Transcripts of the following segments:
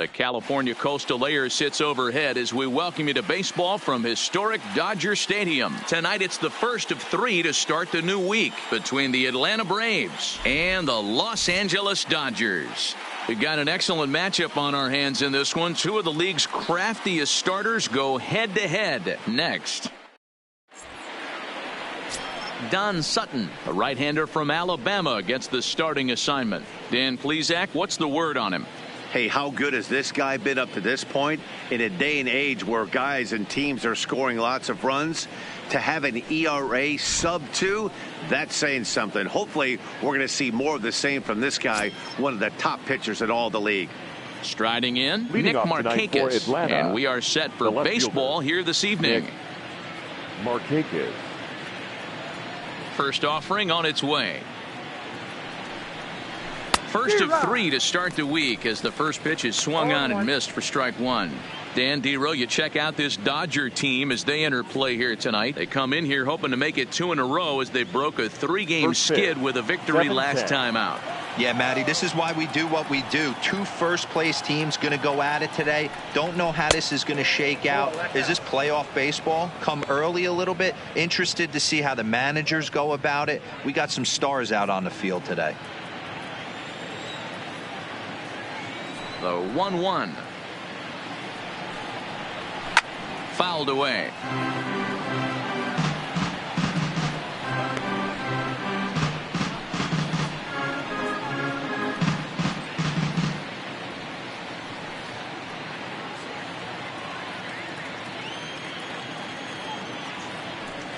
The California Coastal Air sits overhead as we welcome you to baseball from historic Dodger Stadium. Tonight it's the first of 3 to start the new week between the Atlanta Braves and the Los Angeles Dodgers. We've got an excellent matchup on our hands in this one. 2 of the league's craftiest starters go head-to-head next. Don Sutton, a right-hander from Alabama, gets the starting assignment. Dan Plesac, what's the word on him? Hey, how good has this guy been up to this point? In a day and age where guys and teams are scoring lots of runs, to have an ERA sub-2, that's saying something. Hopefully, we're going to see more of the same from this guy, one of the top pitchers in all the league. Striding in, Leading Nick off Markakis. for Atlanta, and we are set for baseball fielder, here this evening. Nick Markakis. First offering on its way. First of 3 to start the week as the first pitch is swung on and missed for strike 1. Dan Dero, you check out this Dodger team as they enter play here tonight. They come in here hoping to make it 2 in a row as they broke a 3-game skid with a victory last time out. Yeah, Matty, this is why we do what we do. 2 first-place teams going to go at it today. Don't know how this is going to shake out. Is this playoff baseball? Come early a little bit. Interested to see how the managers go about it. We got some stars out on the field today. The 1-1. Fouled away.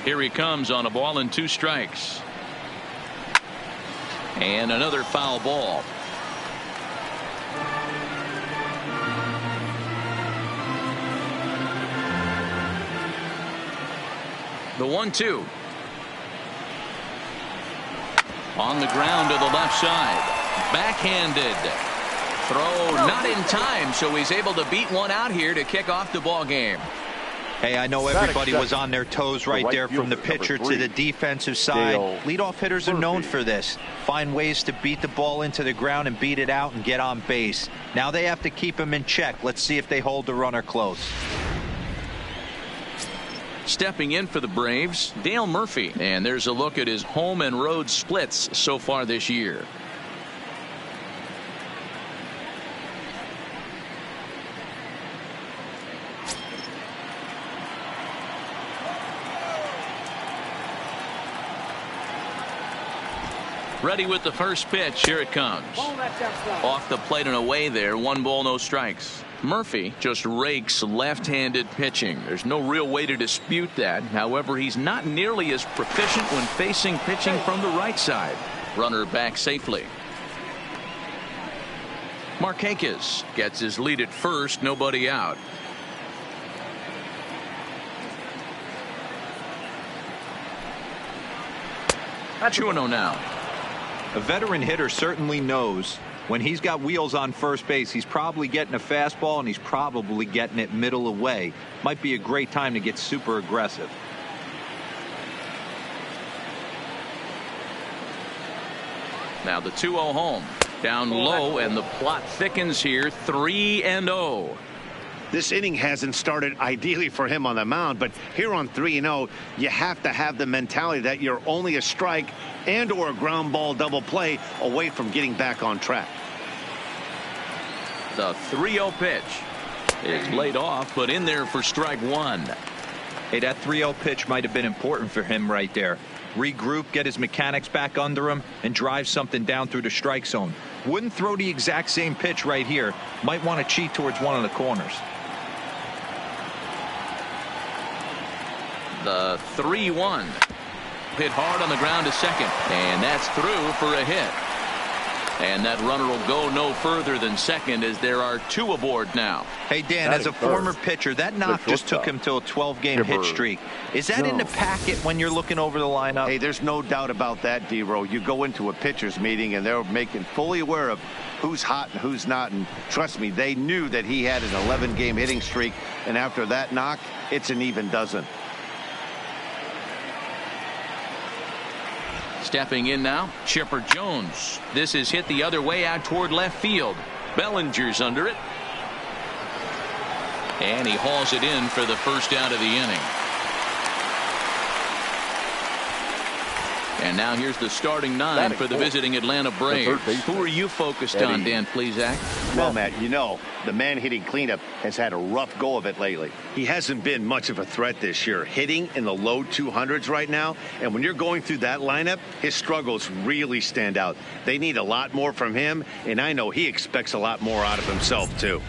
Here he comes on a ball and 2 strikes. And another foul ball. The 1-2. On the ground to the left side. Backhanded. Throw not in time, so he's able to beat one out here to kick off the ball game. Hey, I know everybody was on their toes right there from the pitcher to the defensive side. Leadoff hitters are known for this. Find ways to beat the ball into the ground and beat it out and get on base. Now they have to keep him in check. Let's see if they hold the runner close. Stepping in for the Braves, Dale Murphy. And there's a look at his home and road splits so far this year. Ready with the first pitch. Here it comes. Off the plate and away there. 1 ball, no strikes. Murphy just rakes left-handed pitching. There's no real way to dispute that. However, he's not nearly as proficient when facing pitching from the right side. Runner back safely. Markakis gets his lead at first. Nobody out. Chuno now. A veteran hitter certainly knows when he's got wheels on first base, he's probably getting a fastball and he's probably getting it middle away. Might be a great time to get super aggressive. Now the 2-0 home. Down low, and the plot thickens here. 3-0. This inning hasn't started ideally for him on the mound, but here on 3-0, you have to have the mentality that you're only a strike and or a ground ball double play away from getting back on track. The 3-0 pitch is laid off, but in there for strike 1. Hey, that 3-0 pitch might have been important for him right there. Regroup, get his mechanics back under him, and drive something down through the strike zone. Wouldn't throw the exact same pitch right here. Might want to cheat towards one of the corners. The 3-1. Hit hard on the ground to second, and that's through for a hit. And that runner will go no further than second as there are 2 aboard now. Hey, Dan, as a former pitcher, that knock just took him to a 12-game hit streak. Is that in the packet when you're looking over the lineup? Hey, there's no doubt about that, D-Row. You go into a pitcher's meeting, and they're making fully aware of who's hot and who's not. And trust me, they knew that he had an 11-game hitting streak. And after that knock, it's an even dozen. Stepping in now, Chipper Jones. This is hit the other way out toward left field. Bellinger's under it. And he hauls it in for the first out of the inning. And now here's the starting nine for the visiting Atlanta Braves. Who are you focused on, Dan Plesac? Well, Matt, you know, the man hitting cleanup has had a rough go of it lately. He hasn't been much of a threat this year, hitting in the low 200s right now. And when you're going through that lineup, his struggles really stand out. They need a lot more from him, and I know he expects a lot more out of himself, too.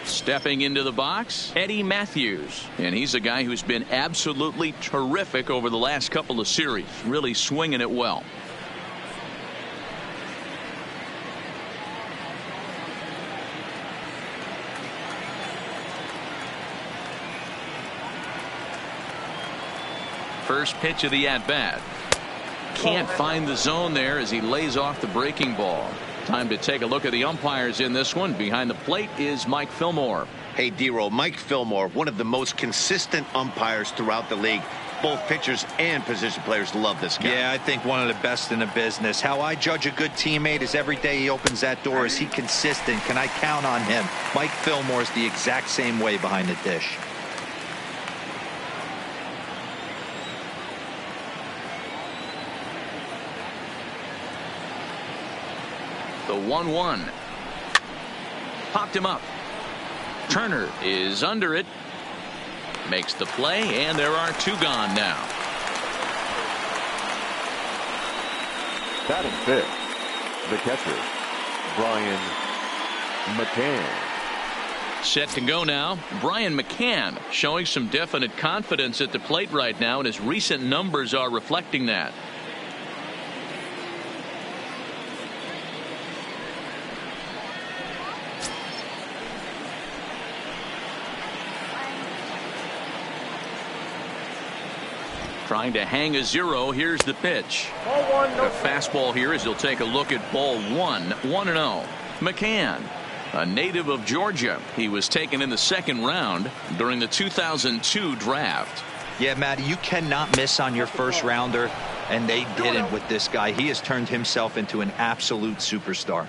Stepping into the box, Eddie Matthews. And he's a guy who's been absolutely terrific over the last couple of series, really swinging it well. First pitch of the at-bat. Can't find the zone there as he lays off the breaking ball. Time to take a look at the umpires in this one. Behind the plate is Mike Fillmore. Hey, D-Roll, Mike Fillmore, one of the most consistent umpires throughout the league. Both pitchers and position players love this guy. Yeah, I think one of the best in the business. How I judge a good teammate is every day he opens that door. Is he consistent? Can I count on him? Mike Fillmore is the exact same way behind the dish. The 1-1. Popped him up. Turner is under it. Makes the play, and there are two gone now. Batting fifth, the catcher, Brian McCann. Set to go now. Brian McCann showing some definite confidence at the plate right now, and his recent numbers are reflecting that. Trying to hang a zero. Here's the pitch. The fastball here as he'll take a look at ball one. 1-0. McCann, a native of Georgia. He was taken in the second round during the 2002 draft. Yeah, Matty, you cannot miss on your first rounder, and they didn't with this guy. He has turned himself into an absolute superstar.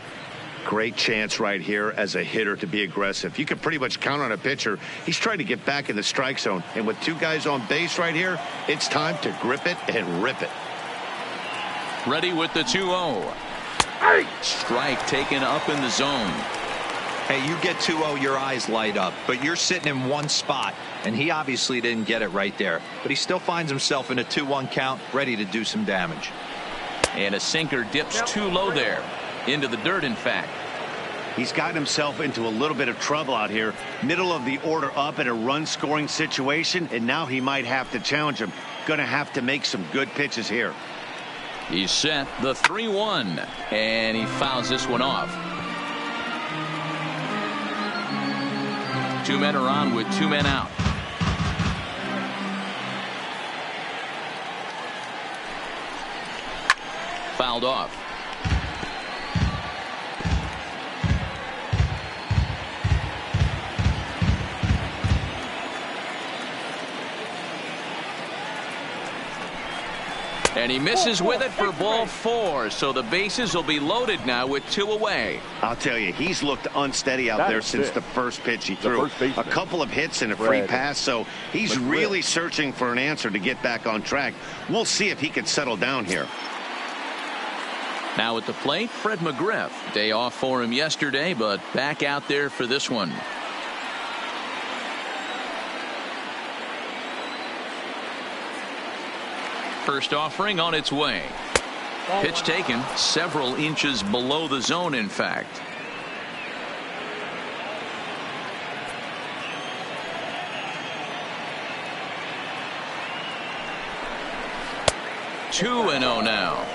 Great chance right here as a hitter to be aggressive. You can pretty much count on a pitcher. He's trying to get back in the strike zone. And with two guys on base right here, it's time to grip it and rip it. Ready with the 2-0. Strike taken up in the zone. Hey, you get 2-0, your eyes light up. But you're sitting in one spot, and he obviously didn't get it right there. But he still finds himself in a 2-1 count, ready to do some damage. And a sinker dips too low there. Into the dirt, in fact. He's gotten himself into a little bit of trouble out here. Middle of the order up in a run-scoring situation, and now he might have to challenge him. Going to have to make some good pitches here. He's set the 3-1, and he fouls this one off. Two men are on with two men out. Fouled off. And he misses with it for ball four. So the bases will be loaded now with two away. I'll tell you, he's looked unsteady out there since the first pitch he threw. A couple of hits and a free pass, so he's really searching for an answer to get back on track. We'll see if he can settle down here. Now at the plate, Fred McGriff. Day off for him yesterday, but back out there for this one. First offering on its way. Pitch taken several inches below the zone, in fact. Two 2-0 now.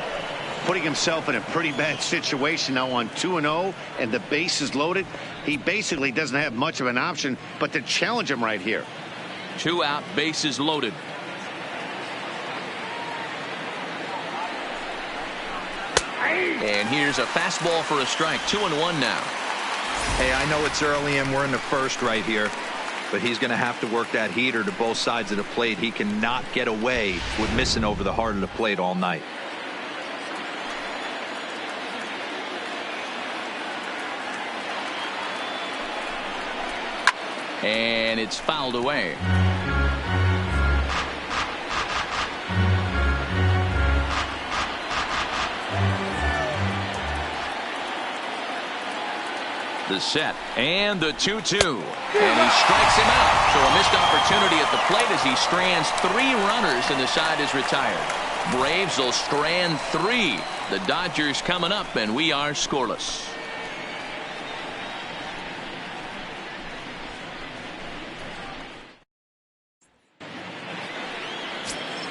Putting himself in a pretty bad situation now on 2-0 and the base is loaded. He basically doesn't have much of an option but to challenge him right here. Two out, bases loaded. And here's a fastball for a strike. 2-1 now. Hey, I know it's early and we're in the first right here, but he's going to have to work that heater to both sides of the plate. He cannot get away with missing over the heart of the plate all night. And it's fouled away. The set and the 2-2, and he strikes him out. So a missed opportunity at the plate as he strands 3 runners and the side is retired. Braves will strand 3. The Dodgers coming up, and we are scoreless.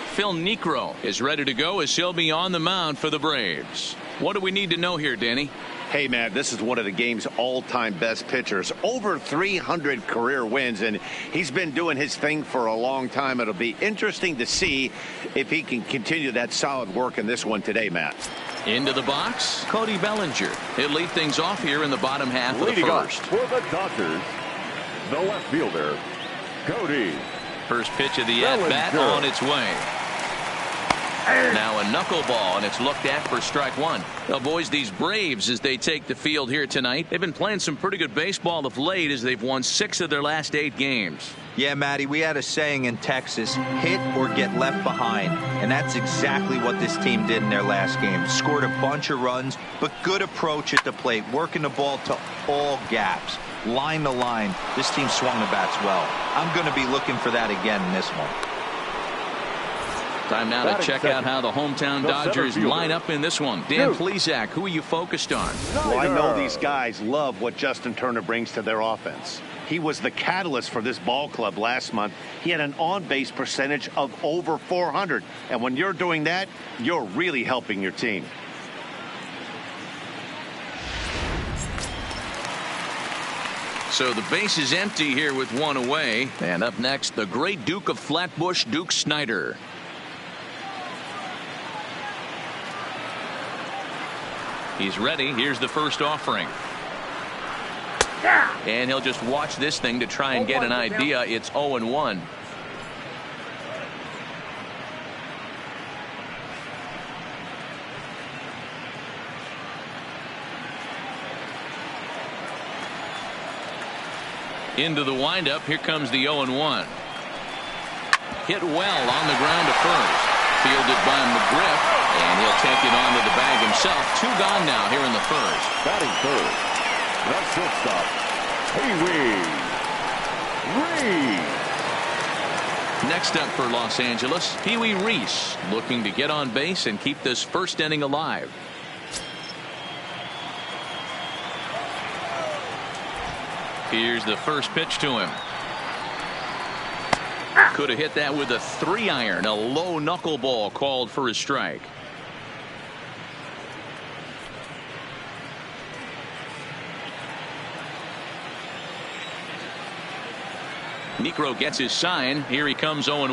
Phil Niekro is ready to go as he'll be on the mound for the Braves. What do we need to know here, Danny? Hey, man, this is one of the game's all-time best pitchers. Over 300 career wins, and he's been doing his thing for a long time. It'll be interesting to see if he can continue that solid work in this one today, Matt. Into the box, Cody Bellinger. He'll lead things off here in the bottom half of the first. For the Dodgers, the left fielder, Cody. First pitch of the at-bat on its way. Now a knuckleball, and it's looked at for strike 1. Now, boys, these Braves, as they take the field here tonight, they've been playing some pretty good baseball of late as they've won 6 of their last 8 games. Yeah, Matty, we had a saying in Texas, hit or get left behind. And that's exactly what this team did in their last game. Scored a bunch of runs, but good approach at the plate, working the ball to all gaps. Line to line, this team swung the bats well. I'm going to be looking for that again in this one. Time now to check out how the hometown Dodgers line up in this one. Dan Plesac, who are you focused on? Well, I know these guys love what Justin Turner brings to their offense. He was the catalyst for this ball club last month. He had an on-base percentage of over 400. And when you're doing that, you're really helping your team. So the base is empty here with 1 away. And up next, the great Duke of Flatbush, Duke Snider. He's ready. Here's the first offering. And he'll just watch this thing to try and get an idea. It's 0-1. Into the windup. Here comes the 0-1. Hit well on the ground to first. Fielded by McGriff. And he'll take it onto the bag himself. 2 gone now here in the first. Batting third, the shortstop, Pee-wee Reese. Next up for Los Angeles, Pee-wee Reese, looking to get on base and keep this first inning alive. Here's the first pitch to him. Could have hit that with a 3-iron. A low knuckleball called for a strike. Niekro gets his sign. Here he comes 0-1.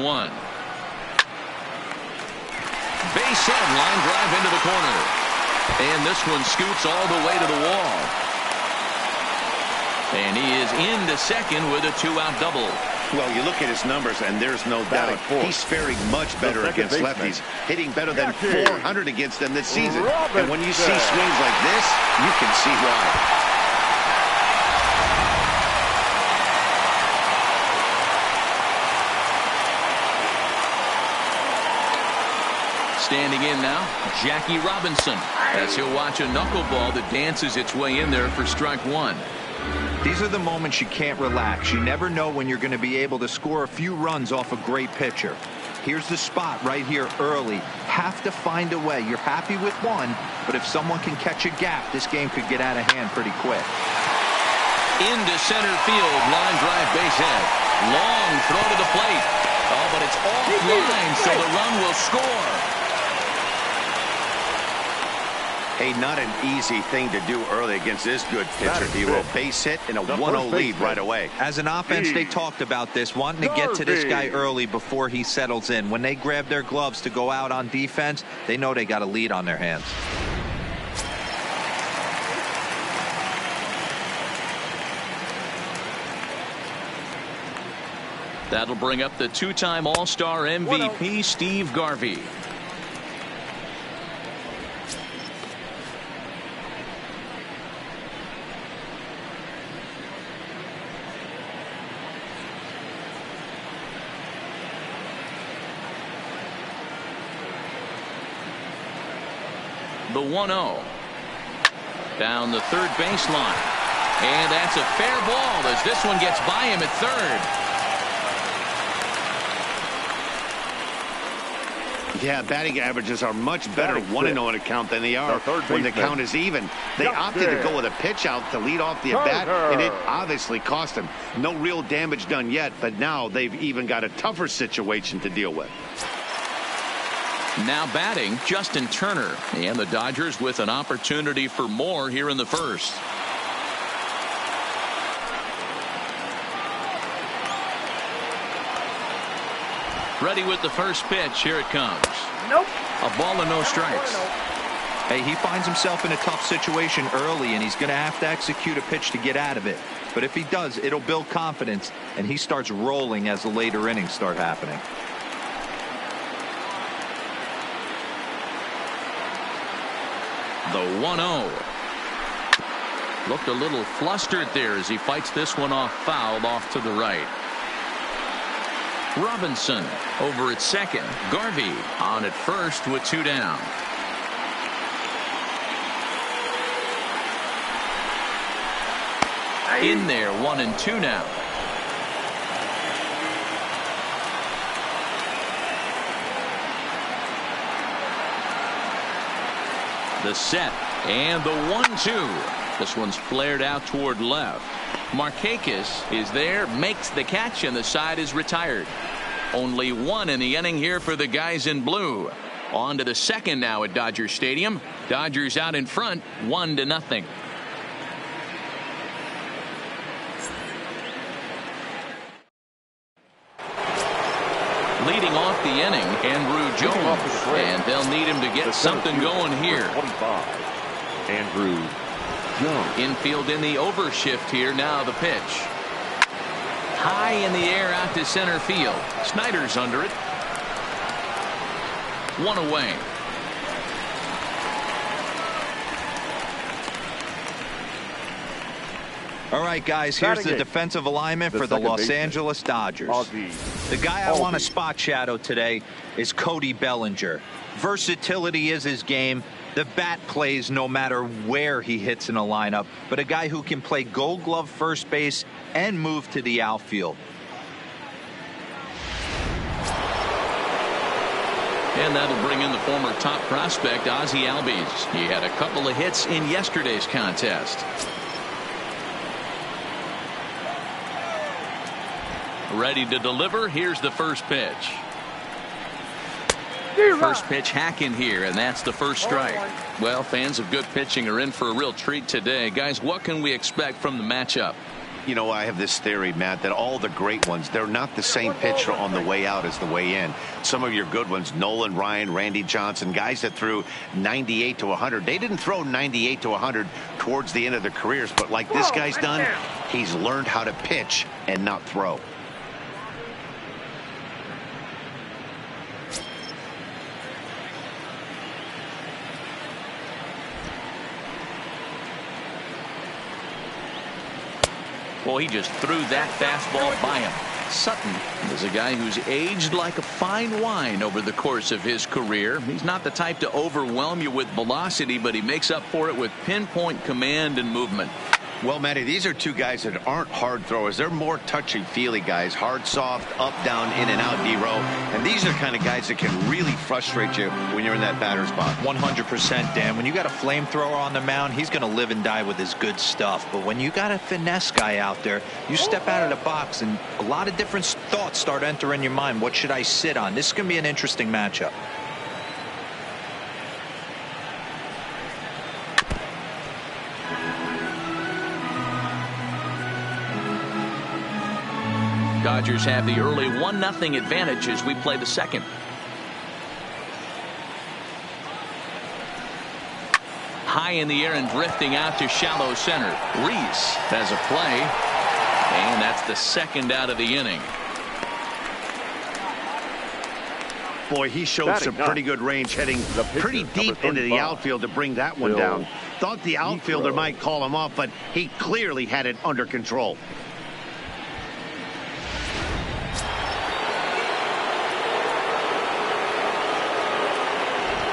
Base hit, line drive into the corner. And this one scoots all the way to the wall. And he is into second with a 2-out double. Well, you look at his numbers, and there's no doubt he's faring much better against lefties, hitting better than 400 against them this season. And when you see swings like this, you can see why. Standing in now, Jackie Robinson, as he'll watch a knuckleball that dances its way in there for strike 1. These are the moments you can't relax. You never know when you're going to be able to score a few runs off a great pitcher. Here's the spot right here early. Have to find a way. You're happy with one, but if someone can catch a gap, this game could get out of hand pretty quick. Into center field, line drive base hit. Long throw to the plate. Oh, but it's offline, so the run will score. Hey, not an easy thing to do early against this good pitcher. He will base hit in a 1-0 lead right away. As an offense, they talked about this, wanting to get to this guy early before he settles in. When they grab their gloves to go out on defense, they know they got a lead on their hands. That'll bring up the 2-time All-Star MVP, Steve Garvey. The 1-0. Down the third baseline. And that's a fair ball as this one gets by him at third. Yeah, batting averages are much better 1-0 in a count than they are when the count is even. They opted to go with a pitch out to lead off the at-bat, and it obviously cost them. No real damage done yet, but now they've even got a tougher situation to deal with. Now batting, Justin Turner, and the Dodgers with an opportunity for more here in the first. Ready with the first pitch. Here it comes. Nope. A ball and no strikes. Hey, he finds himself in a tough situation early, and he's going to have to execute a pitch to get out of it. But if he does, it'll build confidence, and he starts rolling as the later innings start happening. The 1-0. Looked a little flustered there as he fights this one off foul off to the right. Robinson over at second. Garvey on at first with 2 down. In there, 1 and 2 now. The set and the 1-2. This one's flared out toward left. Markakis is there, makes the catch, and the side is retired. Only 1 in the inning here for the guys in blue. On to the second now at Dodger Stadium. Dodgers out in front, 1-0. Leading off the inning, Andrew Jones, and they'll need him to get something going here. 25, Andrew Jones. Infield in the overshift here. Now the pitch. High in the air out to center field. Snyder's under it. 1 away. All right, guys, here's the defensive alignment for the Los Angeles Dodgers. The guy I want to spot shadow today is Cody Bellinger. Versatility is his game. The bat plays no matter where he hits in a lineup, but a guy who can play Gold Glove first base and move to the outfield. And that'll bring in the former top prospect, Ozzie Albies. He had a couple of hits in yesterday's contest. Ready to deliver. Here's the first pitch. First pitch hack in here, and that's the first strike. Well, fans of good pitching are in for a real treat today. Guys, what can we expect from the matchup? You know, I have this theory, Matt, that all the great ones, they're not the same pitcher on the way out as the way in. Some of your good ones, Nolan Ryan, Randy Johnson, guys that threw 98 to 100. They didn't throw 98 to 100 towards the end of their careers, but like this guy's done, he's learned how to pitch and not throw. Well, he just threw that fastball by him. Sutton is a guy who's aged like a fine wine over the course of his career. He's not the type to overwhelm you with velocity, but he makes up for it with pinpoint command and movement. Well, Matty, these are two guys that aren't hard throwers. They're more touchy-feely guys. Hard, soft, up, down, in and out, D-row. And these are the kind of guys that can really frustrate you when you're in that batter's box. 100%, Dan. When you got a flamethrower on the mound, he's going to live and die with his good stuff. But when you got a finesse guy out there, you step out of the box and a lot of different thoughts start entering your mind. What should I sit on? This is going to be an interesting matchup. Dodgers have the early 1-0 advantage as we play the second. High in the air and drifting out to shallow center. Reese has a play, and that's the second out of the inning. Boy, he showed some pretty good range heading pretty deep into the outfield to bring that one down. Thought the outfielder might call him off, but he clearly had it under control.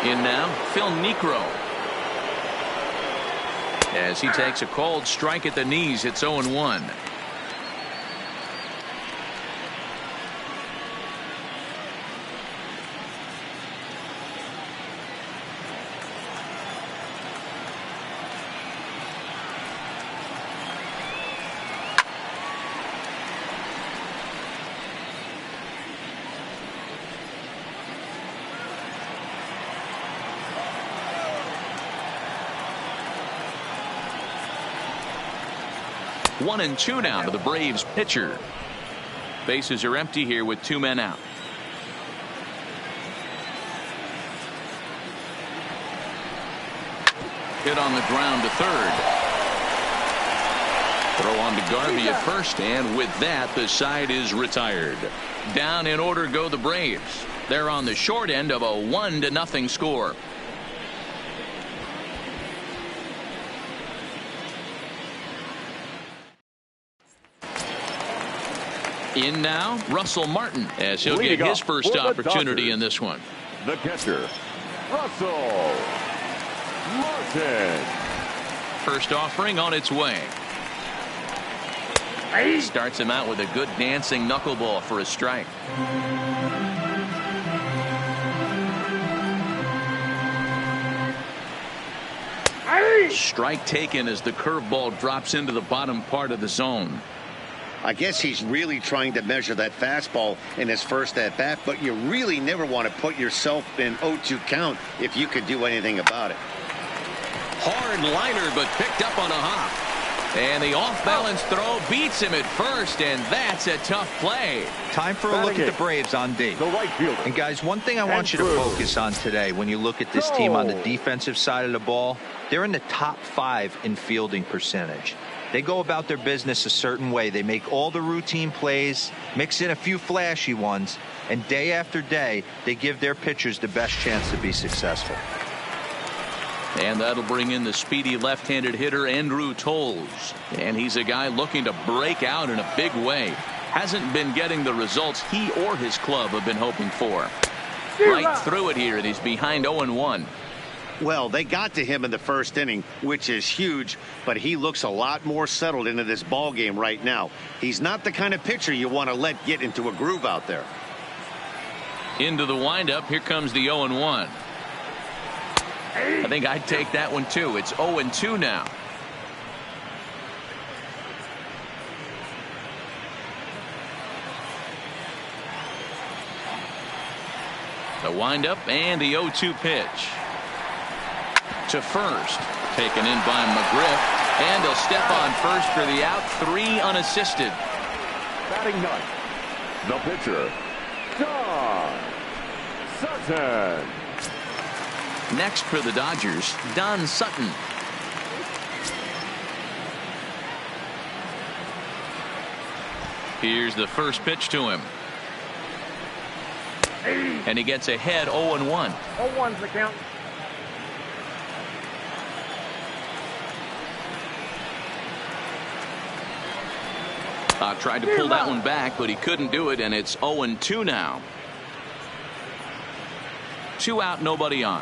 In now, Phil Niekro. as he takes a cold strike at the knees. It's 0-1. One and two now to the Braves pitcher. Bases are empty here with 2 men out. Hit on the ground to third. Throw on to Garvey at first, and with that the side is retired. Down in order go the Braves. They're on the short end of a 1-0 score. In now, Russell Martin, as he'll get his first opportunity in this one. The catcher, Russell Martin. First offering on its way. Starts him out with a good dancing knuckleball for a strike. Strike taken as the curveball drops into the bottom part of the zone. I guess he's really trying to measure that fastball in his first at bat, but you really never want to put yourself in 0-2 count if you could do anything about it. Hard liner, but picked up on a hop. And the off-balance throw beats him at first, and that's a tough play. Time for a look at the Braves on D. The right fielder. And guys, one thing I want you to focus on today when you look at this team on the defensive side of the ball, they're in the top 5 in fielding percentage. They go about their business a certain way. They make all the routine plays, mix in a few flashy ones, and day after day, they give their pitchers the best chance to be successful. And that'll bring in the speedy left-handed hitter Andrew Toles. And he's a guy looking to break out in a big way. Hasn't been getting the results he or his club have been hoping for. Right through it here, and he's behind 0-1. Well, they got to him in the first inning, which is huge, but he looks a lot more settled into this ball game right now. He's not the kind of pitcher you want to let get into a groove out there. Into the windup, here comes the 0-1. I think I'd take that one too. It's 0-2 now. The windup and the 0-2 pitch. To first, taken in by McGriff, and he'll step on first for the out. 3 unassisted. Batting ninth, the pitcher, Don Sutton. Next for the Dodgers, Don Sutton. Here's the first pitch to him. And he gets ahead 0-1. 0-1's the count. Tried to pull that one back, but he couldn't do it, and it's 0-2 now. 2 out, nobody on.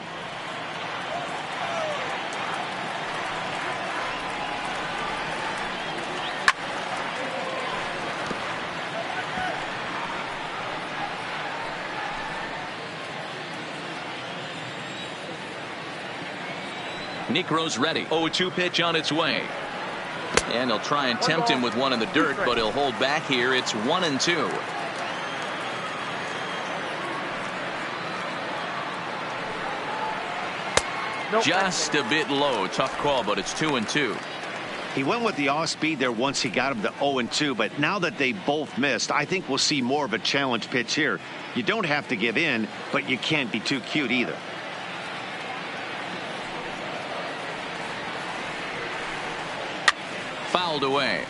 Necro's ready. 0-2 pitch on its way. And he'll try and tempt him with one in the dirt, but he'll hold back here. It's 1-2. Just a bit low. Tough call, but it's 2-2. He went with the off speed there once he got him to 0-2, but now that they both missed, I think we'll see more of a challenge pitch here. You don't have to give in, but you can't be too cute either. Fouled away.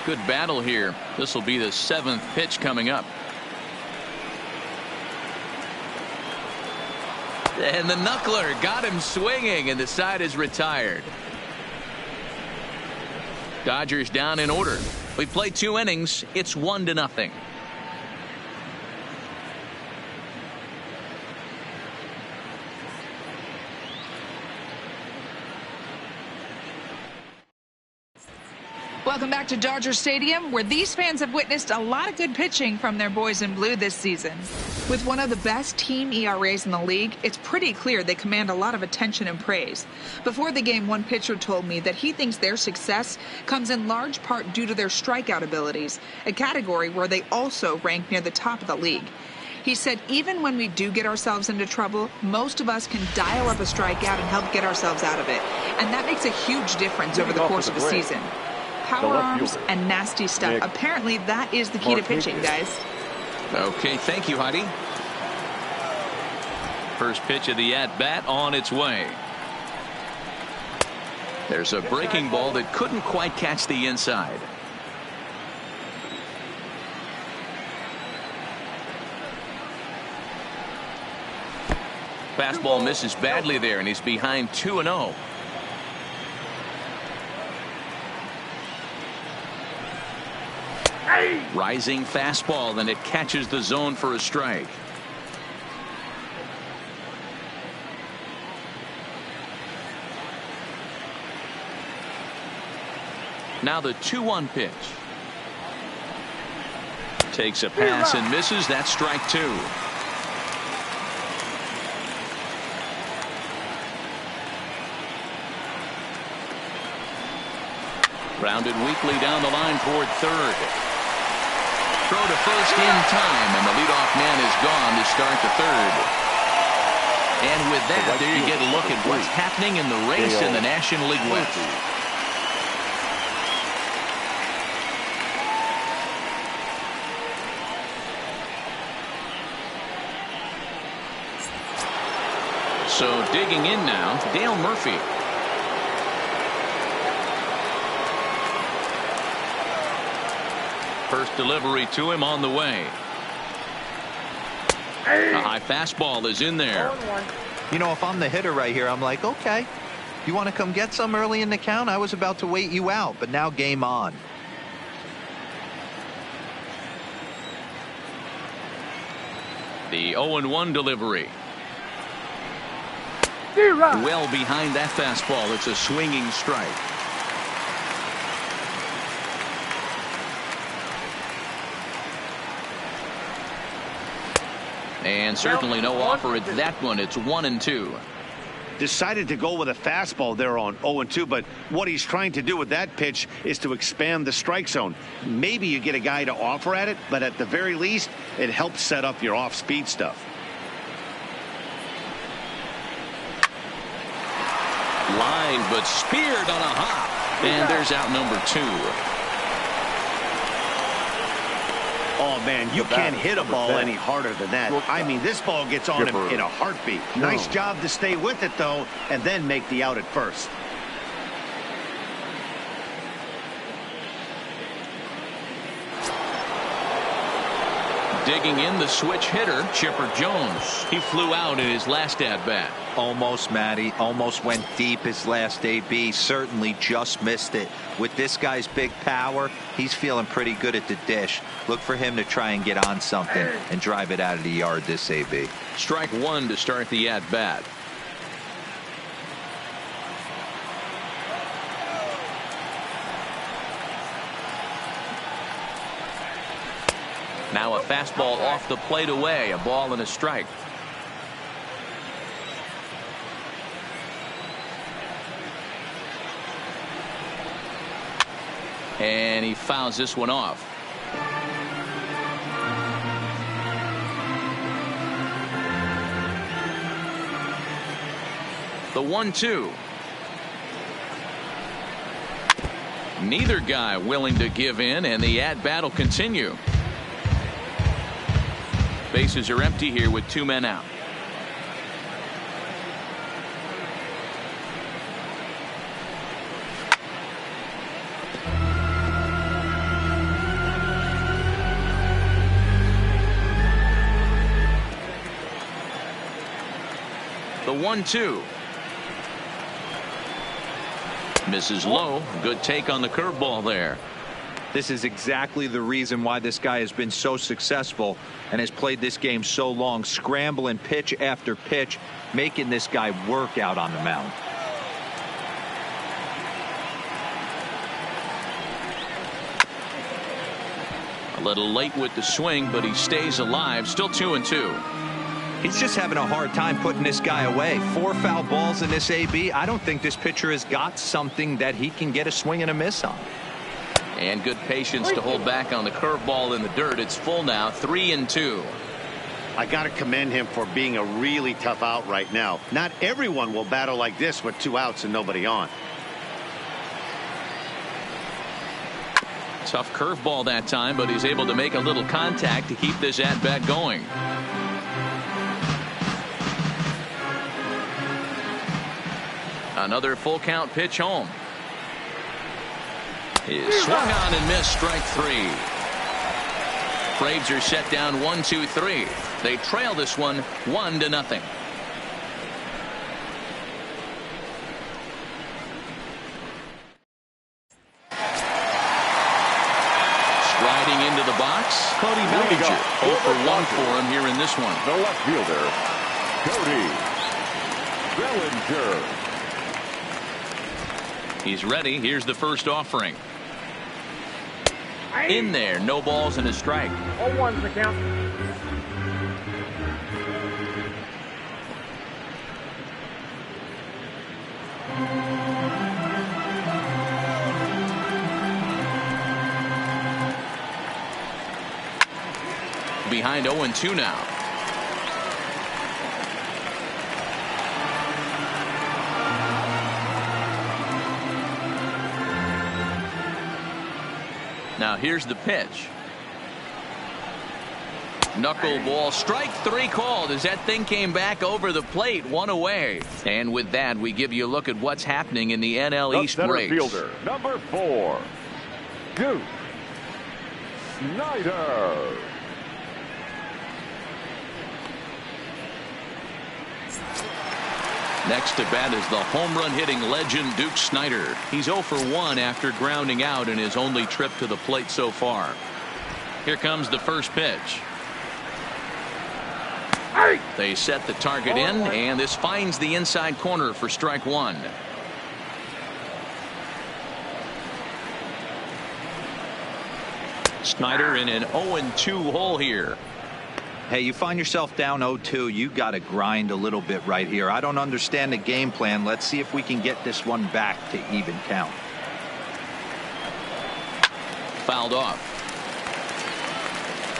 Good battle here. This will be the 7th pitch coming up. And the knuckler got him swinging, and the side is retired. Dodgers down in order. We played 2 innings. It's 1-0. Welcome back to Dodger Stadium, where these fans have witnessed a lot of good pitching from their boys in blue this season. With one of the best team ERAs in the league, it's pretty clear they command a lot of attention and praise. Before the game, one pitcher told me that he thinks their success comes in large part due to their strikeout abilities, a category where they also rank near the top of the league. He said even when we do get ourselves into trouble, most of us can dial up a strikeout and help get ourselves out of it. And that makes a huge difference over the course of a season. Power arms and nasty stuff. Apparently, that is the key to pitching, guys. Okay, thank you, Heidi. First pitch of the at-bat on its way. There's a breaking ball that couldn't quite catch the inside. Fastball misses badly there, and he's behind 2-0. Rising fastball, and it catches the zone for a strike. Now the 2-1 pitch. Takes a pass and misses. That's strike two. Grounded weakly down the line toward third. Throw to first in time, and the leadoff man is gone to start the third. And with that, there you get a look at what's happening in the race in the National League West. So digging in now, Dale Murphy. First delivery to him on the way. A high fastball is in there. You know, if I'm the hitter right here, I'm like, okay, you want to come get some early in the count? I was about to wait you out, but now game on. The 0-1 delivery. Well behind that fastball. It's a swinging strike. And certainly no offer at that one. It's 1-2. Decided to go with a fastball there on 0-2, but what he's trying to do with that pitch is to expand the strike zone. Maybe you get a guy to offer at it, but at the very least, it helps set up your off-speed stuff. Line, but speared on a hop. And there's out number two. Oh, man, you can't hit a ball any harder than that. I mean, this ball gets on him in a heartbeat. Nice job to stay with it, though, and then make the out at first. Digging in, the switch hitter, Chipper Jones. He flew out in his last at-bat. Almost, Matty. Almost went deep his last AB. Certainly just missed it. With this guy's big power, he's feeling pretty good at the dish. Look for him to try and get on something and drive it out of the yard this AB. Strike one to start the at-bat. Now a fastball off the plate away. A ball and a strike. And he fouls this one off. The 1-2. Neither guy willing to give in, and the at-bat will continue. Bases are empty here with two men out. The 1-2. Misses low. Good take on the curveball there. This is exactly the reason why this guy has been so successful and has played this game so long, scrambling pitch after pitch, making this guy work out on the mound. A little late with the swing, but he stays alive. Still 2-2. He's just having a hard time putting this guy away. 4 foul balls in this AB. I don't think this pitcher has got something that he can get a swing and a miss on. And good patience to hold back on the curveball in the dirt. It's full now, 3-2. I got to commend him for being a really tough out right now. Not everyone will battle like this with 2 outs and nobody on. Tough curveball that time, but he's able to make a little contact to keep this at-bat going. Another full count pitch home. Is swung on and missed, strike 3. Braves are set down 1-2-3. They trail this one 1-0. Striding into the box, Cody Bellinger. 0 for 1 for him here in this one. The left fielder, Cody Bellinger. He's ready. Here's the first offering. In there, no balls and a strike. 0-1's the count. Behind 0-2 now. Now here's the pitch. Knuckleball, strike 3 called as that thing came back over the plate, 1 away. And with that, we give you a look at what's happening in the NL East center race. Fielder, number 4, Goose Snyder. Next to bat is the home run hitting legend Duke Snider. He's 0 for 1 after grounding out in his only trip to the plate so far. Here comes the first pitch. They set the target in, and this finds the inside corner for strike 1. Snider in an 0-2 hole here. Hey, you find yourself down 0-2, you got to grind a little bit right here. I don't understand the game plan. Let's see if we can get this one back to even count. Fouled off.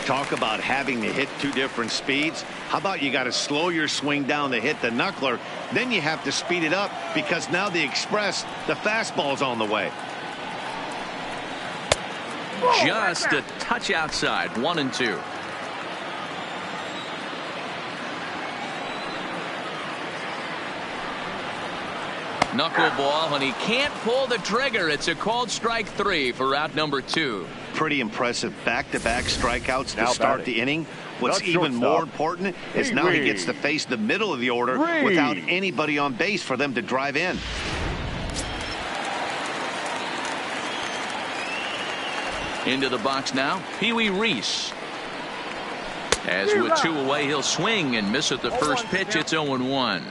Talk about having to hit 2 different speeds. How about you got to slow your swing down to hit the knuckler, then you have to speed it up because now the express, the fastball's on the way. Just a touch outside, 1-2. Knuckleball, and he can't pull the trigger. It's a called strike 3 for out number 2. Pretty impressive back-to-back strikeouts to Now start batting. the inning. What's even more important is now he gets to face the middle of the order without anybody on base for them to drive in. Into the box now, Pee Wee Reese. As with 2 away, he'll swing and miss at the first pitch. It's 0-1.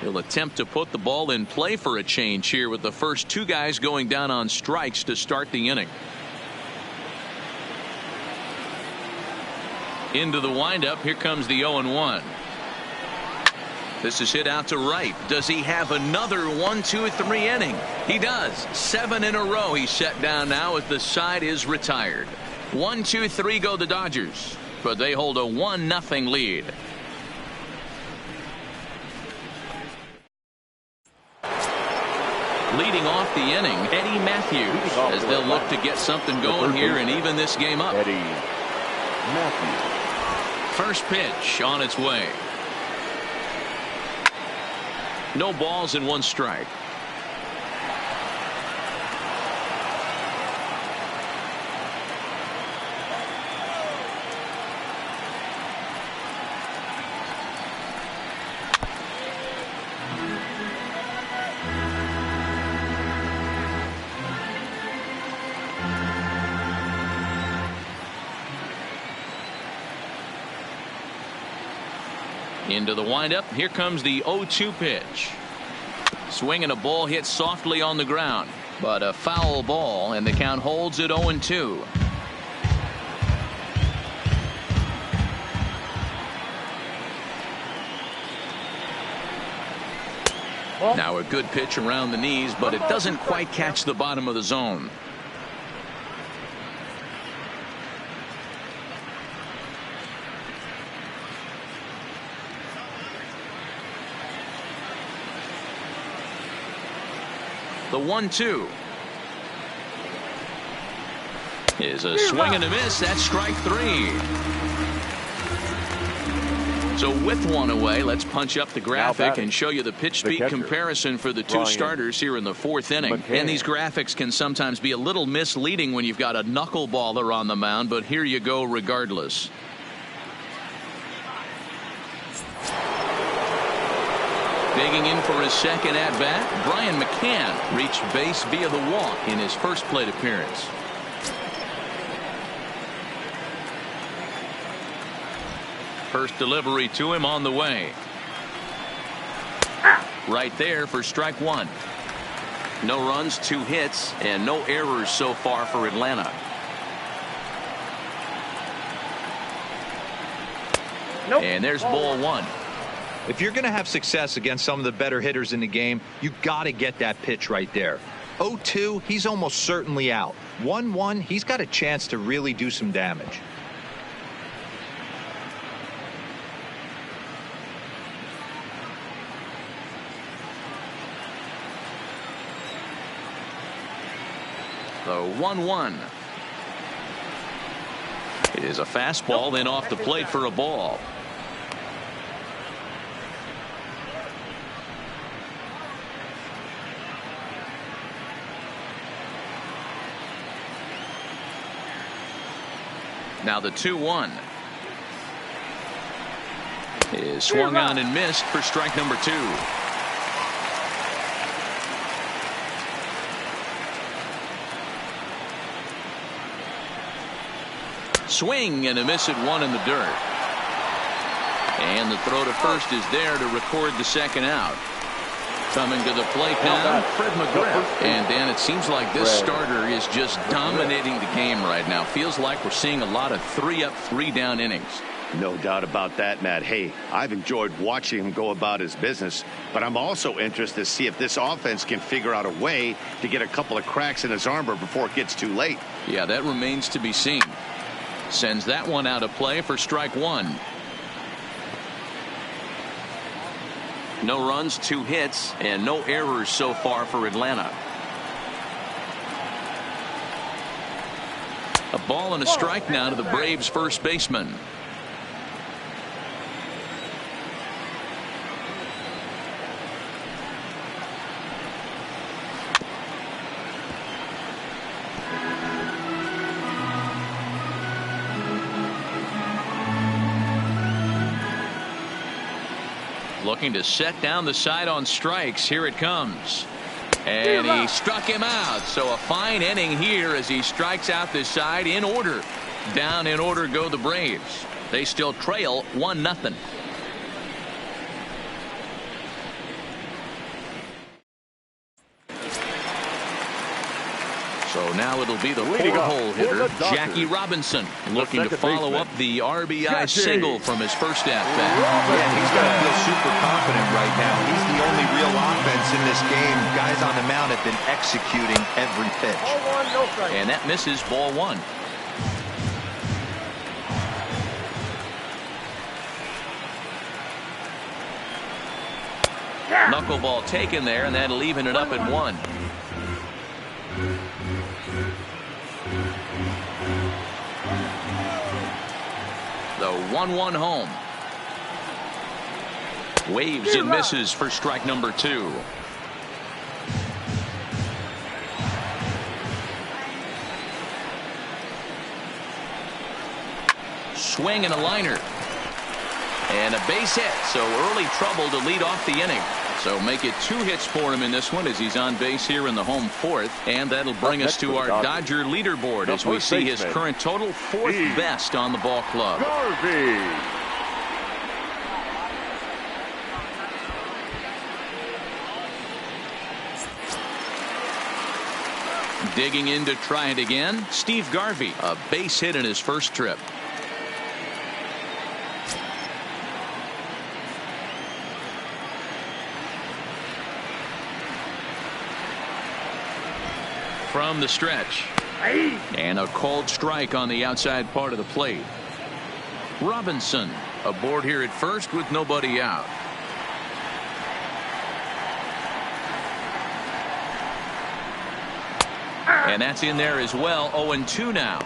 He'll attempt to put the ball in play for a change here with the first 2 guys going down on strikes to start the inning. Into the windup. Here comes the 0-1. This is hit out to right. Does he have another 1-2-3 inning? He does. 7 in a row he's set down now as the side is retired. 1-2-3 go the Dodgers, but they hold a 1-0 lead. Leading off the inning, Eddie Matthews, as they'll look to get something going here and even this game up. Eddie Matthews. First pitch on its way. No balls and 1 strike. Into the windup. Here comes the 0-2 pitch. Swinging a ball hit softly on the ground, but a foul ball, and the count holds at 0-2. Now a good pitch around the knees, but it doesn't quite catch the bottom of the zone. The 1-2 is a swing and a miss. That's strike 3. So with one away, let's punch up the graphic and show you the pitch speed comparison for the two starters here in the 4th inning. And these graphics can sometimes be a little misleading when you've got a knuckleballer on the mound, but here you go regardless. Digging in for his second at-bat, Brian McCann reached base via the walk in his first plate appearance. First delivery to him on the way. Right there for strike 1. No runs, 2 hits, and no errors so far for Atlanta. And there's ball 1. If you're going to have success against some of the better hitters in the game, you got to get that pitch right there. 0-2, he's almost certainly out. 1-1, he's got a chance to really do some damage. The 1-1. It is a fastball, then off the plate for a ball. Now the 2-1 is swung on and missed for strike number 2. Swing and a miss at 1 in the dirt. And the throw to first is there to record the second out. Coming to the plate now, Fred McGriff. And Dan, it seems like this starter is just dominating the game right now. Feels like we're seeing a lot of 3-up, 3-down innings. No doubt about that, Matt. Hey, I've enjoyed watching him go about his business, but I'm also interested to see if this offense can figure out a way to get a couple of cracks in his armor before it gets too late. Yeah, that remains to be seen. Sends that one out of play for strike 1. No runs, 2 hits, and no errors so far for Atlanta. A ball and a strike now to the Braves first baseman. Looking to set down the side on strikes. Here it comes. And he struck him out. So a fine inning here as he strikes out this side in order. Down in order go the Braves. They still trail 1-0. So now it'll be the 4-hole hitter, Jackie Robinson, looking to follow up the RBI single from his first at-bat. Yeah, he's going to feel super confident right now. He's the only real offense in this game. Guys on the mound have been executing every pitch. And that misses ball 1. Knuckleball taken there, and that'll even it up at 1. The 1-1 home. Waves and misses for strike number 2. Swing and a liner. And a base hit. So early trouble to lead off the inning. So make it 2 hits for him in this one as he's on base here in the home 4th. And that'll bring us to our Dodger leaderboard as we see his current total 4th best on the ball club. Garvey. Digging in to try it again, Steve Garvey, a base hit in his first trip. from the stretch. And a called strike on the outside part of the plate. Robinson aboard here at first with nobody out. And that's in there as well. 0-2 now.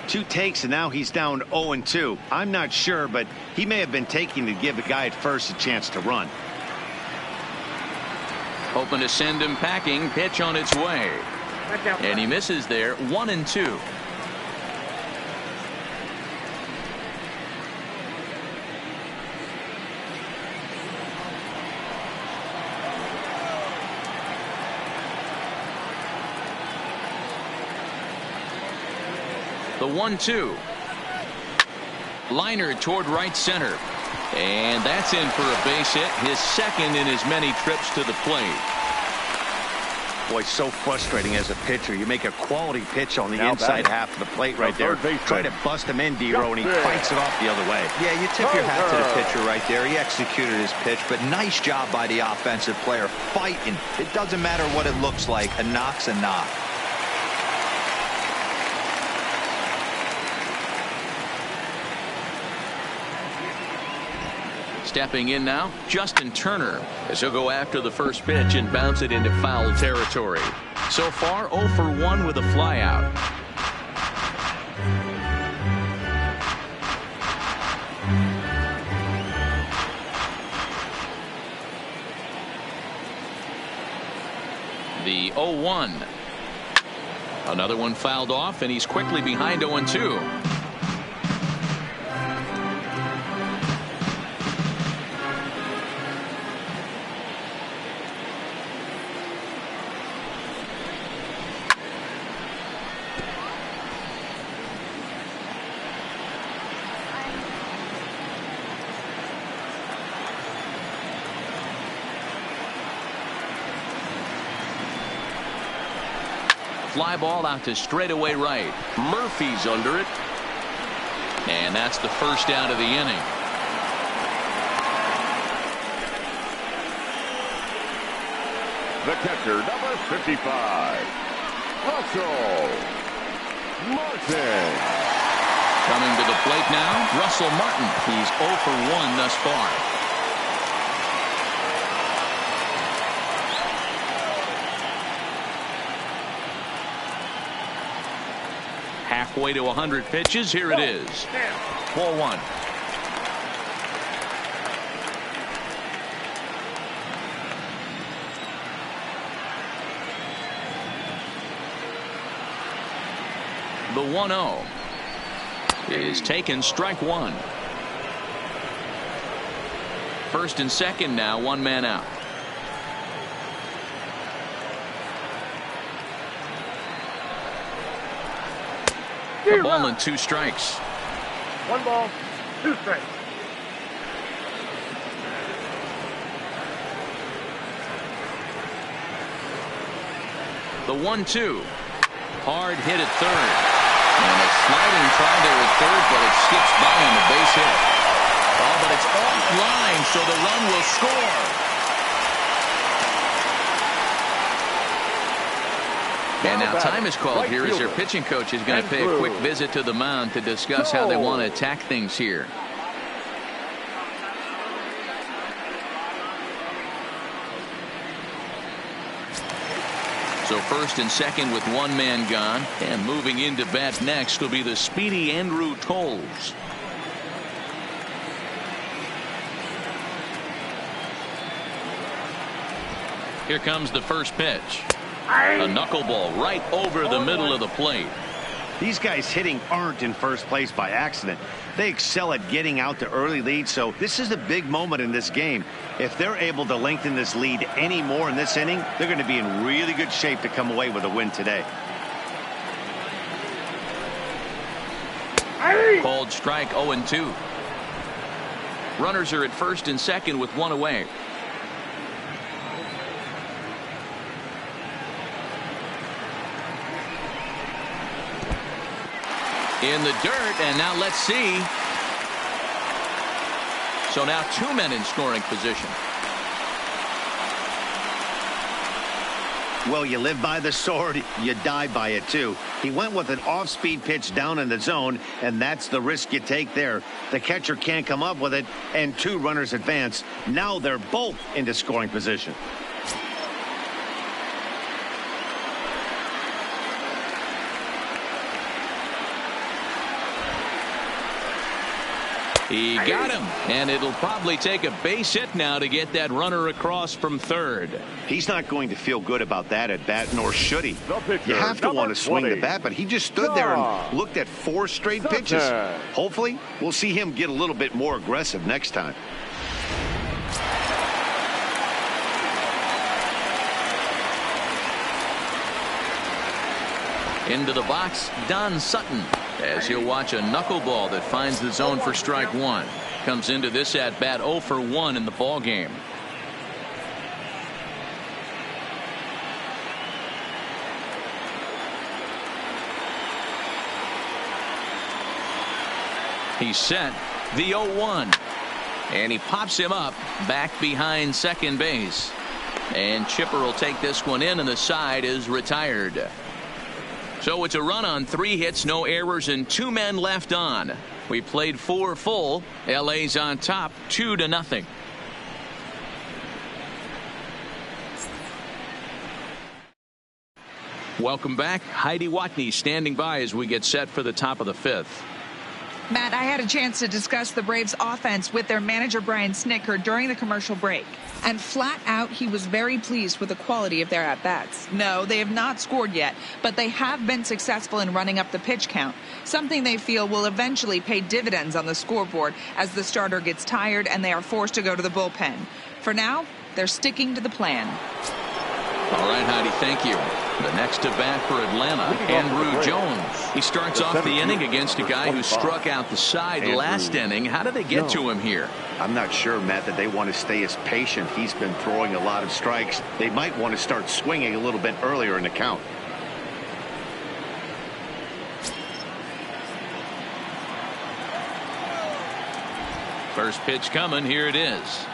2 takes, and now he's down 0-2. I'm not sure, but he may have been taking to give the guy at first a chance to run. Hoping to send him packing. Pitch on its way. And he misses there. 1-2. The 1-2. Liner toward right center. And that's in for a base hit. His second in as many trips to the plate. Boy, so frustrating as a pitcher. You make a quality pitch on the Now inside batting. half of the plate right The there. third baseman. Try to bust him in, D-Row, and he fights it off the other way. Yeah, you tip your hat to the pitcher right there. He executed his pitch, but nice job by the offensive player fighting. It doesn't matter what it looks like. A knock's a knock. Stepping in now, Justin Turner, as he'll go after the first pitch and bounce it into foul territory. So far, 0 for 1 with a flyout. The 0-1. Another one fouled off, and he's quickly behind 0-2. Fly ball out to straightaway right. Murphy's under it. And that's the first out of the inning. The catcher, number 55, Russell Martin. Coming to the plate now, Russell Martin. He's 0 for 1 thus far. Halfway to 100 pitches. Here it is. 4-1. The 1-0 is taken, strike one. First and second now, one man out. A ball and 2 strikes. 1 ball, 2 strikes. The 1-2. Hard hit at third. And a sliding try there at third, but it skips by on the base hit. Oh, but it's offline, so the run will score. And now time is called here as their pitching coach is going to pay a quick visit to the mound to discuss how they want to attack things here. So first and second with one man gone, and moving into bat next will be the speedy Andrew Toles. Here comes the first pitch. A knuckleball right over the middle of the plate. These guys hitting aren't in first place by accident. They excel at getting out to early leads, so this is a big moment in this game. If they're able to lengthen this lead any more in this inning, they're going to be in really good shape to come away with a win today. Called strike, 0-2. Runners are at first and second with one away. In the dirt, and now let's see. So now 2 men in scoring position. Well, you live by the sword, you die by it, too. He went with an off-speed pitch down in the zone, and that's the risk you take there. The catcher can't come up with it, and 2 runners advance. Now they're both into scoring position. He got him, and it'll probably take a base hit now to get that runner across from third. He's not going to feel good about that at bat, nor should he. Pitcher, you have to want to swing 20. the bat, but he just stood there and looked at 4 straight pitches. Hopefully, we'll see him get a little bit more aggressive next time. Into the box, Don Sutton, as he'll watch a knuckleball that finds the zone for strike 1. Comes into this at bat 0 for 1 in the ball game. He's set. The 0-1. And he pops him up back behind second base. And Chipper will take this one in, and the side is retired. So it's a run on 3 hits, no errors, and 2 men left on. We played 4 full. LA's on top 2-0. Welcome back. Heidi Watney standing by as we get set for the top of the 5th. Matt, I had a chance to discuss the Braves offense with their manager Brian Snitker during the commercial break. And flat out, he was very pleased with the quality of their at-bats. No, they have not scored yet, but they have been successful in running up the pitch count, something they feel will eventually pay dividends on the scoreboard as the starter gets tired and they are forced to go to the bullpen. For now, they're sticking to the plan. All right, Heidi, thank you. The next to bat for Atlanta, Andrew Jones. He starts off the inning against a guy who struck out the side last inning. How did they get to him here? I'm not sure, Matt, that they want to stay as patient. He's been throwing a lot of strikes. They might want to start swinging a little bit earlier in the count. First pitch coming. Here it is.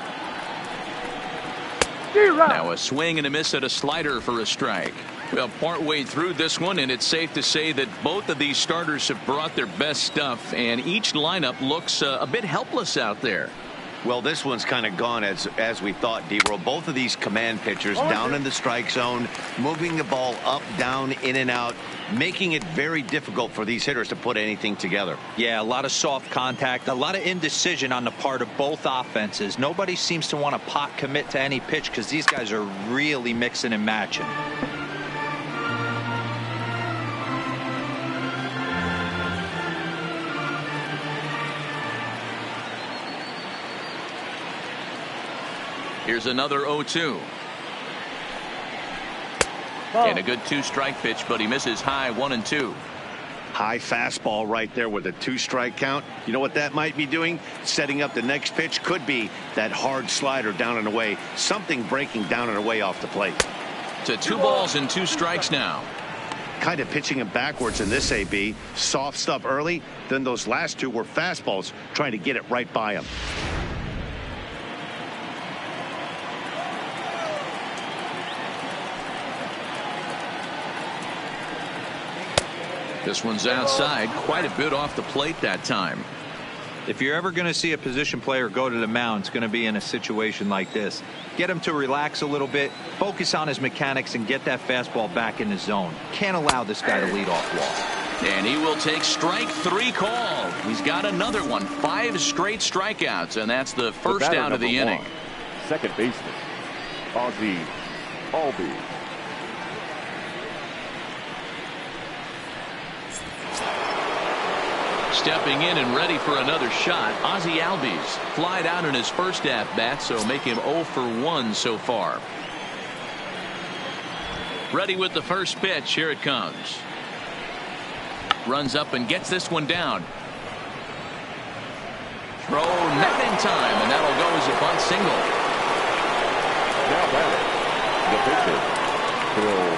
Now a swing and a miss at a slider for a strike. Well, partway through this one, and it's safe to say that both of these starters have brought their best stuff, and each lineup looks a bit helpless out there. Well, this one's kind of gone as we thought, D-Roll. Both of these command pitchers down in the strike zone, moving the ball up, down, in and out, making it very difficult for these hitters to put anything together. Yeah, a lot of soft contact, a lot of indecision on the part of both offenses. Nobody seems to want to pot commit to any pitch because these guys are really mixing and matching. Here's another 0-2. And a good 2-strike pitch, but he misses high 1-2. High fastball right there with a 2-strike count. You know what that might be doing? Setting up the next pitch. Could be that hard slider down and away. Something breaking down and away off the plate. To 2 balls and 2 strikes now. Kind of pitching him backwards in this AB. Soft stuff early. Then those last 2 were fastballs, trying to get it right by him. This one's outside, quite a bit off the plate that time. If you're ever going to see a position player go to the mound, it's going to be in a situation like this. Get him to relax a little bit, focus on his mechanics, and get that fastball back in the zone. Can't allow this guy to lead off walk. And he will take strike 3 called. He's got another one. 5 straight strikeouts, and that's the first out of the inning. Second baseman, Ozzie Albies. Stepping in and ready for another shot, Ozzie Albies flied out in his first at-bat, so make him 0 for 1 so far. Ready with the first pitch. Here it comes. Runs up and gets this one down. Throw not in time, and that'll go as a bunt single. Now batting, the pitcher, Phil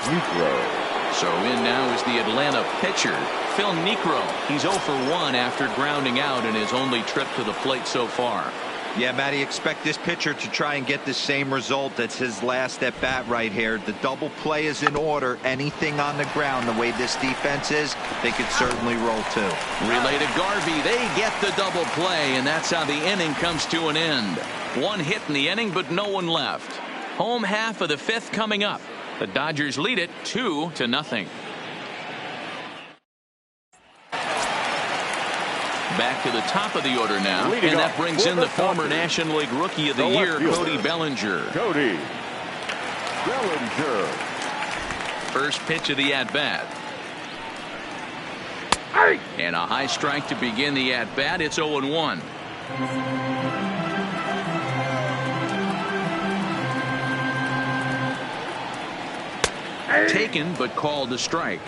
Niekro. So in now is the Atlanta pitcher, Phil Niekro. He's 0 for 1 after grounding out in his only trip to the plate so far. Yeah, Matty, expect this pitcher to try and get the same result. That's his last at bat right here. The double play is in order. Anything on the ground, the way this defense is, they could certainly roll too. Relay to Garvey. They get the double play, and that's how the inning comes to an end. One hit in the inning, but no one left. Home half of the fifth coming up. The Dodgers lead it 2-0. Back to the top of the order now, and that brings in the former National League Rookie of the Year, Cody Bellinger. Cody Bellinger. First pitch of the at-bat. And a high strike to begin the at-bat. It's 0-1. Taken, but called a strike.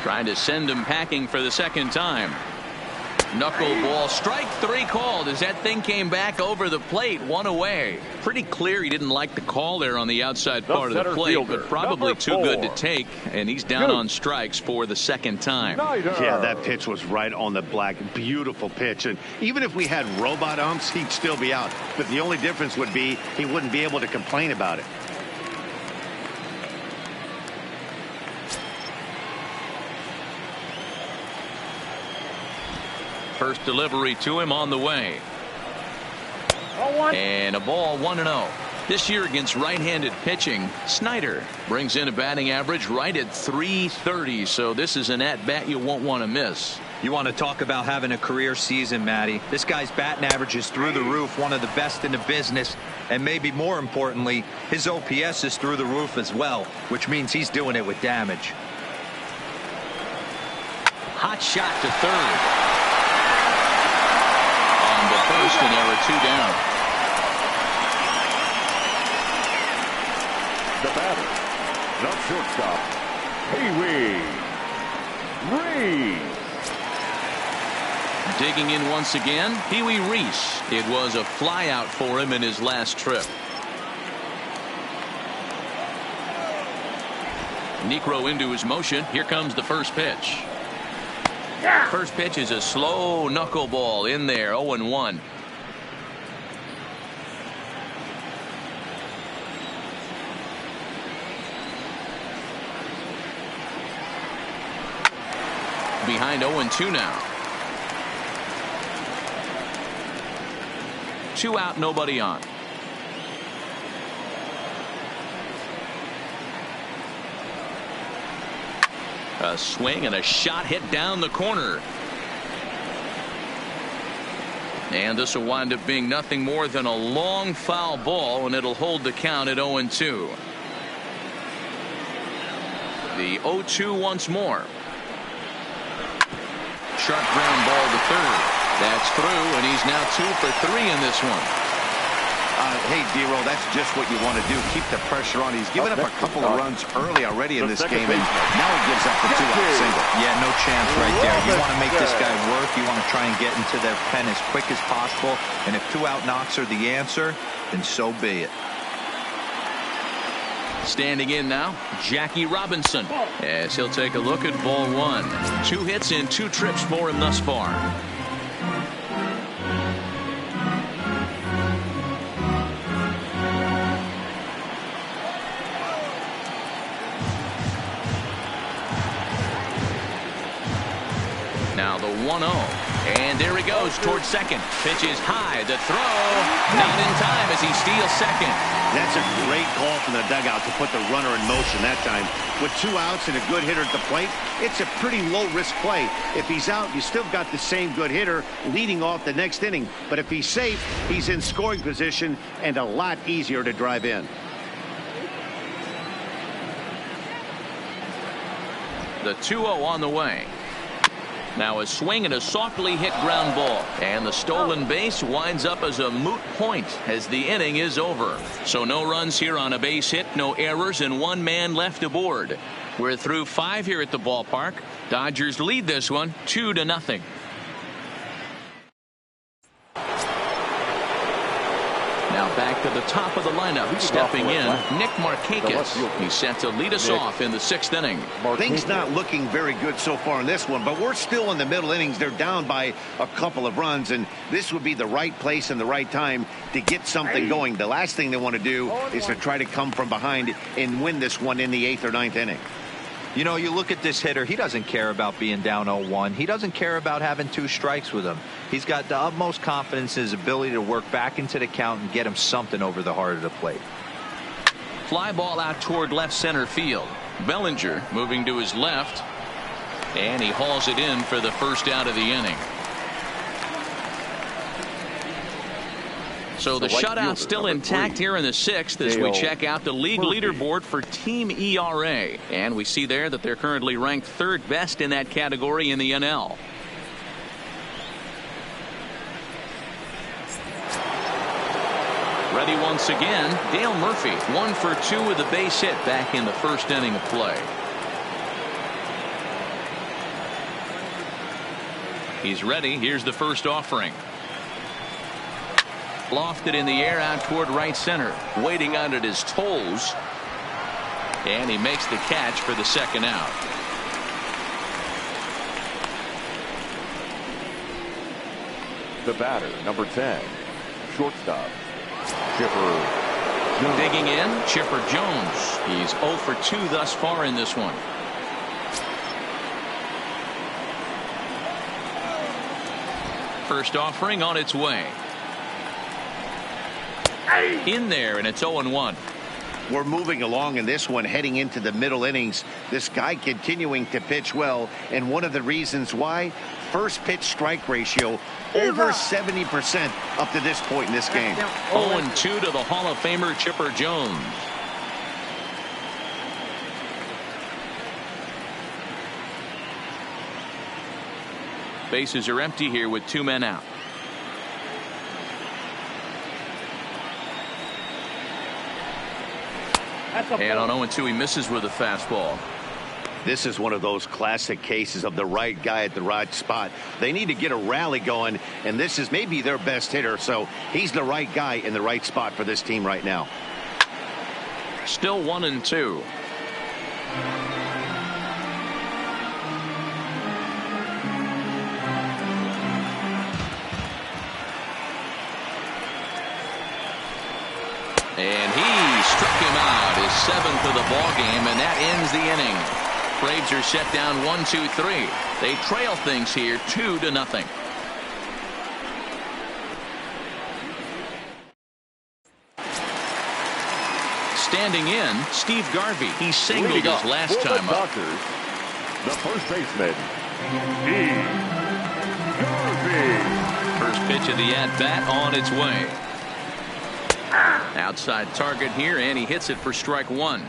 Trying to send him packing for the second time. Knuckleball, strike three called as that thing came back over the plate, one away. Pretty clear he didn't like the call there on the outside part of the plate, but probably too good to take, and he's down on strikes for the second time. Yeah, that pitch was right on the black. Beautiful pitch, and even if we had robot umps, he'd still be out. But the only difference would be he wouldn't be able to complain about it. First delivery to him on the way. And a ball 1-0. This year against right-handed pitching, Snyder brings in a batting average right at .330. So this is an at-bat you won't want to miss. You want to talk about having a career season, Matty. This guy's batting average is through the roof, one of the best in the business. And maybe more importantly, his OPS is through the roof as well, which means he's doing it with damage. Hot shot to third. First and there are two down. The batter, the shortstop, Pee-wee Reese. Digging in once again, Pee-wee Reese. It was a flyout for him in his last trip. Niekro into his motion. Here comes the first pitch. First pitch is a slow knuckleball in there, 0-1. Behind 0-2 now. 2 out, nobody on. A swing and a shot hit down the corner. And this will wind up being nothing more than a long foul ball, and it'll hold the count at 0-2. The 0-2 once more. Sharp ground ball to third. That's through, and he's now 2 for 3 in this one. Hey, D-Roll, that's just what you want to do. Keep the pressure on. He's given up a couple of runs early already in this game, and now he gives up the 2-out single. Yeah, no chance right there. You want to make this guy work. You want to try and get into their pen as quick as possible. And if 2-out knocks are the answer, then so be it. Standing in now, Jackie Robinson, as he'll take a look at ball 1. 2 hits in 2 trips for him thus far. Now the 1-0, and there he goes towards second. Pitch is high, the throw not in time as he steals second. That's a great call from the dugout to put the runner in motion that time. With 2 outs and a good hitter at the plate, it's a pretty low-risk play. If he's out, you still got the same good hitter leading off the next inning. But if he's safe, he's in scoring position and a lot easier to drive in. The 2-0 on the way. Now a swing and a softly hit ground ball, and the stolen base winds up as a moot point as the inning is over. So no runs here on a base hit, no errors, and 1 man left aboard. We're through 5 here at the ballpark. Dodgers lead this one 2-0. Back to the top of the lineup. Stepping in, Nick Markakis. He's set to lead us off in the 6th inning. Things not looking very good so far in this one, but we're still in the middle innings. They're down by a couple of runs, and this would be the right place and the right time to get something going. The last thing they want to do is to try to come from behind and win this one in the 8th or 9th inning. You know, you look at this hitter, he doesn't care about being down 0-1. He doesn't care about having 2 strikes with him. He's got the utmost confidence in his ability to work back into the count and get him something over the heart of the plate. Fly ball out toward left center field. Bellinger moving to his left, and he hauls it in for the first out of the inning. So the shutout still intact here in the 6th as we check out the league leaderboard for team ERA. And we see there that they're currently ranked 3rd best in that category in the NL. Ready once again, Dale Murphy, 1 for 2 with a base hit back in the 1st inning of play. He's ready. Here's the first offering. Lofted in the air out toward right center. Waiting on it his toes. And he makes the catch for the 2nd out. The batter, number 10, shortstop, Chipper Jones. Digging in, Chipper Jones. He's 0 for 2 thus far in this one. First offering on its way. In there, and it's 0-1. We're moving along in this one, heading into the middle innings. This guy continuing to pitch well, and one of the reasons why, first pitch strike ratio over 70% up to this point in this game. 0-2 to the Hall of Famer Chipper Jones. Bases are empty here with 2 men out. And on 0-2 he misses with a fastball. This is one of those classic cases of the right guy at the right spot. They need to get a rally going, and this is maybe their best hitter, so he's the right guy in the right spot for this team right now. Still 1-2. And he struck him out, his 7th of the ball game, and that ends the inning. Braves are set down 1-2-3. They trail things here 2-0. Standing in, Steve Garvey. He singled his last time up. Dodgers, the first baseman, Steve Garvey. First pitch of the at-bat on its way. Outside target here, and he hits it for strike 1.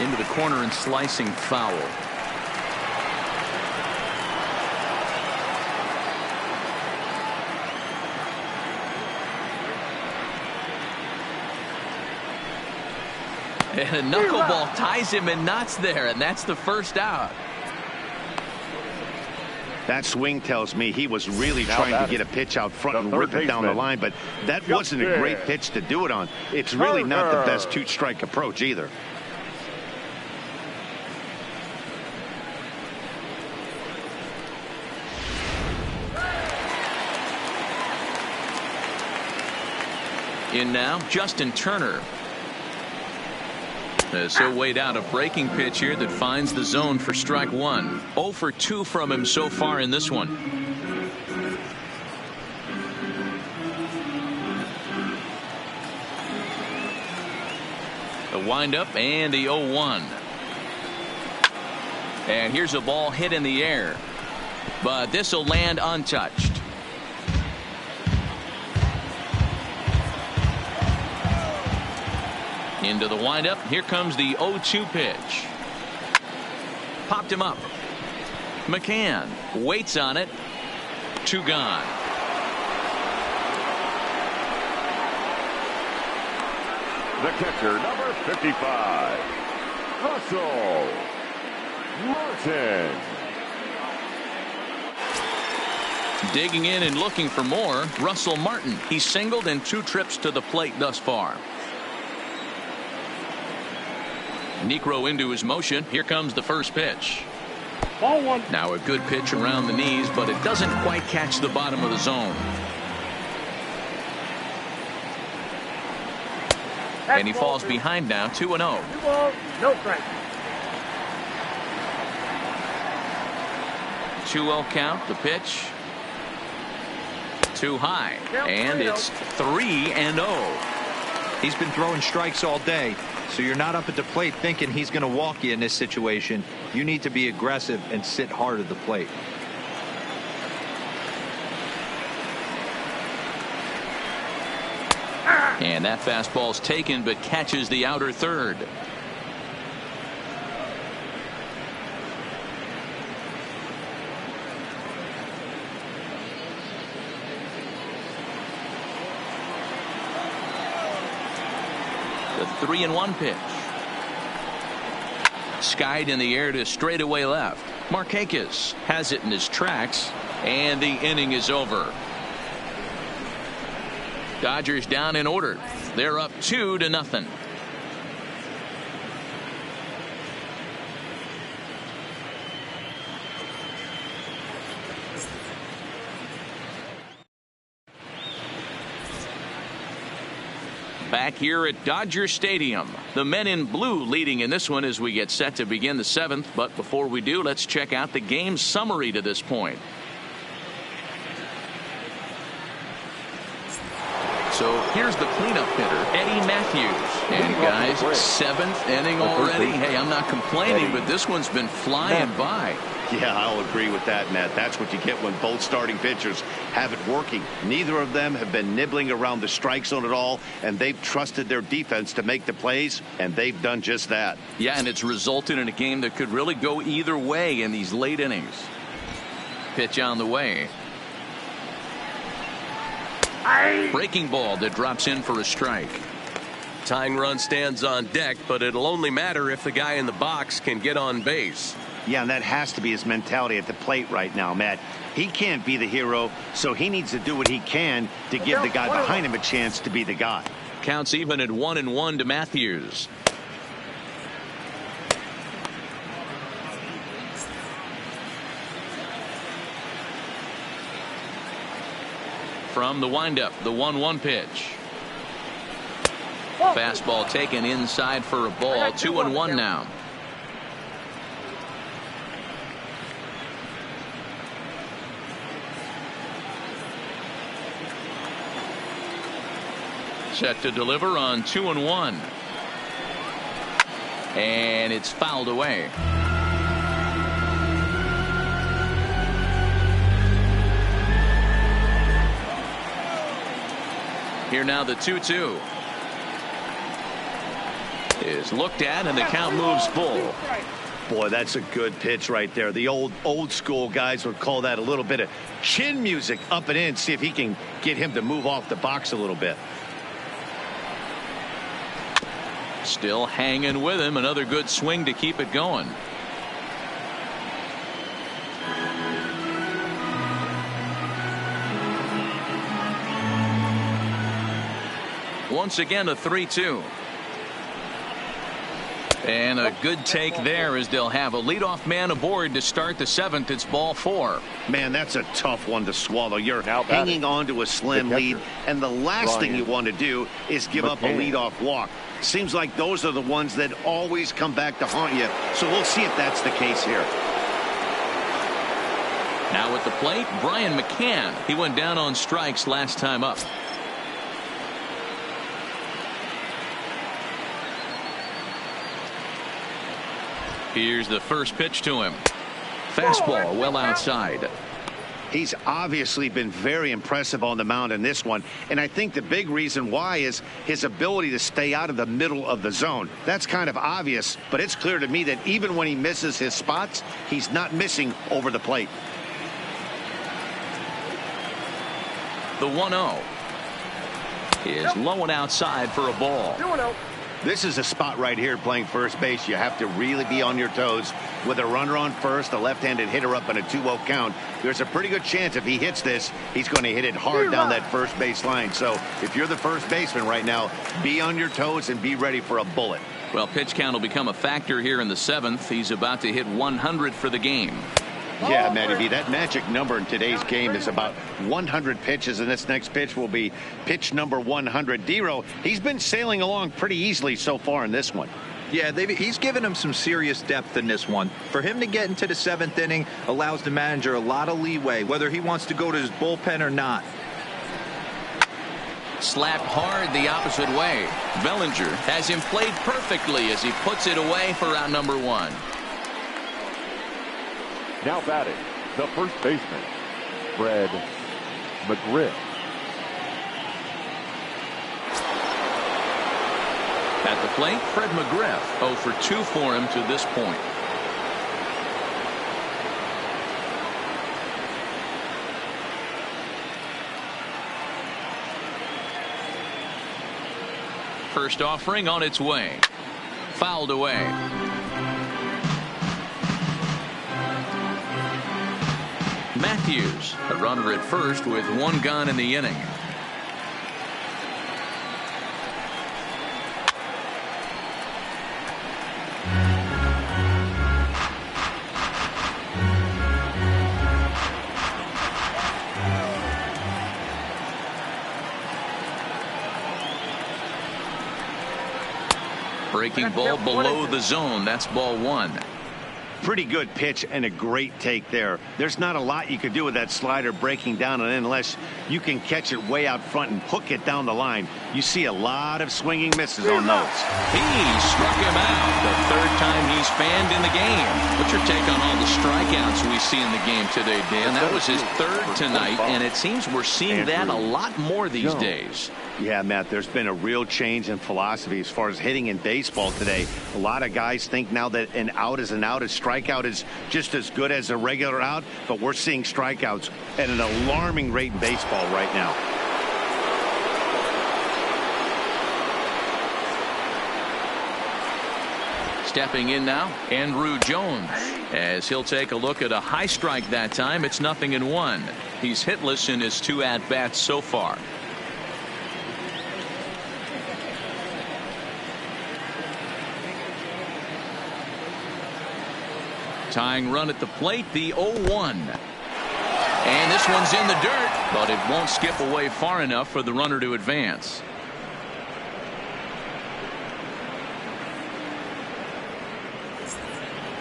Into the corner and slicing foul. And a knuckleball ties him in knots there, and that's the first out. That swing tells me he was really trying to get a pitch out front and rip it down the line, but that wasn't a great pitch to do it on. It's really not the best 2-strike approach either. In now, Justin Turner. So weighed out a breaking pitch here that finds the zone for strike 1. 0 for 2 from him so far in this one. The windup and the 0-1. And here's a ball hit in the air, but this will land untouched. Into the windup. Here comes the 0-2 pitch. Popped him up. McCann waits on it. 2 gone. The catcher, number 55, Russell Martin. Digging in and looking for more, Russell Martin. He's singled in 2 trips to the plate thus far. Niekro into his motion. Here comes the first pitch. Ball 1. Now a good pitch around the knees, but it doesn't quite catch the bottom of the zone. And he falls behind now, 2-0. 2 balls, no strikes. 2-0 count, the pitch. Too high, and it's 3-0. He's been throwing strikes all day, so you're not up at the plate thinking he's going to walk you in this situation. You need to be aggressive and sit hard at the plate. And that fastball's taken, but catches the outer third. The 3-1 pitch. Skied in the air to straightaway left. Markakis has it in his tracks, and the inning is over. Dodgers down in order. They're up 2-0. Back here at Dodger Stadium, the men in blue leading in this one as we get set to begin the 7th. But before we do, let's check out the game summary to this point. So here's the cleanup hitter, Eddie Matthews. And guys, 7th inning already. Hey, I'm not complaining, but this one's been flying by. Yeah, I'll agree with that, Matt. That's what you get when both starting pitchers have it working. Neither of them have been nibbling around the strike zone at all, and they've trusted their defense to make the plays, and they've done just that. Yeah, and it's resulted in a game that could really go either way in these late innings. Pitch on the way. Breaking ball that drops in for a strike. Tying run stands on deck, but it'll only matter if the guy in the box can get on base. Yeah, and that has to be his mentality at the plate right now, Matt. He can't be the hero, so he needs to do what he can to give the guy behind him a chance to be the guy. Counts even at 1-1 to Matthews. From the windup, the 1-1 pitch. Fastball taken inside for a ball. 2-1 now. Set to deliver on 2-1. And it's fouled away. Here now the 2-2 is looked at, and the count moves full. Boy, that's a good pitch right there. The old school guys would call that a little bit of chin music up and in. See if he can get him to move off the box a little bit. Still hanging with him. Another good swing to keep it going. Once again, a 3-2. And a good take there as they'll have a leadoff man aboard to start the 7th. It's ball 4. Man, that's a tough one to swallow. You're hanging on to a slim lead, and the last thing you want to do is give up a leadoff walk. Seems like those are the ones that always come back to haunt you. So we'll see if that's the case here. Now at the plate, Brian McCann. He went down on strikes last time up. Here's the first pitch to him. Fastball well outside. He's obviously been very impressive on the mound in this one, and I think the big reason why is his ability to stay out of the middle of the zone. That's kind of obvious, but it's clear to me that even when he misses his spots, he's not missing over the plate. The 1-0 is low and outside for a ball. 2-0. This is a spot right here playing first base. You have to really be on your toes. With a runner on first, a left-handed hitter up on a 2-0 count, there's a pretty good chance if he hits this, he's going to hit it hard down that first base line. So if you're the first baseman right now, be on your toes and be ready for a bullet. Well, pitch count will become a factor here in the 7th. He's about to hit 100 for the game. Yeah, Matty V, that magic number in today's game is about 100 pitches, and this next pitch will be pitch number 100. Dero, he's been sailing along pretty easily so far in this one. Yeah, he's given him some serious depth in this one. For him to get into the 7th inning allows the manager a lot of leeway, whether he wants to go to his bullpen or not. Slapped hard the opposite way. Bellinger has him played perfectly as he puts it away for out number 1. Now batting, the first baseman, Fred McGriff. At the plate, Fred McGriff, 0 for 2 for him to this point. First offering on its way. Fouled away. Matthews, a runner at first with 1 gone in the inning. Breaking ball below the zone. That's ball 1. Pretty good pitch and a great take there. There's not a lot you could do with that slider breaking down and in unless you can catch it way out front and hook it down the line. You see a lot of swinging misses on those. He struck him out. The 3rd time he's fanned in the game. What's your take on all the strikeouts we see in the game today, Dan? That was his 3rd tonight, and it seems we're seeing that a lot more these days. Yeah, Matt, there's been a real change in philosophy as far as hitting in baseball today. A lot of guys think now that an out is an out. A strikeout is just as good as a regular out, but we're seeing strikeouts at an alarming rate in baseball right now. Stepping in now, Andruw Jones, as he'll take a look at a high strike that time. It's 0-1. He's hitless in his 2 at-bats so far. Tying run at the plate, the 0-1. And this one's in the dirt, but it won't skip away far enough for the runner to advance.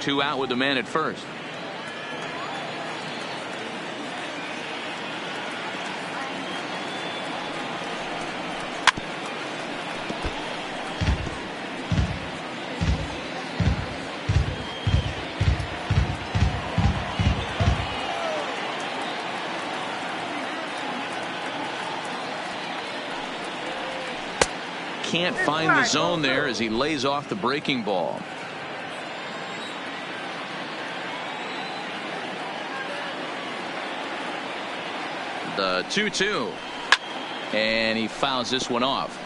Two out with the man at first. Can't find the zone there as he lays off the breaking ball. The 2-2. And he fouls this one off.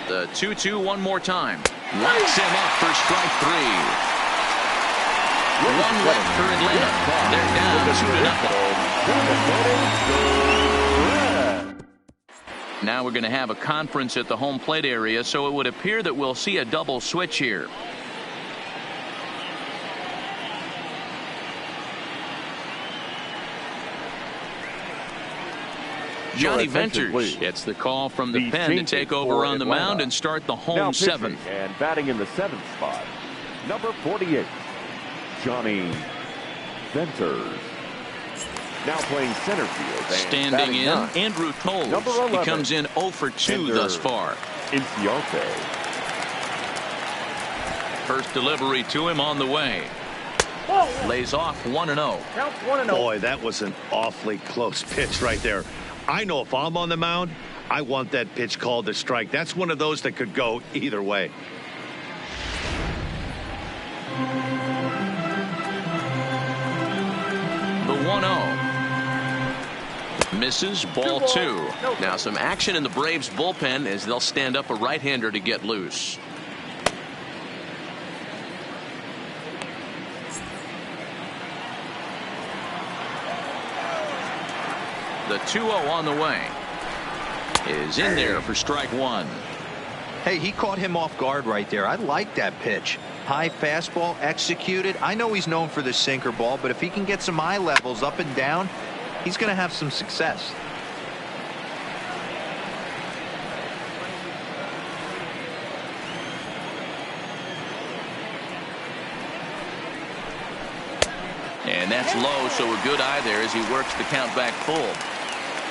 The 2-2 one more time. Locks him up for strike 3. One left for Atlanta. They're down 2-0. Now we're going to have a conference at the home plate area, so it would appear that we'll see a double switch here. Johnny Venters gets the call from the pen to take over on the mound and start the home 7th. And batting in the 7th spot, number 48. Johnny Venters. Now playing center field. Standing in, Andrew Knowles. He comes in 0 for 2 thus far. Inciarte. First delivery to him on the way. Lays off 1-0. Boy, that was an awfully close pitch right there. I know if I'm on the mound, I want that pitch called a strike. That's one of those that could go either way. 1-0. Misses, ball 2. Now some action in the Braves bullpen as they'll stand up a right-hander to get loose. The 2-0 on the way is in there for strike 1. Hey, he caught him off guard right there. I like that pitch. High fastball executed. I know he's known for the sinker ball, but if he can get some eye levels up and down, he's going to have some success. And that's low, so a good eye there as he works the count back full.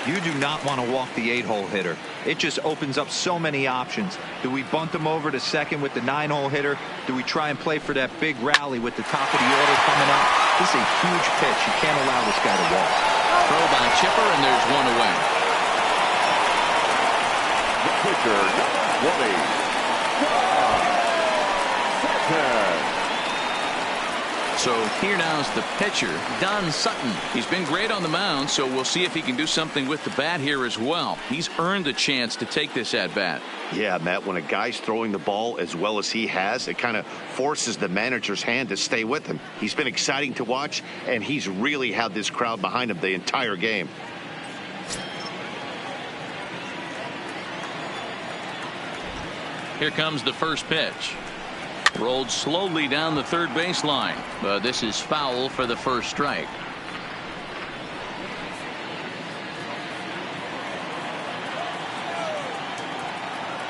You do not want to walk the 8-hole hitter. It just opens up so many options. Do we bunt him over to second with the 9-hole hitter? Do we try and play for that big rally with the top of the order coming up? This is a huge pitch. You can't allow this guy to walk. Throw by Chipper, and there's one away. The pitcher, number 20, Don Sutton. So here now's the pitcher, Don Sutton. He's been great on the mound, so we'll see if he can do something with the bat here as well. He's earned a chance to take this at bat. Yeah, Matt, when a guy's throwing the ball as well as he has, it kind of forces the manager's hand to stay with him. He's been exciting to watch, and he's really had this crowd behind him the entire game. Here comes the first pitch. Rolled slowly down the third baseline, but this is foul for the first strike.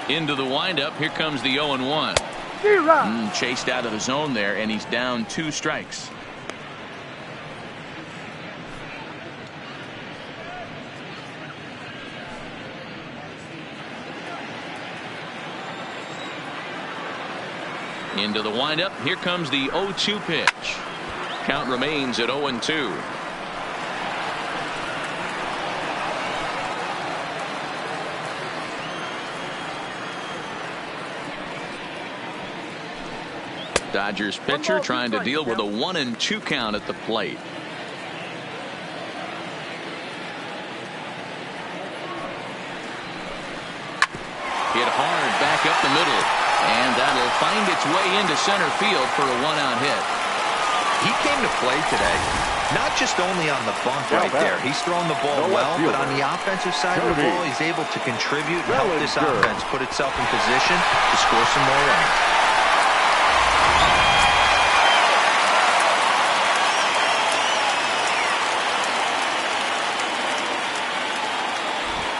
Into the windup. Here comes the 0-1. Chased out of the zone there, and he's down 2 strikes. Into the windup. Here comes the 0-2 pitch. Count remains at 0-2. Dodgers pitcher trying to deal with a 1-2 count at the plate. Hit hard back up the middle. And that'll find its way into center field for a 1-out hit. He came to play today, not just only on the bunt right there. He's thrown the ball well, but on the offensive side of the ball, he's able to contribute and help this offense put itself in position to score some more runs.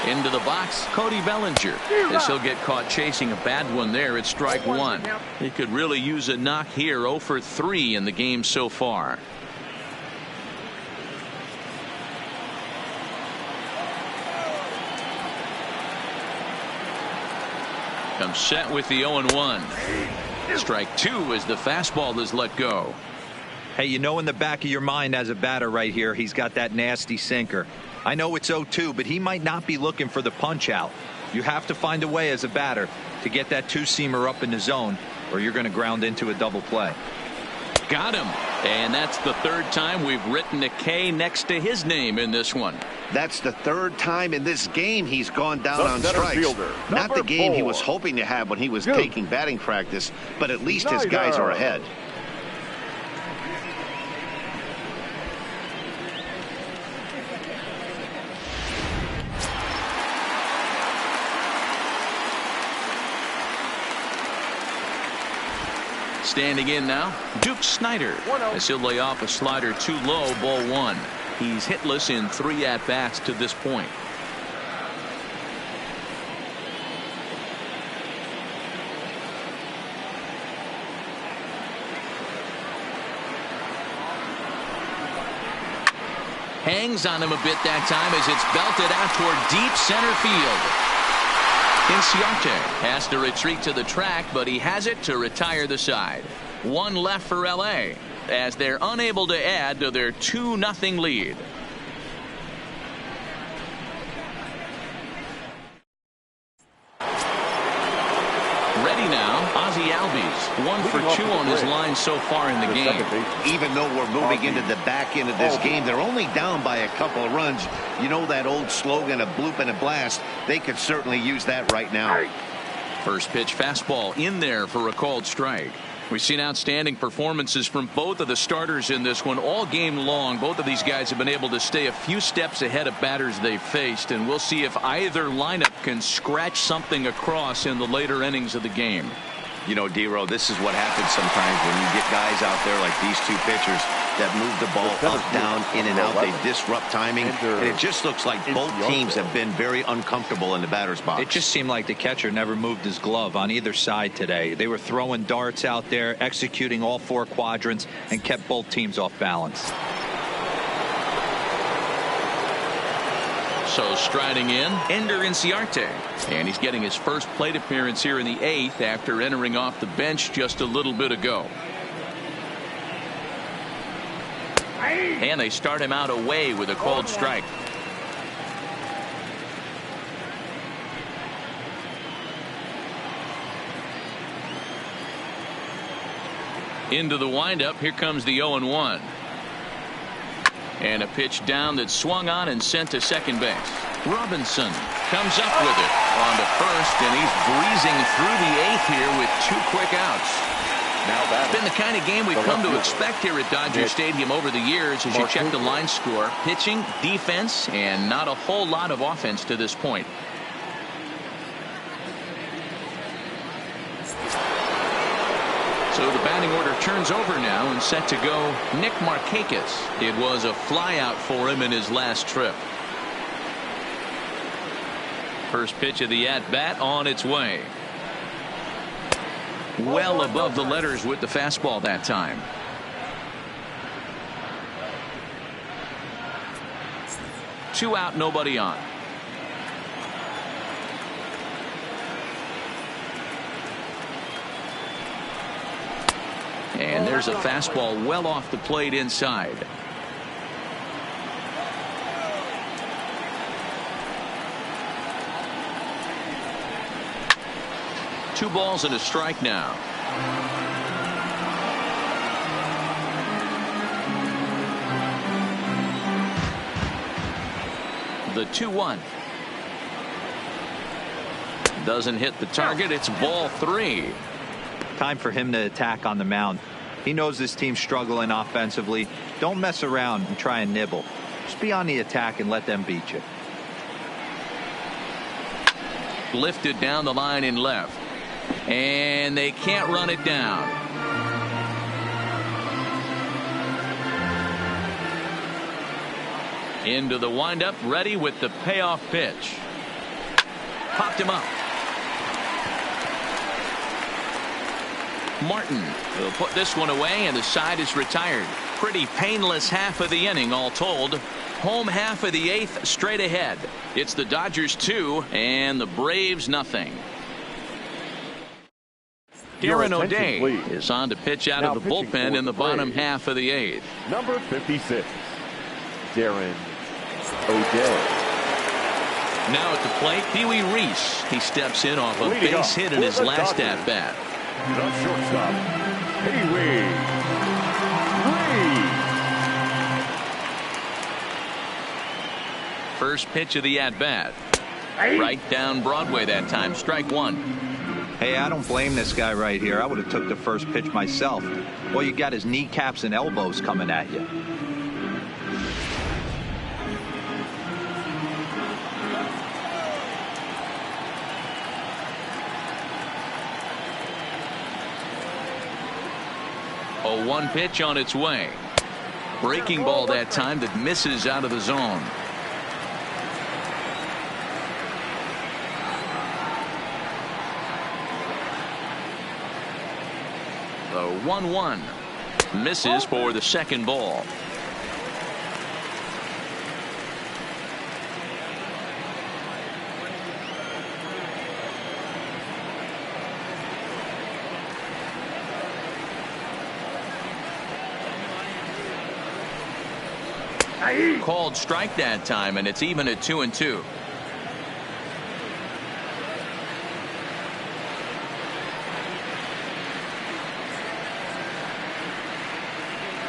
Into the box, Cody Bellinger. As he'll get caught chasing a bad one there at strike 1. He could really use a knock here. 0 for 3 in the game so far. Comes set with the 0-1. Strike 2 as the fastball is let go. Hey, you know in the back of your mind as a batter right here, he's got that nasty sinker. I know it's 0-2, but he might not be looking for the punch out. You have to find a way as a batter to get that 2-seamer up in the zone, or you're going to ground into a double play. Got him. And that's the 3rd time we've written a K next to his name in this one. That's the 3rd time in this game he's gone down on strikes. Not the game he was hoping to have when he was taking batting practice, but at least his guys are ahead. Standing in now, Duke Snider, as he'll lay off a slider too low, ball 1. He's hitless in 3 at-bats to this point. Hangs on him a bit that time as it's belted out toward deep center field. Inciarte has to retreat to the track, but he has it to retire the side. 1 left for LA as they're unable to add to their 2-0 lead. Ready ready now. Ozzie Albies, 1 for 2 on his line so far in the game. Even though we're moving into the back end of this game, they're only down by a couple of runs. You know that old slogan, a bloop and a blast. They could certainly use that right now. First pitch fastball in there for a called strike. We've seen outstanding performances from both of the starters in this one all game long. Both of these guys have been able to stay a few steps ahead of batters they've faced, and we'll see if either lineup can scratch something across in the later innings of the game. You know, D-Row, this is what happens sometimes when you get guys out there like these two pitchers that move the ball up, down, in and out. They disrupt timing, and it just looks like both teams have been very uncomfortable in the batter's box. It just seemed like the catcher never moved his glove on either side today. They were throwing darts out there, executing all 4 quadrants, and kept both teams off balance. So striding in, Ender Inciarte. And he's getting his first plate appearance here in the 8th after entering off the bench just a little bit ago. And they start him out away with a called strike. Into the windup. Here comes the 0-1. And a pitch down that swung on and sent to second base. Robinson comes up with it on to first, and he's breezing through the 8th here with 2 quick outs. It's been the kind of game we've come to expect here at Dodger Stadium over the years as you check the line score. Pitching, defense, and not a whole lot of offense to this point. So the batting order turns over now and set to go Nick Markakis. It was a flyout for him in his last trip. First pitch of the at-bat on its way. Well above the letters with the fastball that time. Two out, nobody on. And there's a fastball well off the plate inside. Two balls and a strike now. The 2-1. Doesn't hit the target. It's ball 3. Time for him to attack on the mound. He knows this team's struggling offensively. Don't mess around and try and nibble. Just be on the attack and let them beat you. Lifted down the line in left. And they can't run it down. Into the windup, ready with the payoff pitch. Popped him up. Martin will put this one away, and the side is retired. Pretty painless half of the inning all told. Home half of the 8th straight ahead. It's the Dodgers 2 and the Braves nothing. Darren O'Day is on to pitch out of the bullpen in the bottom half of the 8th. Number 56, Darren O'Day. Now at the plate, Pee Wee Reese. He steps in off a base hit in his last at bat. The shortstop, Pee Wee Reese. First pitch of the at bat. Right down Broadway that time. Strike 1. Hey, I don't blame this guy right here. I would have took the first pitch myself. Well, you got his kneecaps and elbows coming at you. A 1 pitch on its way. Breaking ball that time that misses out of the zone. The 1-1 misses for the second ball. Called strike that time, and it's even at 2-2.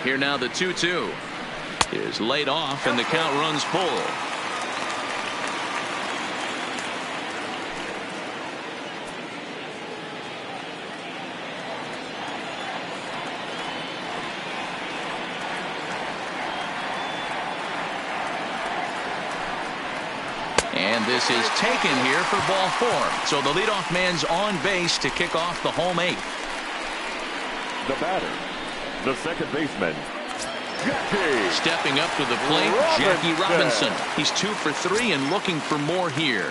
Here now the 2-2 is laid off and the count runs full. And this is taken here for ball 4. So the leadoff man's on base to kick off the home 8th. The batter, the second baseman, Jackie. Stepping up to the plate, Jackie Robinson. He's 2 for 3 and looking for more here.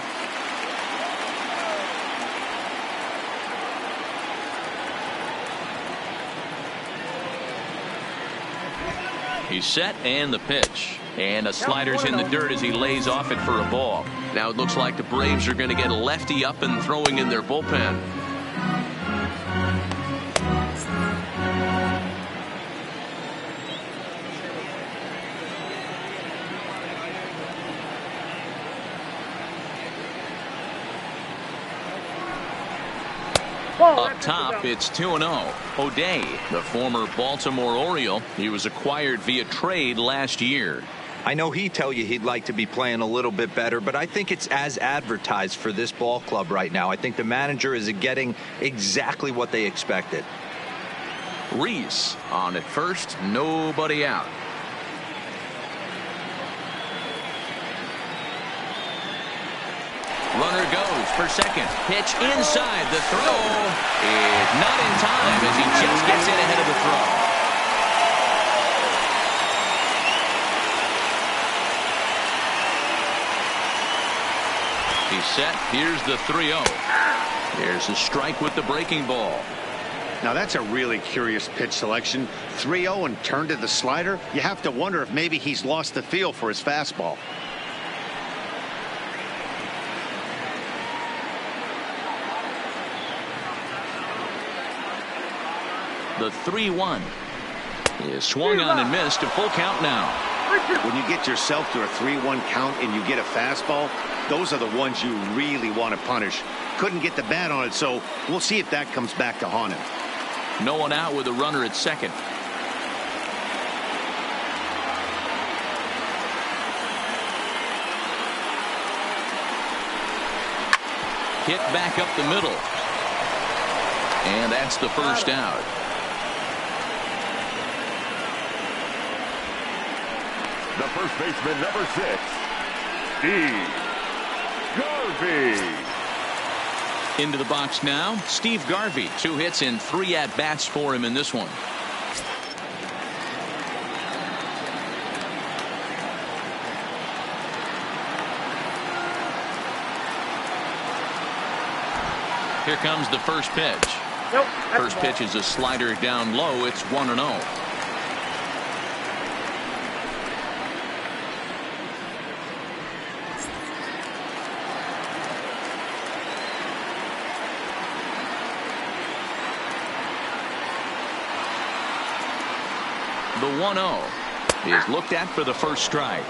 He's set and the pitch. And a slider's in the dirt as he lays off it for a ball. Now it looks like the Braves are going to get a lefty up and throwing in their bullpen. Up top, it's 2-0. O'Day, the former Baltimore Oriole. He was acquired via trade last year. I know he'd tell you he'd like to be playing a little bit better, but I think it's as advertised for this ball club right now. I think the manager is getting exactly what they expected. Reese on at first, nobody out. Runner goes for second. Pitch inside. The throw is not in time as he just gets in ahead of the throw. He's set. Here's the 3-0. Here's a strike with the breaking ball. Now that's a really curious pitch selection. 3-0 and turned to the slider. You have to wonder if maybe he's lost the feel for his fastball. The 3-1 is swung on and missed. A full count now. When you get yourself to a 3-1 count and you get a fastball, those are the ones you really want to punish. Couldn't get the bat on it, so we'll see if that comes back to haunt him. No one out with a runner at second. Hit back up the middle. And that's the first out. The first baseman, number 6, Steve Garvey. Into the box now, Steve Garvey. 2 hits and 3 at-bats for him in this one. Here comes the first pitch. Nope, First pitch is a slider down low. It's 1-0. The 1-0 is looked at for the first strike.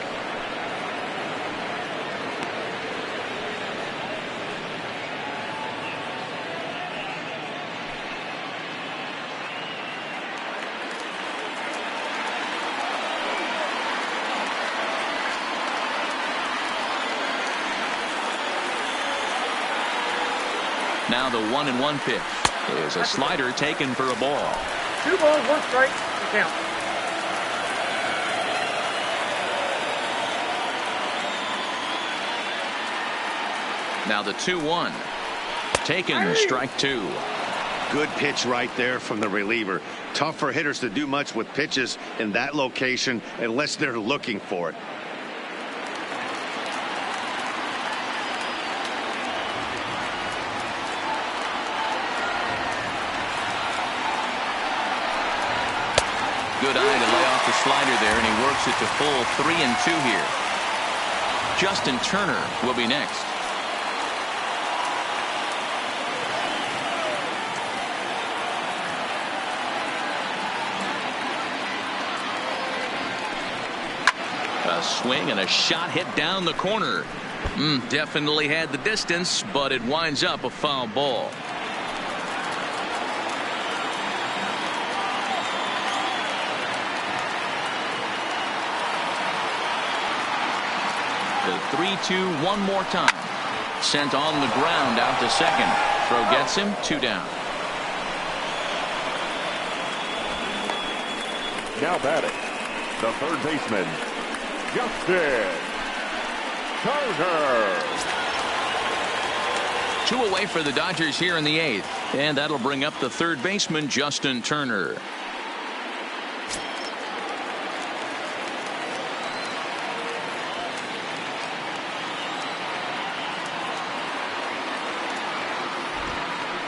Now the 1-1 pitch is a slider taken for a ball. 2 balls, 1 strike, to count. Now the 2-1 taken, strike 2. Good pitch right there from the reliever. Tough for hitters to do much with pitches in that location unless they're looking for it. Good eye to lay off the slider there, and he works it to full 3-2 here. Justin Turner will be next. A swing and a shot hit down the corner. Definitely had the distance, but it winds up a foul ball. The 3-2 one more time. Sent on the ground out to second. Throw gets him, 2 down. Now batting, the third baseman, Justin Turner. 2 away for the Dodgers here in the 8th. And that'll bring up the third baseman, Justin Turner.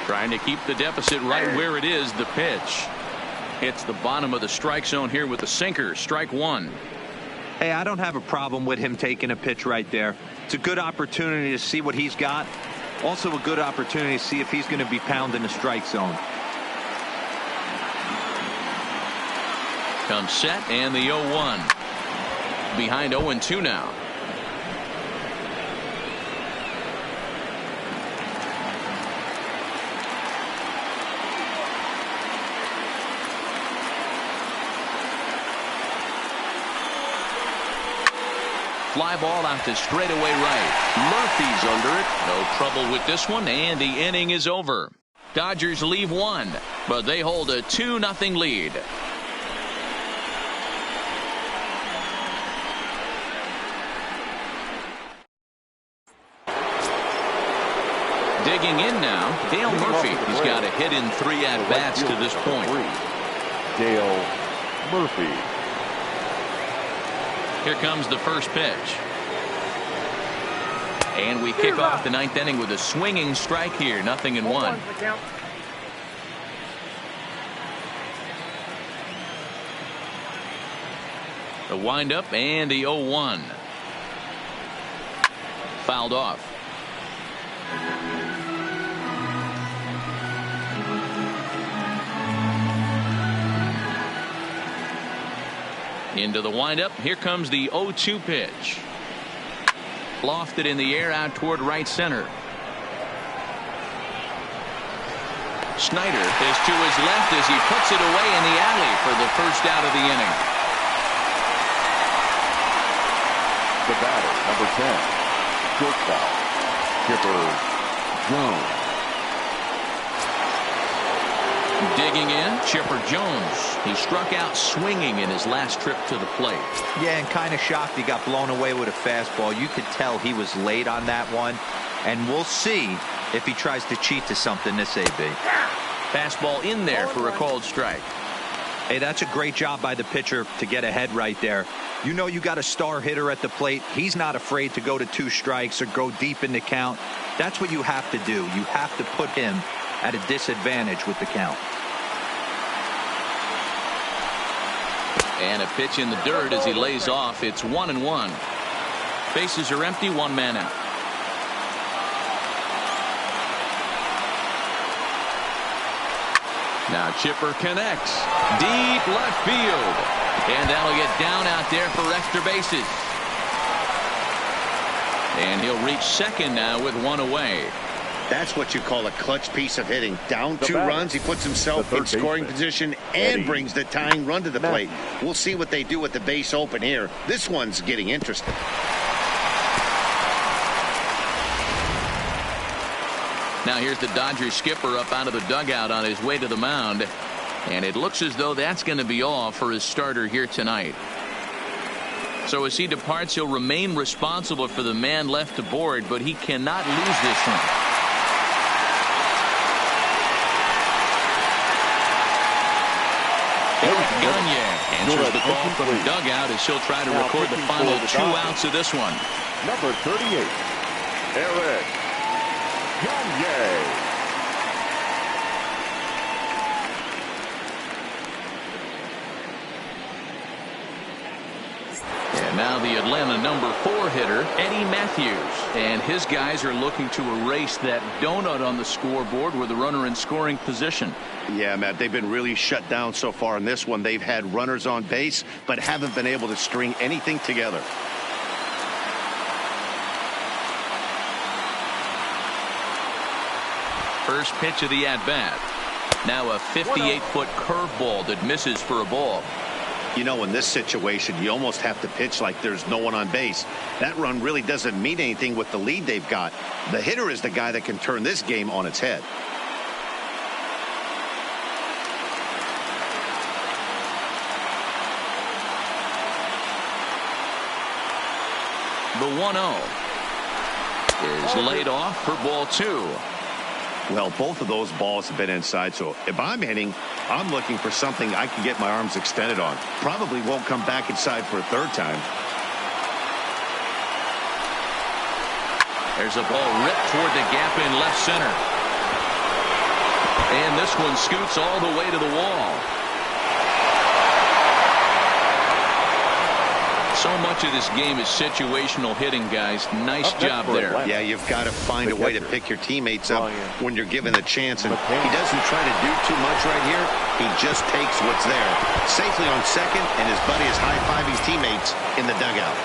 Trying to keep the deficit right where it is. The pitch hits the bottom of the strike zone here with the sinker. Strike 1. Hey, I don't have a problem with him taking a pitch right there. It's a good opportunity to see what he's got. Also a good opportunity to see if he's going to be pounding the strike zone. Comes set and the 0-1. Behind 0-2 now. Fly ball out to straightaway right. Murphy's under it. No trouble with this one, and the inning is over. Dodgers leave 1, but they hold a 2-0 lead. Digging in now, Dale Murphy. He's got a hit in 3 at-bats to this point. Dale Murphy. Here comes the first pitch. And we kick off the 9th inning with a swinging strike here. 0-1. The windup and the 0-1. Fouled off. Into the windup. Here comes the 0-2 pitch. Lofted in the air out toward right center. Snyder is to his left as he puts it away in the alley for the first out of the inning. The batter, number 10, shortstop, Chipper Jones. Digging in, Chipper Jones. He struck out swinging in his last trip to the plate. Yeah, and kind of shocked he got blown away with a fastball. You could tell he was late on that one. And we'll see if he tries to cheat to something this AB. Fastball in there for a called strike. Hey, that's a great job by the pitcher to get ahead right there. You know you got a star hitter at the plate. He's not afraid to go to 2 strikes or go deep in the count. That's what you have to do. You have to put him at a disadvantage with the count. And a pitch in the dirt as he lays off. It's 1-1. Bases are empty, 1 man out. Now Chipper connects. Deep left field. And that'll get down out there for extra bases. And he'll reach second now with 1 away. That's what you call a clutch piece of hitting. Down 2 runs, he puts himself in scoring position and brings the tying run to the plate. We'll see what they do with the base open here. This one's getting interesting. Now here's the Dodgers skipper up out of the dugout on his way to the mound. And it looks as though that's going to be all for his starter here tonight. So as he departs, he'll remain responsible for the man left aboard, but he cannot lose this one. Eric Gagne answers the call from the dugout as he'll try to record the final 2 outs of this one. Number 38, Eric Gagne. And now the Atlanta number 4 hitter, Eddie Matthews. And his guys are looking to erase that donut on the scoreboard with a runner in scoring position. Yeah, Matt, they've been really shut down so far in this one. They've had runners on base, but haven't been able to string anything together. First pitch of the at-bat. Now a 58-foot curveball that misses for a ball. You know, in this situation, you almost have to pitch like there's no one on base. That run really doesn't mean anything with the lead they've got. The hitter is the guy that can turn this game on its head. The 1-0 is laid off for ball 2. Well, both of those balls have been inside, so if I'm hitting, I'm looking for something I can get my arms extended on. Probably won't come back inside for a third time. There's a ball ripped toward the gap in left center. And this one scoots all the way to the wall. So much of this game is situational hitting, guys. Nice job there. Yeah, you've got to find a way to pick your teammates up when you're given the chance. And he doesn't try to do too much right here. He just takes what's there. Safely on second, and his buddy is high-fiving teammates in the dugout.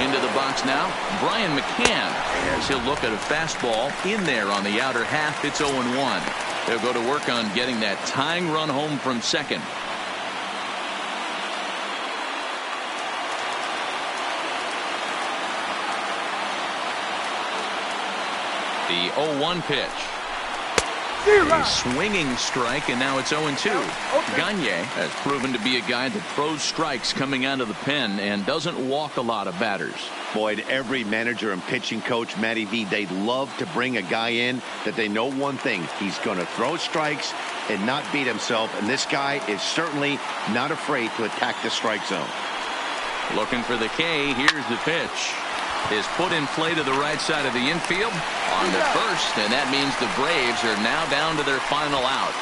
Into the box now, Brian McCann, as he'll look at a fastball in there on the outer half. It's 0-1. They'll go to work on getting that tying run home from second. The 0-1 pitch. A swinging strike, and now it's 0-2. Gagne has proven to be a guy that throws strikes coming out of the pen and doesn't walk a lot of batters. Boyd, every manager and pitching coach, Matty V, they love to bring a guy in that they know one thing. He's going to throw strikes and not beat himself, and this guy is certainly not afraid to attack the strike zone. Looking for the K. Here's the pitch. Is put in play to the right side of the infield on the first, and that means the Braves are now down to their final out.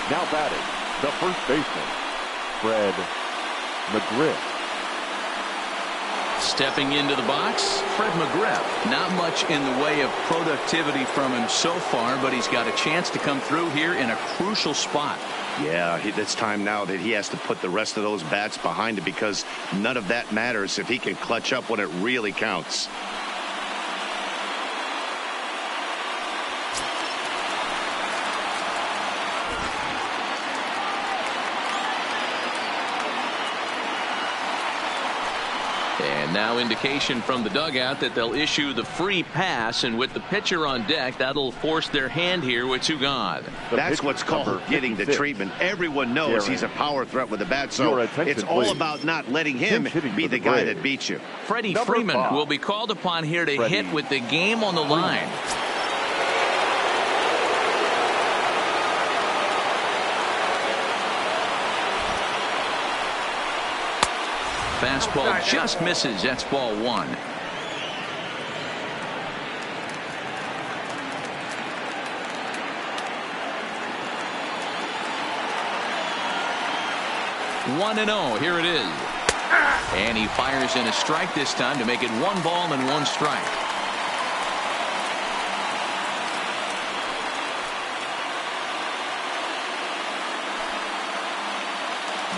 Now batting, the first baseman, Fred McGriff. Stepping into the box, Fred McGriff. Not much in the way of productivity from him so far, but he's got a chance to come through here in a crucial spot. Yeah, it's time now that he has to put the rest of those bats behind it, because none of that matters if he can clutch up when it really counts. And now indication from the dugout that they'll issue the free pass, and with the pitcher on deck, that'll force their hand here with 2 gone. That's what's called getting the treatment. Everyone knows he's a power threat with the bat, so it's all about not letting him be the guy that beats you. Freddie Freeman will be called upon here to hit with the game on the line. Fastball just misses. That's ball 1. One and 0. Here it is. And he fires in a strike this time to make it 1 ball and 1 strike.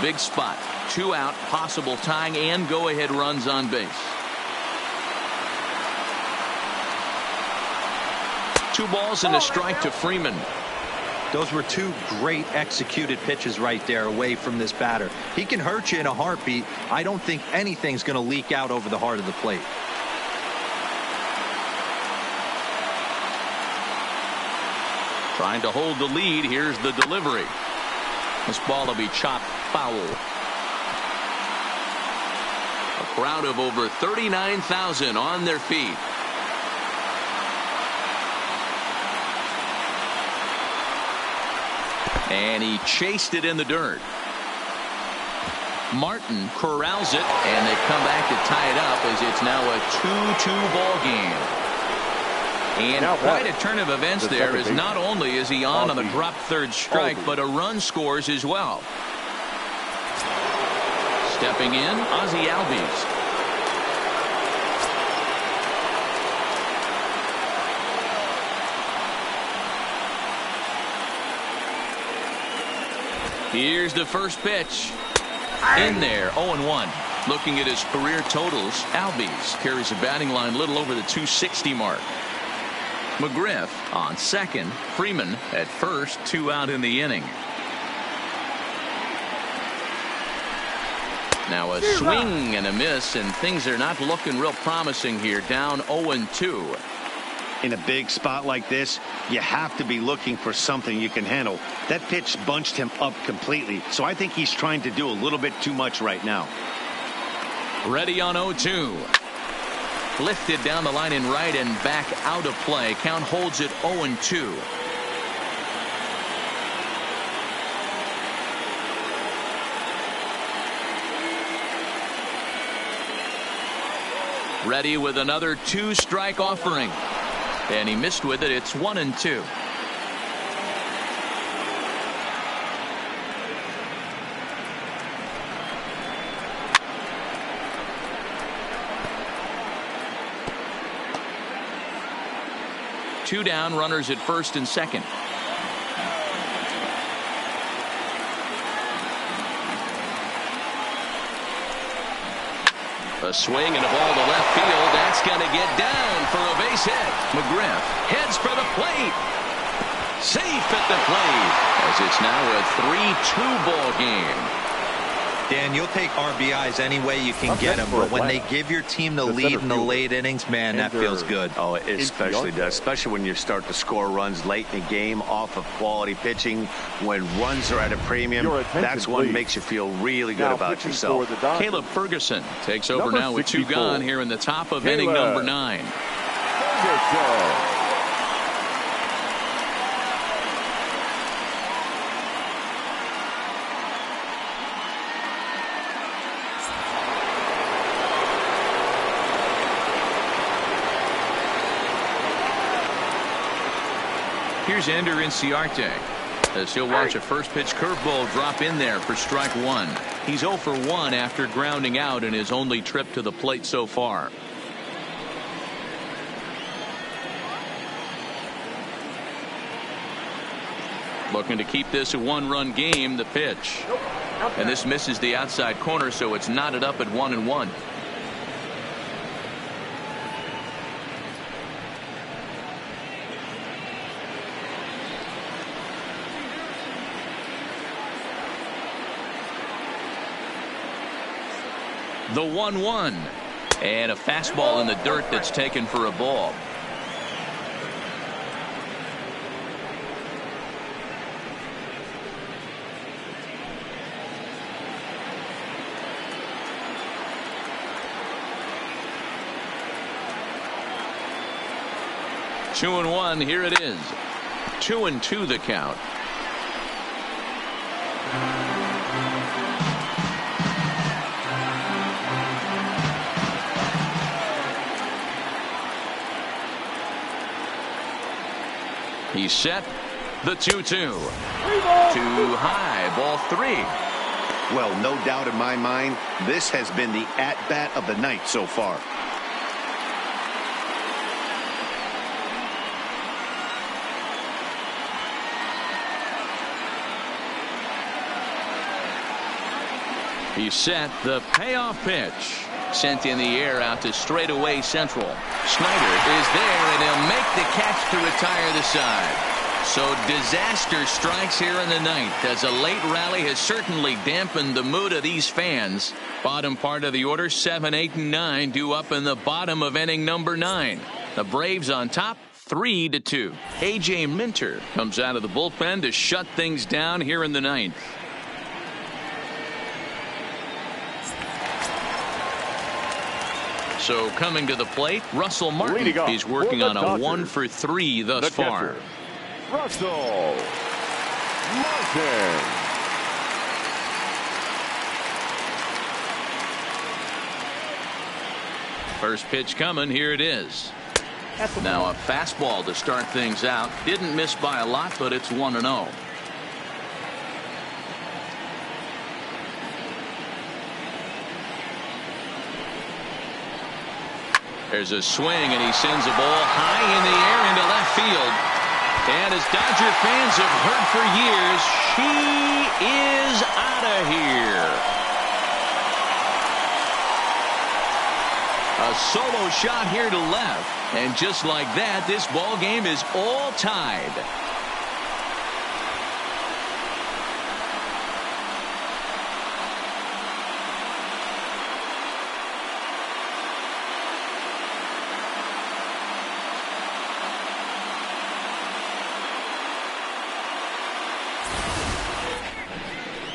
Big spot. 2 out, possible tying and go-ahead runs on base. 2 balls and a strike to Freeman. Those were 2 great executed pitches right there away from this batter. He can hurt you in a heartbeat. I don't think anything's going to leak out over the heart of the plate. Trying to hold the lead. Here's the delivery. This ball will be chopped foul. A crowd of over 39,000 on their feet. And he chased it in the dirt. Martin corrals it, and they come back to tie it up as it's now a 2-2 ball game. And quite a turn of events there, as not only is he on the drop third strike, but a run scores as well. Stepping in, Ozzie Albies. Here's the first pitch. In there, 0-1. Looking at his career totals, Albies carries a batting line little over the 260 mark. McGriff on second. Freeman at first. 2 out in the inning. Now a swing and a miss, and things are not looking real promising here. Down 0-2. In a big spot like this, you have to be looking for something you can handle. That pitch bunched him up completely, so I think he's trying to do a little bit too much right now. Ready on 0-2. Lifted down the line in right and back out of play. Count holds it 0-2. Ready with another 2-strike offering. And he missed with it. It's 1-2. Two down, runners at first and second. A swing and a ball to left field. That's going to get down for a base hit. McGriff heads for the plate. Safe at the plate, as it's now a 3-2 ball game. Dan, you'll take RBIs any way you can get them, but when they give your team the lead in the late innings, man, that feels good. Oh, it especially does, especially when you start to score runs late in the game off of quality pitching. When runs are at a premium, that's what makes you feel really good about yourself. Caleb Ferguson takes over now with 2 gone here in the top of inning number 9. Here's Ender Inciarte as he'll watch a first pitch curveball drop in there for strike 1. He's 0 for 1 after grounding out in his only trip to the plate so far. Looking to keep this a 1-run game. The pitch, and this misses the outside corner, so it's knotted up at 1-1. The 1-1, and a fastball in the dirt that's taken for a ball. Two and 1. Here it is. 2-2 the count. He's set. The 2-2. Too high. Ball 3. Well, no doubt in my mind, this has been the at-bat of the night so far. He's set. The payoff pitch. Sent in the air out to straightaway central. Snyder is there, and he'll make the catch to retire the side. So disaster strikes here in the ninth, as a late rally has certainly dampened the mood of these fans. Bottom part of the order, 7, 8, and 9 due up in the bottom of inning number 9. The Braves on top, 3-2. A.J. Minter comes out of the bullpen to shut things down here in the ninth. So coming to the plate, Russell Martin. He's working on a 1 for 3 thus far. Russell Martin. First pitch coming. Here it is. Now a fastball to start things out. Didn't miss by a lot, but it's 1-0. There's a swing, and he sends a ball high in the air into left field. And as Dodger fans have heard for years, she is out of here. A solo shot here to left. And just like that, this ball game is all tied.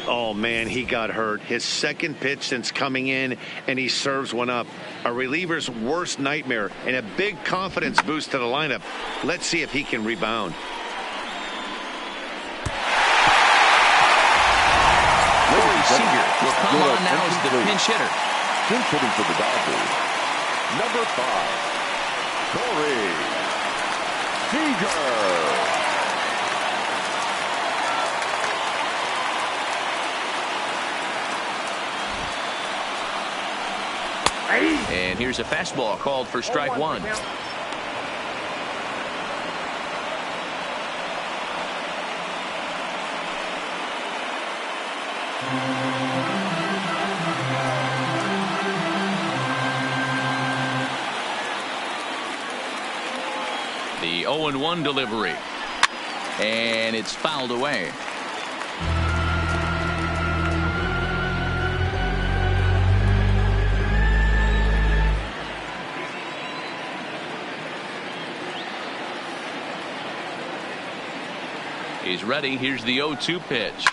Oh, man, he got hurt. His second pitch since coming in, and he serves one up. A reliever's worst nightmare and a big confidence boost to the lineup. Let's see if he can rebound. Corey Seager will come on now as the pinch hitter. Pinch hitting for the Dodgers, number 5, Corey Seager. And here's a fastball called for strike one. The 0-1 delivery. And it's fouled away. He's ready. Here's the 0-2 pitch.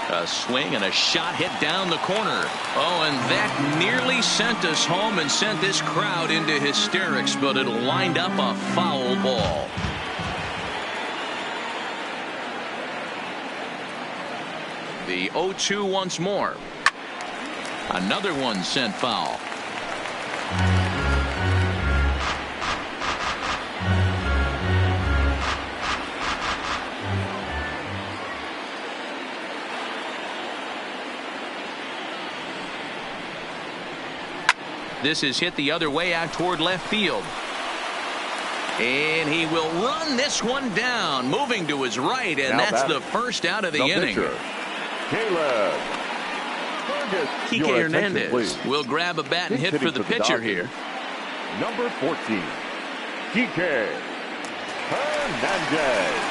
A swing and a shot hit down the corner. Oh, and that nearly sent us home and sent this crowd into hysterics, but it lined up a foul ball. The 0-2 once more. Another one sent foul. This is hit the other way out toward left field. And he will run this one down, moving to his right, and that's the first out of the inning. Caleb Kike Hernandez will grab a bat and hit for the pitcher here. Number 14, Kike Hernandez.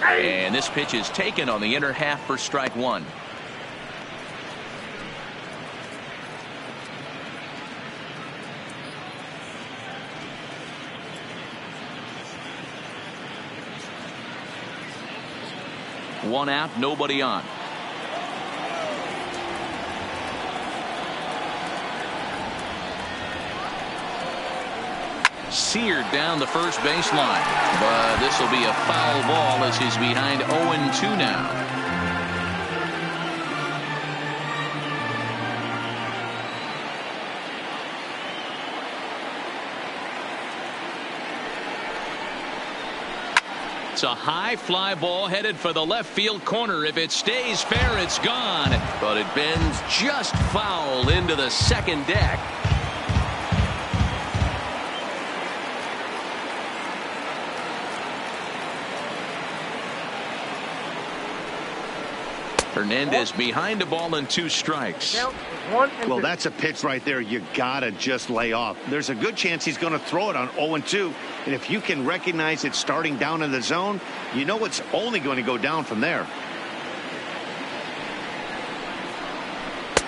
And this pitch is taken on the inner half for strike one. One out, nobody on. Seared down the first baseline, but this will be a foul ball as he's behind 0-2 now. It's a high fly ball headed for the left field corner. If it stays fair, it's gone, but it bends just foul into the second deck. Hernandez behind a ball and 2 strikes. Well, that's a pitch right there you gotta just lay off. There's a good chance he's going to throw it on 0-2, and if you can recognize it starting down in the zone, you know it's only going to go down from there.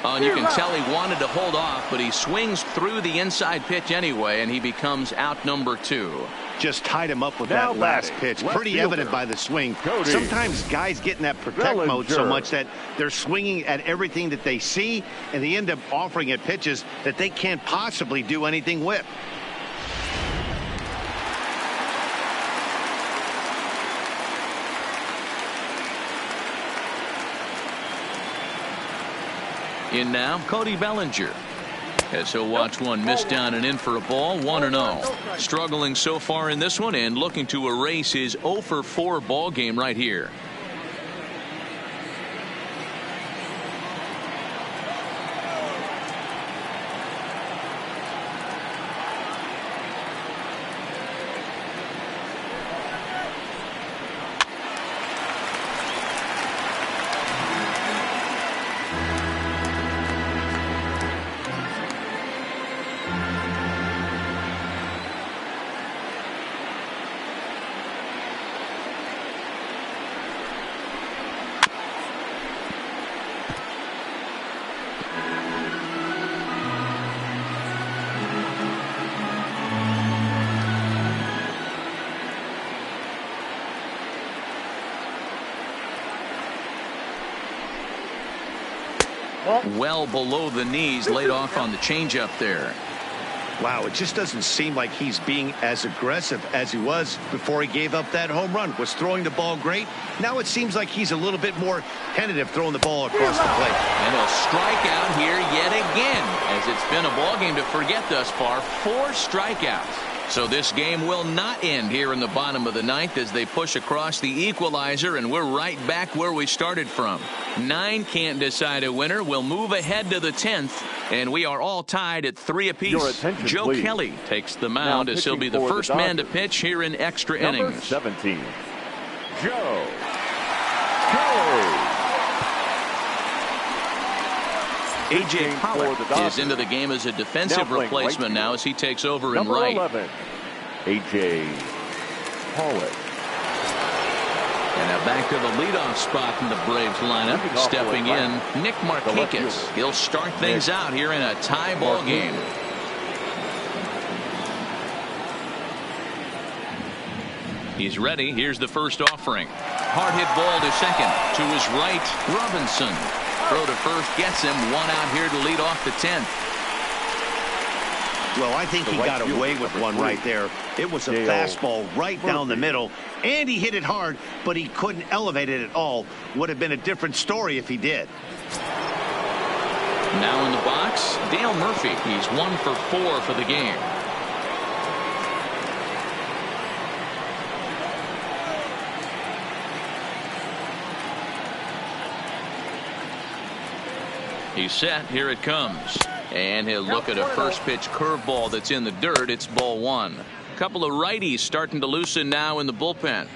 And you can tell he wanted to hold off, but he swings through the inside pitch anyway, and he becomes out number 2. Just tied him up with that last pitch. Pretty evident by the swing. Sometimes guys get in that protect mode so much that they're swinging at everything that they see, and they end up offering at pitches that they can't possibly do anything with. In now, Cody Bellinger. As he'll watch one miss down and in for a ball, 1-0. Struggling so far in this one and looking to erase his 0-for-4 ball game right here. Well below the knees, laid off on the changeup there. Wow, it just doesn't seem like he's being as aggressive as he was before he gave up that home run. Was throwing the ball great. Now it seems like he's a little bit more tentative throwing the ball across the plate. And he'll strike out here yet again, as it's been a ball game to forget thus far. 4 strikeouts. So this game will not end here in the bottom of the ninth as they push across the equalizer, and we're right back where we started from. 9 can't decide a winner. We'll move ahead to the 10th, and we are all tied at 3 apiece. Joe please. Kelly takes the mound as he'll be the first man to pitch here in extra Number innings. 17, Joe Kelly. A.J. Pollock is into the game as a defensive replacement now as he takes over in right. Number 11, A.J. Pollock. And now back to the leadoff spot in the Braves lineup. Stepping in, Nick Markakis. He'll start things out here in a tie ball game. He's ready. Here's the first offering. Hard hit ball to second. To his right, Robinson. Throw to first gets him. 1 out here to lead off the 10th. Well, I think he got away with one right there. It was a fastball right down the middle, and he hit it hard, but he couldn't elevate it at all. Would have been a different story if he did. Now in the box, Dale Murphy. He's 1 for 4 for the game. He's set. Here it comes. And he'll look at a first pitch curveball that's in the dirt. It's ball 1. A couple of righties starting to loosen now in the bullpen.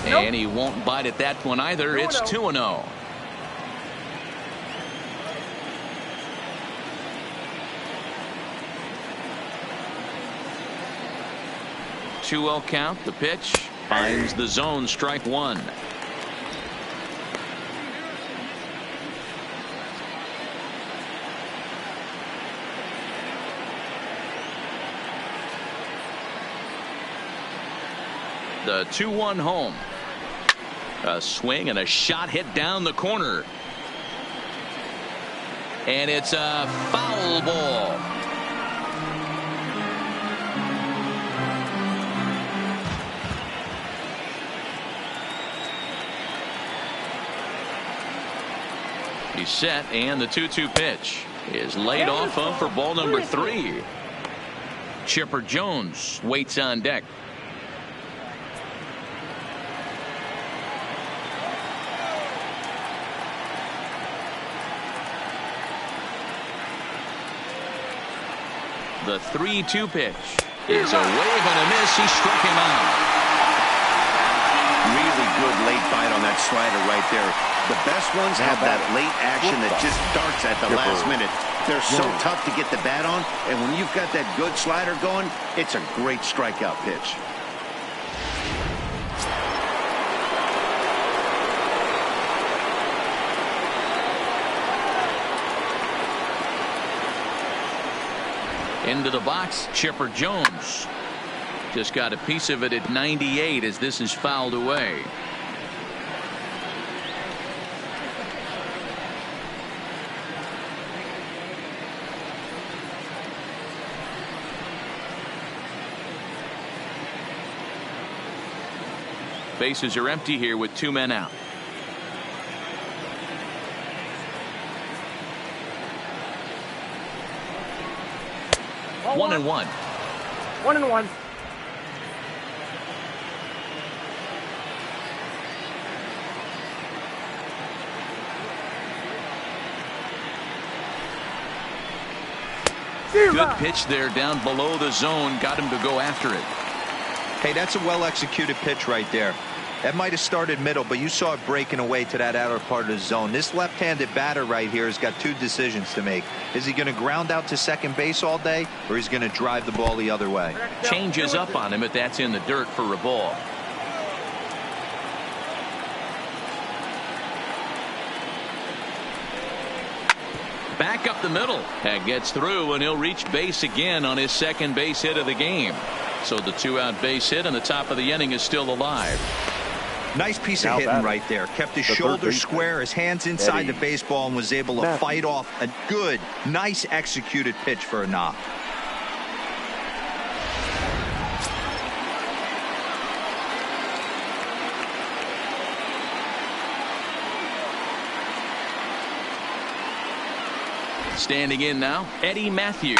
And he won't bite at that one either. It's 2-0. 2-0 count. The pitch finds the zone. Strike 1. The 2-1 home. A swing and a shot hit down the corner. And it's a foul ball. He's set, and the 2-2 pitch is laid off of for ball number 3. Chipper Jones waits on deck. The 3-2 pitch is a wave and a miss. He struck him out. Really good late bite on that slider right there. The best ones have that late action that just darts at the last minute. They're so tough to get the bat on, and when you've got that good slider going, it's a great strikeout pitch. Into the box, Chipper Jones. Just got a piece of it at 98 as this is fouled away. Bases are empty here with 2 men out. One and one. 1-1. Good pitch there down below the zone. Got him to go after it. Hey, that's a well-executed pitch right there. That might have started middle, but you saw it breaking away to that outer part of the zone. This left-handed batter right here has got 2 decisions to make. Is he going to ground out to second base all day, or is he going to drive the ball the other way? Changes up on him if that's in the dirt for a ball. back up the middle. That gets through, and he'll reach base again on his second base hit of the game. So the 2-out base hit on the top of the inning is still alive. Nice piece of hitting right there. Kept his shoulders square, his hands inside the baseball, and was able to fight off a good, nice executed pitch for a knock. Standing in now, Eddie Matthews.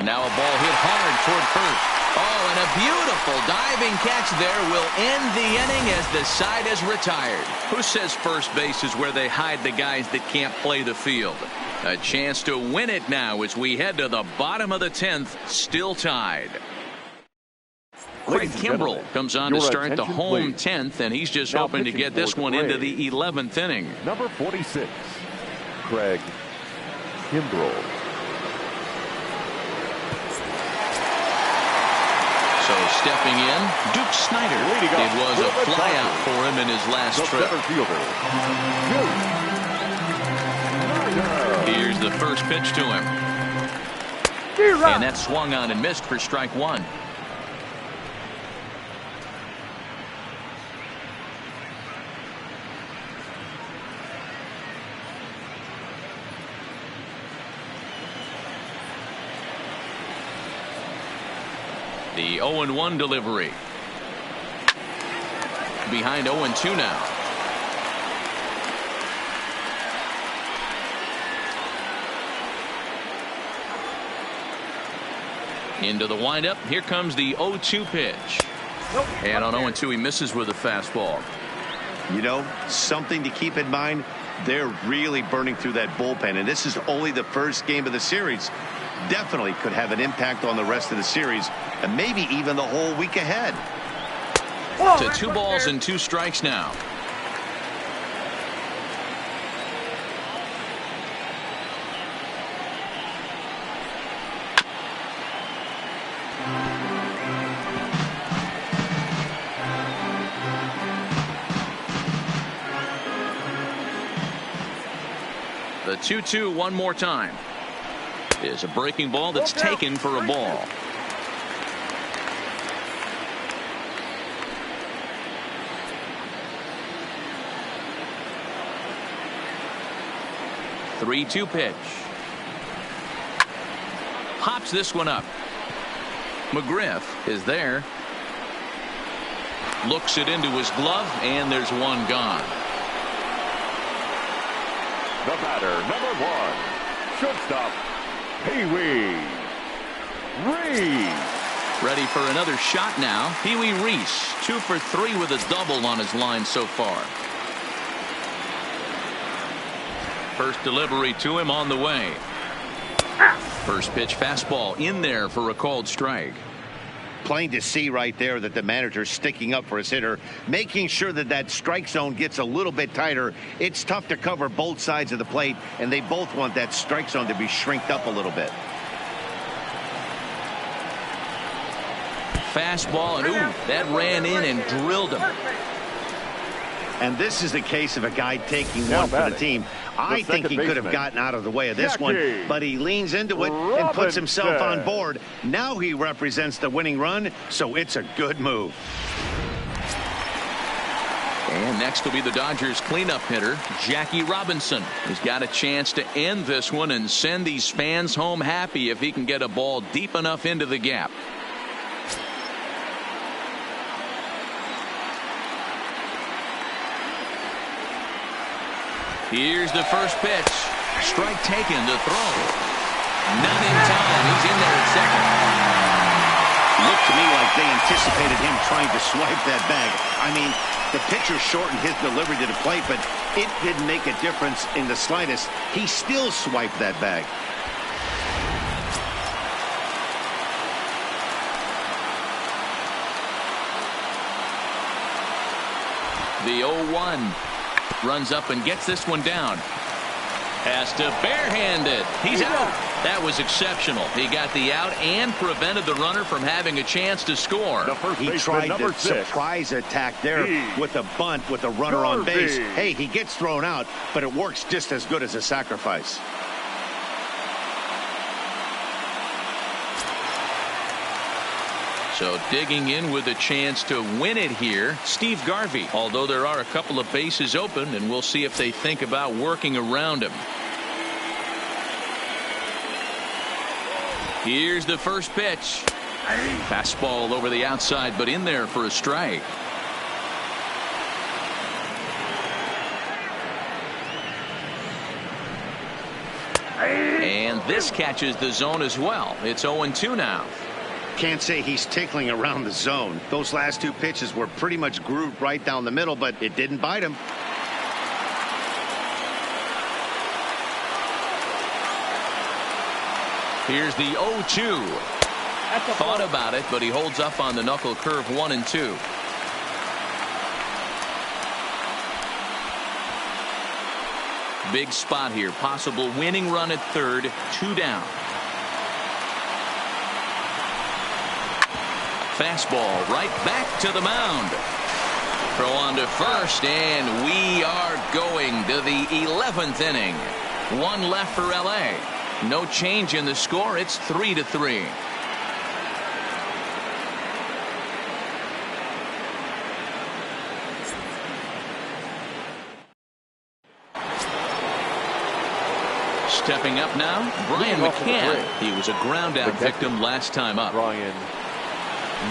Now a ball hit hard toward first. Oh, and a beautiful diving catch there will end the inning as the side is retired. Who says first base is where they hide the guys that can't play the field? A chance to win it now as we head to the bottom of the 10th, still tied. Craig Kimbrell comes on to start the home 10th, and he's just hoping to get this one into the 11th inning. Number 46, Craig Kimbrell. So stepping in, Duke Snider. It was a flyout for him in his last trip. Here's the first pitch to him. And that swung on and missed for strike one. The 0-1 delivery. Behind 0-2 now. Into the windup. Here comes the 0-2 pitch. And on 0-2 he misses with a fastball. You know, something to keep in mind. They're really burning through that bullpen, and this is only the first game of the series. Definitely could have an impact on the rest of the series and maybe even the whole week ahead. To 2 balls and 2 strikes now. The 2-2 one more time. Is a breaking ball that's taken for a ball. The 3-2 pitch. Pops this one up. McGriff is there. Looks it into his glove, and there's one gone. The batter, number 1, shortstop, Pee-wee Reese. Ready for another shot now. Pee-wee Reese, 2 for 3 with a double on his line so far. First delivery to him on the way. First pitch fastball in there for a called strike. Plain to see right there that the manager's sticking up for his hitter, making sure that that strike zone gets a little bit tighter. It's tough to cover both sides of the plate, and they both want that strike zone to be shrinked up a little bit. Fastball, and ooh, that ran in and drilled him. And this is the case of a guy taking one for the team. I think he could have gotten out of the way of this one, but he leans into it and puts himself on board. Now he represents the winning run, so it's a good move. And next will be the Dodgers cleanup hitter, Jackie Robinson. He's got a chance to end this one and send these fans home happy if he can get a ball deep enough into the gap. Here's the first pitch. Strike taken to throw. Not in time. He's in there at second. Looked to me like they anticipated him trying to swipe that bag. I mean, the pitcher shortened his delivery to the plate, but it didn't make a difference in the slightest. He still swiped that bag. The 0-1. Runs up and gets this one down. Has to barehand it. He's out. That was exceptional. He got the out and prevented the runner from having a chance to score. He tried the surprise attack there with a bunt with a runner on base. Hey, he gets thrown out, but it works just as good as a sacrifice. So digging in with a chance to win it here, Steve Garvey. Although there are a couple of bases open, and we'll see if they think about working around him. Here's the first pitch. Fastball over the outside, but in there for a strike. And this catches the zone as well. It's 0-2 now. Can't say he's tickling around the zone. Those last two pitches were pretty much grooved right down the middle, but it didn't bite him. Here's the 0-2. Thought about it, but he holds up on the knuckle curve 1-2. Big spot here. Possible winning run at third. 2 down. Fastball right back to the mound. Throw on to first, and we are going to the 11th inning. 1 left for LA. No change in the score. It's 3-3. Stepping up now, Brian McCann. He was a ground out victim last time up. Brian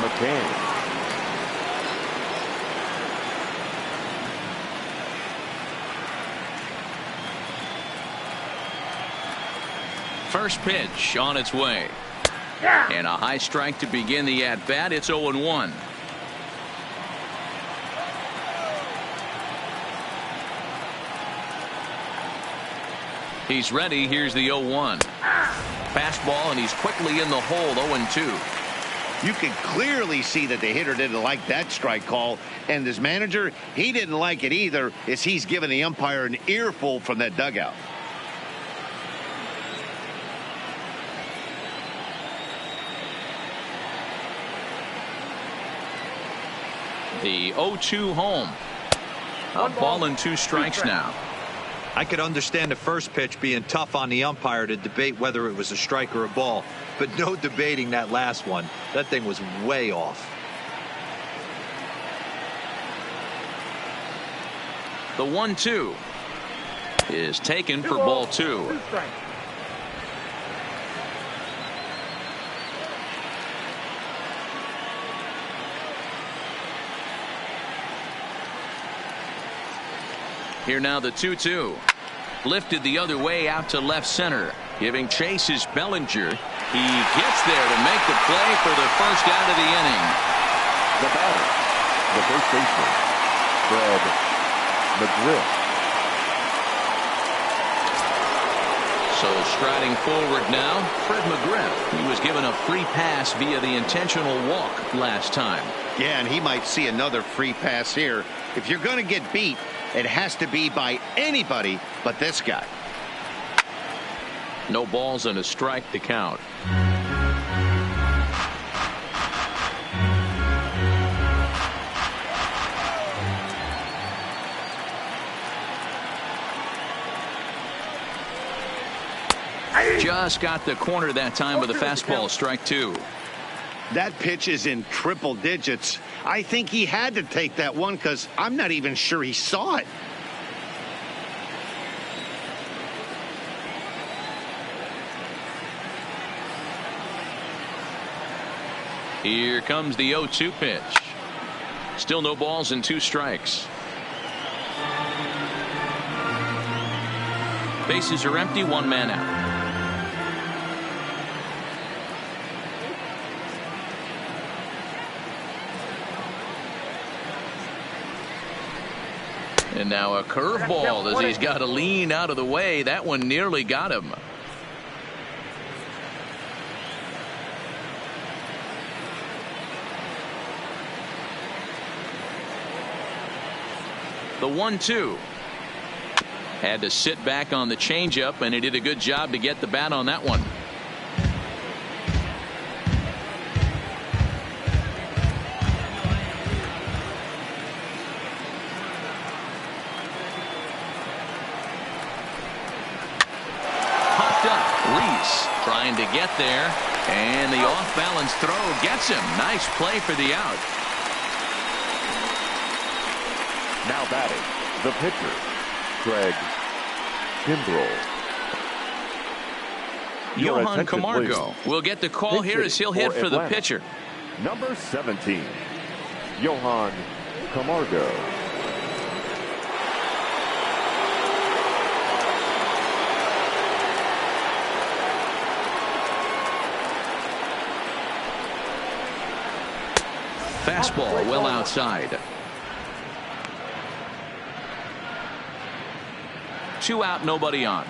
McCann. First pitch on its way. And a high strike to begin the at bat. It's 0-1. He's ready. Here's the 0-1. Fastball, and he's quickly in the hole. 0-2. You can clearly see that the hitter didn't like that strike call, and his manager, he didn't like it either, as he's giving the umpire an earful from that dugout. The 0-2 home. A ball and 2 strikes now. I could understand the first pitch being tough on the umpire to debate whether it was a strike or a ball, but no debating that last one. That thing was way off. The 1-2 is taken for ball 2. Here now the 2-2. Lifted the other way out to left center. Giving chase is Bellinger. He gets there to make the play for the first out of the inning. The batter, the first baseman, Fred McGriff. So striding forward now, Fred McGriff. He was given a free pass via the intentional walk last time. Yeah, and he might see another free pass here. If you're going to get beat, it has to be by anybody but this guy. No balls and a strike to count. Just got the corner that time with a fastball. Strike 2. That pitch is in triple digits. I think he had to take that one because I'm not even sure he saw it. Here comes the 0-2 pitch. Still no balls and 2 strikes. Bases are empty. 1 man out. And now a curveball as he's got to lean out of the way. That one nearly got him. The 1-2. Had to sit back on the changeup, and he did a good job to get the bat on that one. Popped up. Reese trying to get there. And the off-balance throw gets him. Nice play for the out. Now batting, the pitcher, Craig Kimbrel. Johan Camargo will get the call here as he'll hit for the pitcher. Number 17, Johan Camargo. Fastball well outside. 2 out, nobody on.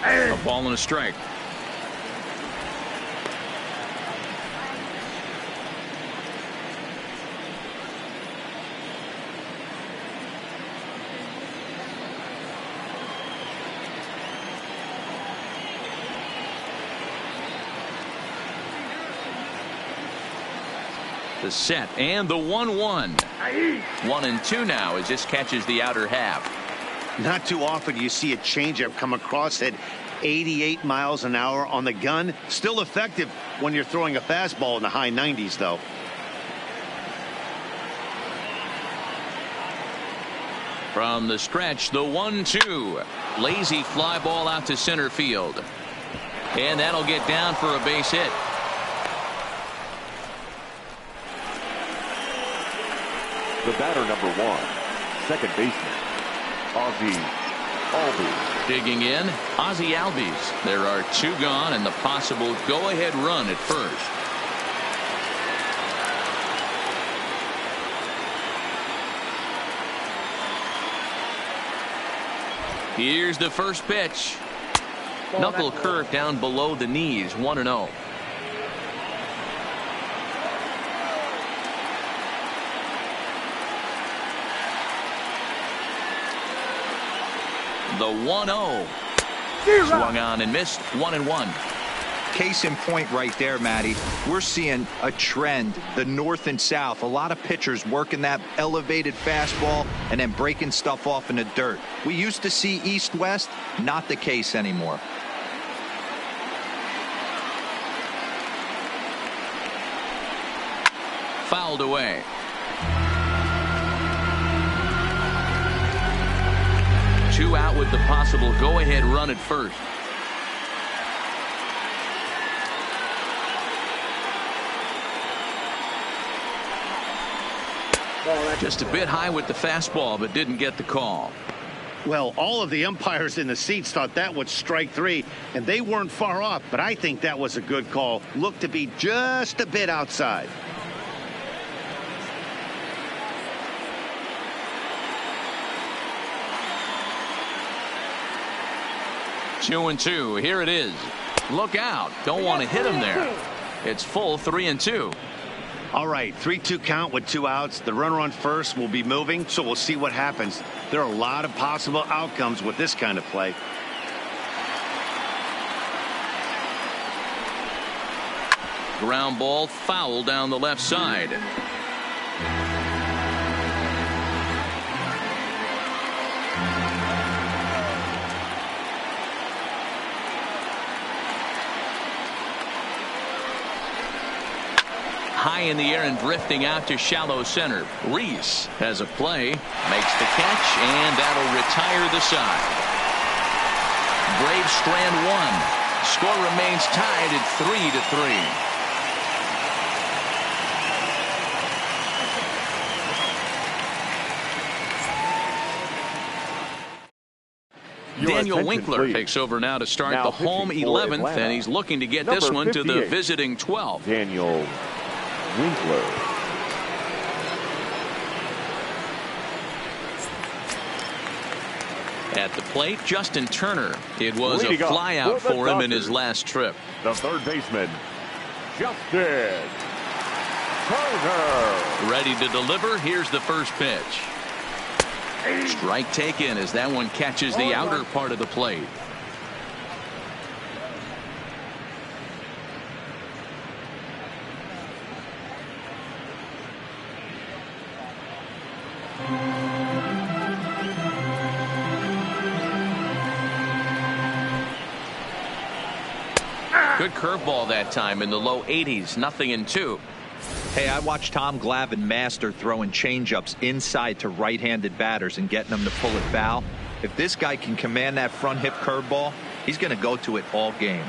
A ball and a strike. The set and the 1-1. 1-2 now as this catches the outer half. Not too often you see a changeup come across at 88 miles an hour on the gun. Still effective when you're throwing a fastball in the high 90s, though. From the stretch, the 1-2. Lazy fly ball out to center field. And that'll get down for a base hit. The batter, number 1, second baseman, Ozzie Albies. Digging in, Ozzie Albies. There are 2 gone and the possible go-ahead run at first. Here's the first pitch. Knuckle curve down below the knees, 1-0. The 1-0. Swung on and missed. 1-1. Case in point right there, Matty. We're seeing a trend, the north and south. A lot of pitchers working that elevated fastball and then breaking stuff off in the dirt. We used to see east-west, not the case anymore. Fouled away. Two out with the possible go-ahead run at first. Just a bit high with the fastball, but didn't get the call. Well, all of the umpires in the seats thought that was strike 3, and they weren't far off, but I think that was a good call. Looked to be just a bit outside. Two and two. Here it is. Look out. Don't want to hit him there. It's full 3-2. All right, 3-2 count with 2 outs. The runner on first will be moving, so we'll see what happens. There are a lot of possible outcomes with this kind of play. Ground ball foul down the left side. High in the air and drifting out to shallow center. Reese has a play, makes the catch, and that'll retire the side. Braves strand one. Score remains tied at 3-3. Daniel Winkler takes over now to start the home 11th, and he's looking to get this one to the visiting 12th. Daniel Winkler. At the plate, Justin Turner. It was a flyout for him in his last trip. The third baseman, Justin Turner. Ready to deliver. Here's the first pitch. Strike taken as that one catches the outer part of the plate. Good curveball that time in the low 80s. 0-2. Hey, I watched Tom Glavine master throwing changeups inside to right-handed batters and getting them to pull it foul. If this guy can command that front hip curveball, he's going to go to it all game.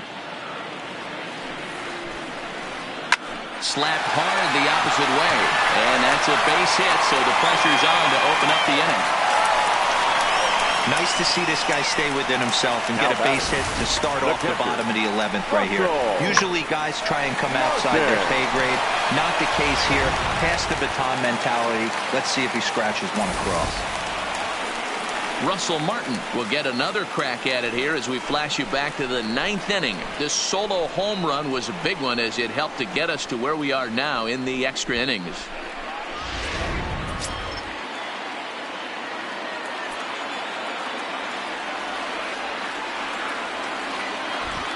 Slapped hard the opposite way, and that's a base hit, so the pressure's on to open up the inning. Nice to see this guy stay within himself and get a base hit to start off the bottom of the 11th right here. Usually guys try and come outside their pay grade. Not the case here. Pass the baton mentality. Let's see if he scratches one across. Russell Martin will get another crack at it here as we flash you back to the 9th inning. This solo home run was a big one as it helped to get us to where we are now in the extra innings.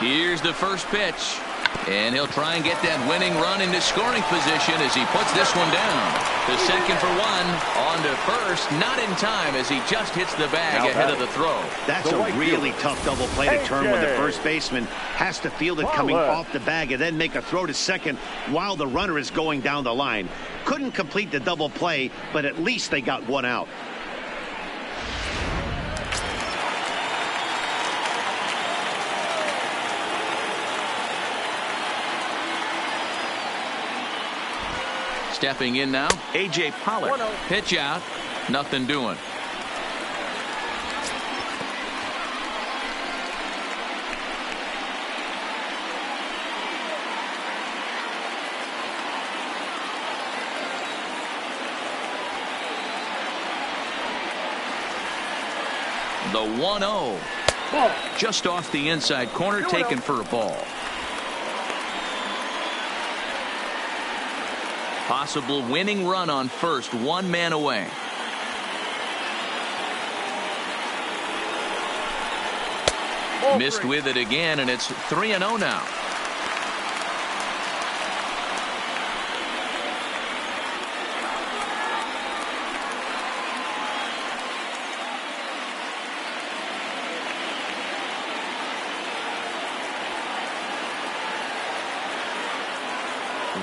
Here's the first pitch. And he'll try and get that winning run into scoring position as he puts this one down. The second for one. On to first. Not in time as he just hits the bag ahead of the throw. That's a really tough double play to turn when the first baseman has to field it coming off the bag and then make a throw to second while the runner is going down the line. Couldn't complete the double play, but at least they got one out. Stepping in now, A.J. Pollock. Pitch out. Nothing doing. The 1-0. Just off the inside corner, taken for a ball. Possible winning run on first, one man away. Missed with it again, and it's 3-0 now.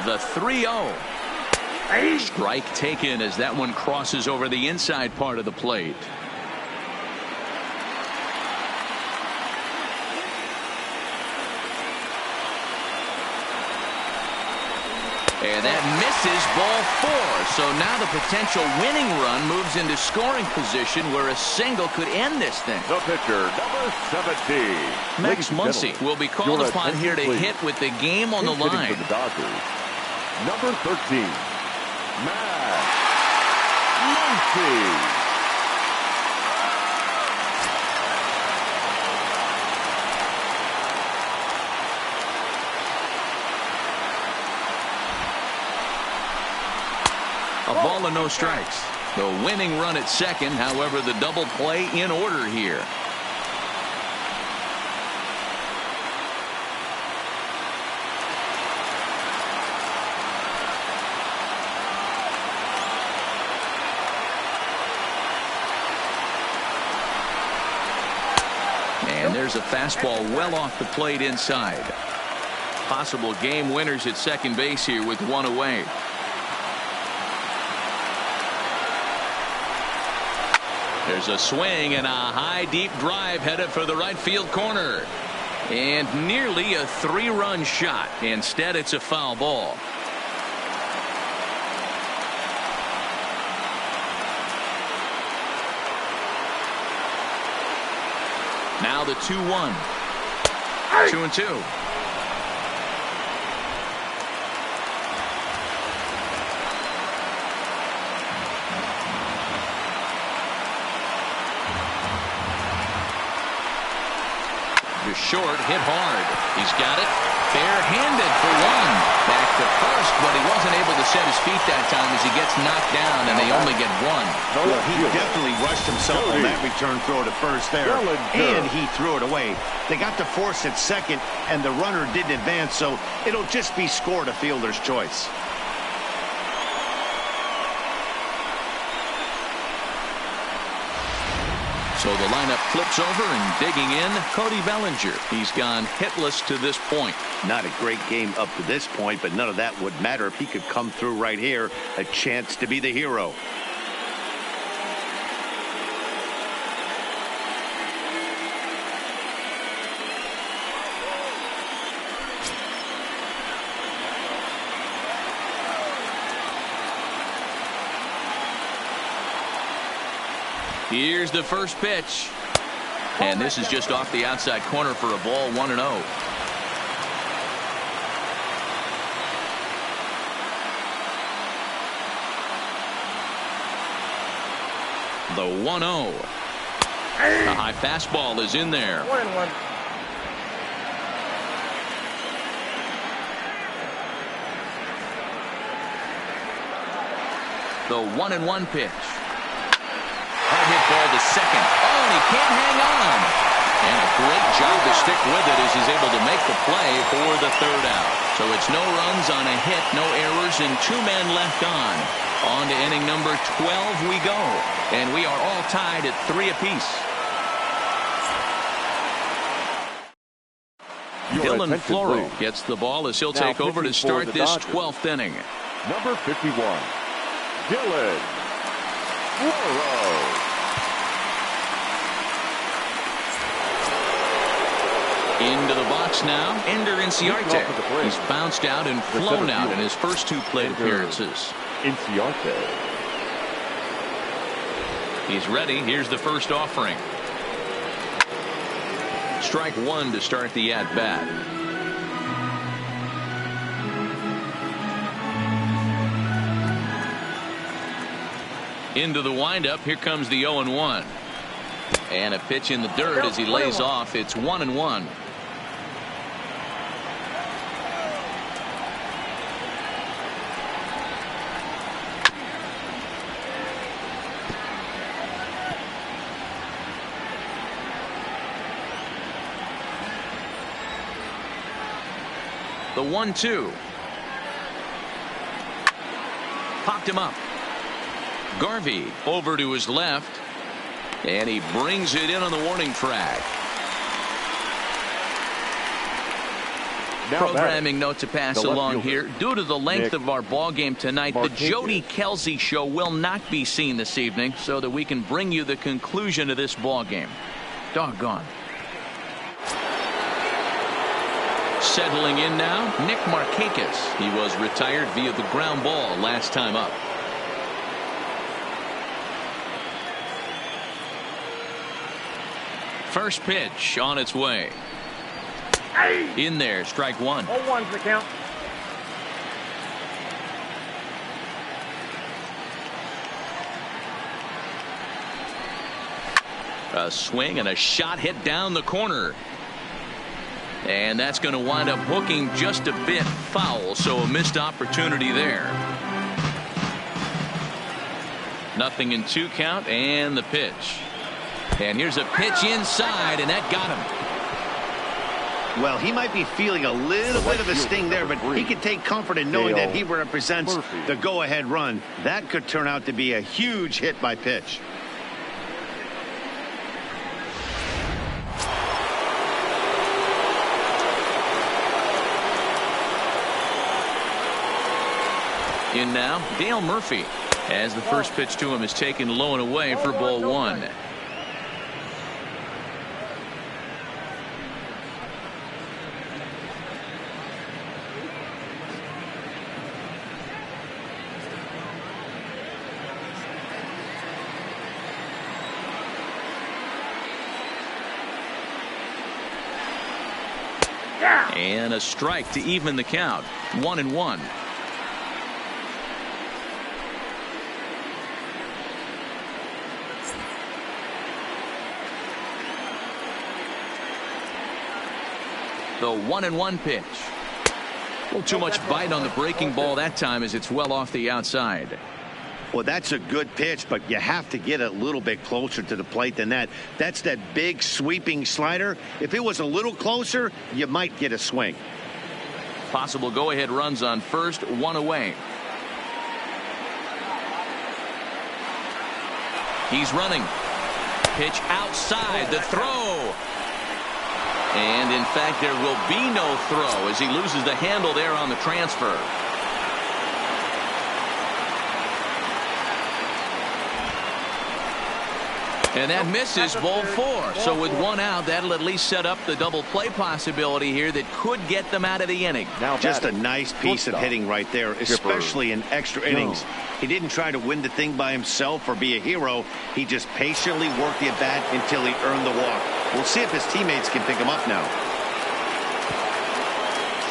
The 3-0. Strike taken as that one crosses over the inside part of the plate. And that misses, ball 4. So now the potential winning run moves into scoring position where a single could end this thing. The pitcher, number 17. Max Muncy will be called upon here to hit with the game on the line. For the Dodgers, number 13. Max Muncy. A ball and no strikes. The winning run at second, however, the double play in order here. And there's a fastball well off the plate inside. Possible game winners at second base here with one away. There's a swing and a high deep drive headed for the right field corner. And nearly a 3-run shot. Instead, it's a foul ball. Now the 2-1. 2-2. Short, hit hard. He's got it. Bare-handed for one. Back to first, but he wasn't able to set his feet that time as he gets knocked down, and they only get one. Well, he definitely rushed himself on that return throw to first there, and he threw it away. They got to force at second, and the runner didn't advance, so it'll just be scored a fielder's choice. So the lineup flips over, and digging in, Cody Bellinger. He's gone hitless to this point. Not a great game up to this point, but none of that would matter if he could come through right here. A chance to be the hero. Here's the first pitch. And this is just off the outside corner for a ball, 1-0. The 1-0. The high fastball is in there. 1-1. The 1-1 pitch. Hard hit ball to second. Oh, and he can't hang on. And a great job to stick with it as he's able to make the play for the third out. So it's no runs on a hit, no errors, and 2 men left on. On to inning number 12 we go. And we are all tied at 3 apiece. Dylan Floro gets the ball as he'll take over to start this 12th inning. Number 51, Dylan Floro. Into the box now, Ender Inciarte. He's bounced out and flown out in his first 2 plate appearances. Inciarte. He's ready. Here's the first offering. Strike 1 to start the at-bat. Into the windup. Here comes the 0-1. And a pitch in the dirt as he lays off. It's 1-1. The 1-2. Popped him up. Garvey over to his left. And he brings it in on the warning track. Programming note to pass along here. Due to the length of our ball game tonight, the Jody Kelsey show will not be seen this evening so that we can bring you the conclusion of this ball game. Doggone. Settling in now, Nick Markakis. He was retired via the ground ball last time up. First pitch on its way. In there, strike 1. 0-1's the count. A swing and a shot hit down the corner. And that's going to wind up hooking just a bit foul, so a missed opportunity there. Nothing in 2 count, and the pitch. And here's a pitch inside, and that got him. Well, he might be feeling a little bit of a sting there, but he can take comfort in knowing that he represents the go-ahead run. That could turn out to be a huge hit by pitch. In now, Dale Murphy, as the first pitch to him is taken low and away for ball 1. And a strike to even the count. 1-1. The 1-1 pitch. A little too much bite on the breaking ball that time as it's well off the outside. Well, that's a good pitch, but you have to get a little bit closer to the plate than that. That's that big sweeping slider. If it was a little closer, you might get a swing. Possible go-ahead runs on first, 1 away. He's running. pitch outside. The throw. And, in fact, there will be no throw as he loses the handle there on the transfer. And that misses ball 4. So with one out, that'll at least set up the double play possibility here that could get them out of the inning. Now just a nice piece of hitting right there, especially in extra innings. He didn't try to win the thing by himself or be a hero. He just patiently worked the at-bat until he earned the walk. We'll see if his teammates can pick him up now.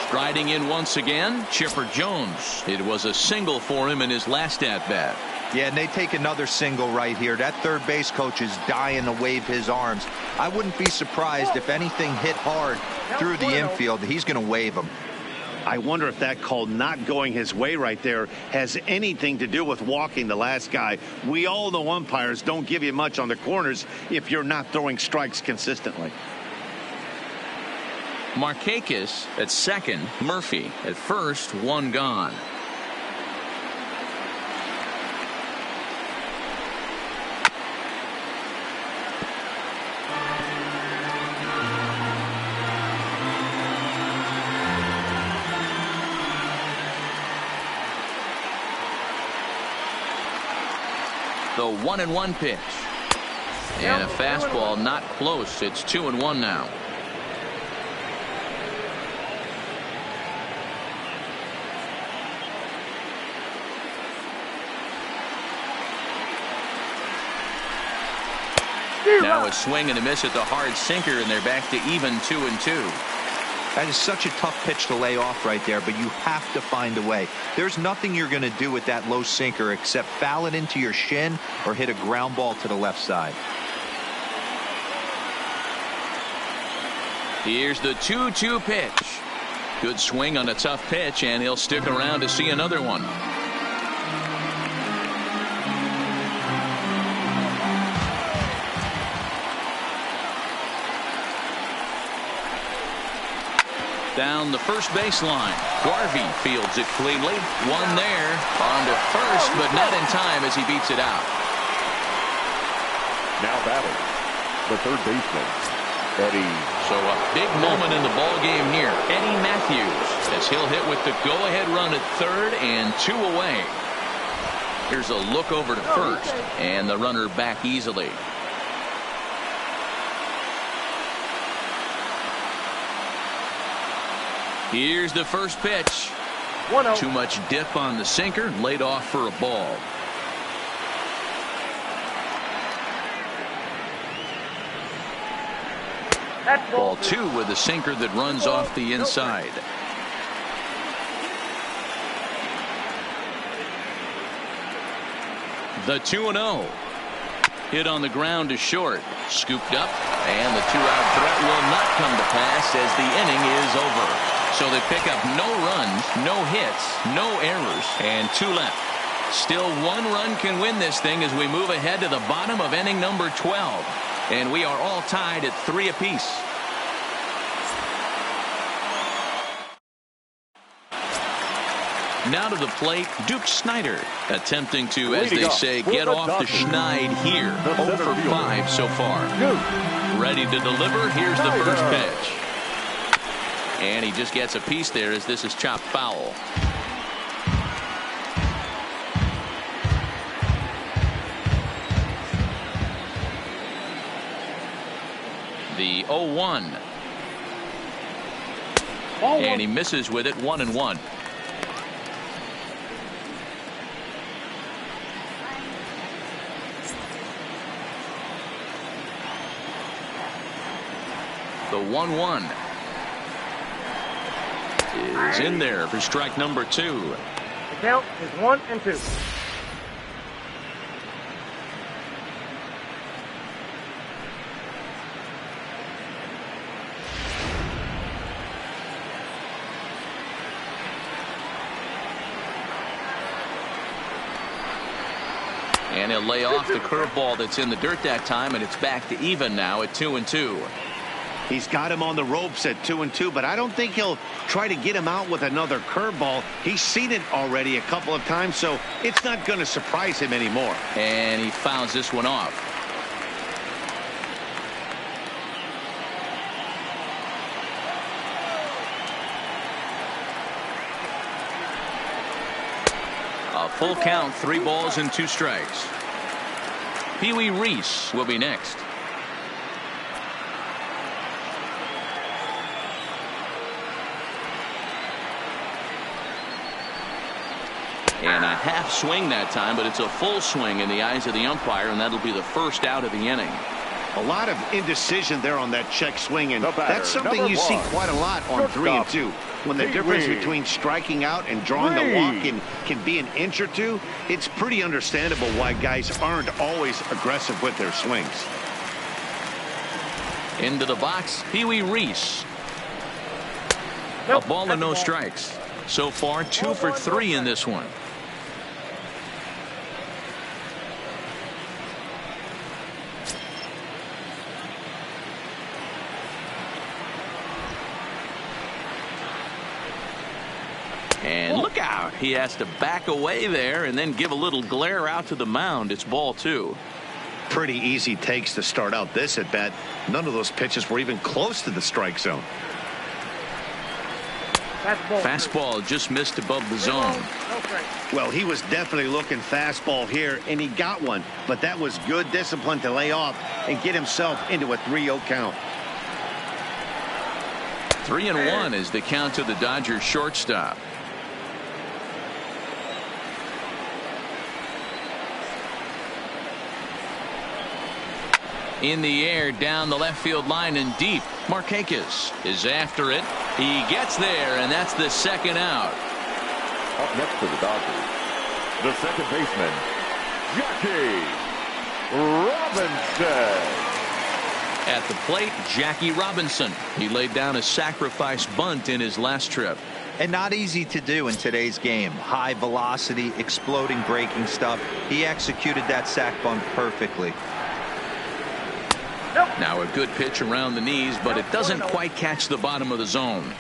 Striding in once again, Chipper Jones. It was a single for him in his last at-bat. Yeah, and they take another single right here. That third base coach is dying to wave his arms. I wouldn't be surprised if anything hit hard through the infield. He's going to wave them. I wonder if that call not going his way right there has anything to do with walking the last guy. We all know umpires don't give you much on the corners if you're not throwing strikes consistently. Markakis at second, Murphy at first, one gone. The 1-1 pitch. And a fastball not close. It's 2-1 now. Now a swing and a miss at the hard sinker, and they're back to even 2-2. That is such a tough pitch to lay off right there, but you have to find a way. There's nothing you're going to do with that low sinker except foul it into your shin or hit a ground ball to the left side. Here's the 2-2 pitch. Good swing on a tough pitch, and he'll stick around to see another one. Down the first baseline. Garvey fields it cleanly. One there. On to first, but not in time as he beats it out. Now batting, the third baseman, Eddie. So a big moment in the ball game here. Eddie Matthews, as he'll hit with the go-ahead run at third and 2 away. Here's a look over to first, and the runner back easily. Here's the first pitch. Too much dip on the sinker, laid off for a ball. Ball 2 with a sinker that runs off the inside. The 2-0. Hit on the ground to short. Scooped up, and the 2-out threat will not come to pass as the inning is over. So they pick up no runs, no hits, no errors, and 2 left. Still 1 run can win this thing as we move ahead to the bottom of inning number 12. And we are all tied at 3 apiece. Now to the plate, Duke Snider, attempting to, as they say, get off the schneid here. 0 for 5 so far. Ready to deliver. Here's the first pitch. And he just gets a piece there as this is chopped foul. The 0-1. And he misses with it, 1-1. The 1-1 is in there for strike number 2. The count is 1-2. And he'll lay off the curveball that's in the dirt that time, and it's back to even now at 2-2. He's got him on the ropes at 2-2, but I don't think he'll try to get him out with another curveball. He's seen it already a couple of times, so it's not going to surprise him anymore. And he fouls this one off. A full count, 3 balls and 2 strikes. Pee Wee Reese will be next. And a half swing that time, but it's a full swing in the eyes of the umpire, and that'll be the first out of the inning. A lot of indecision there on that check swing, and batter, that's something you see quite a lot on 3 and 2. When the Pee difference Wee. between striking out and drawing the walk can be an inch or two, it's pretty understandable why guys aren't always aggressive with their swings. Into the box, Pee Wee Reese. A ball and no strikes. So far, 2 for 3 in this one. And look out. He has to back away there and then give a little glare out to the mound. It's ball 2. Pretty easy takes to start out this at bat. None of those pitches were even close to the strike zone. Fastball just missed above the zone. Well, he was definitely looking fastball here, and he got one. But that was good discipline to lay off and get himself into a 3-0 count. 3-1 is the count to the Dodgers shortstop. In the air, down the left field line and deep. Markakis is after it. He gets there, and that's the second out. Up next for the Dodgers, the second baseman, Jackie Robinson. At the plate, Jackie Robinson. He laid down a sacrifice bunt in his last trip. And not easy to do in today's game. High velocity, exploding breaking stuff. He executed that sac bunt perfectly. Now a good pitch around the knees, but it doesn't quite catch the bottom of the zone.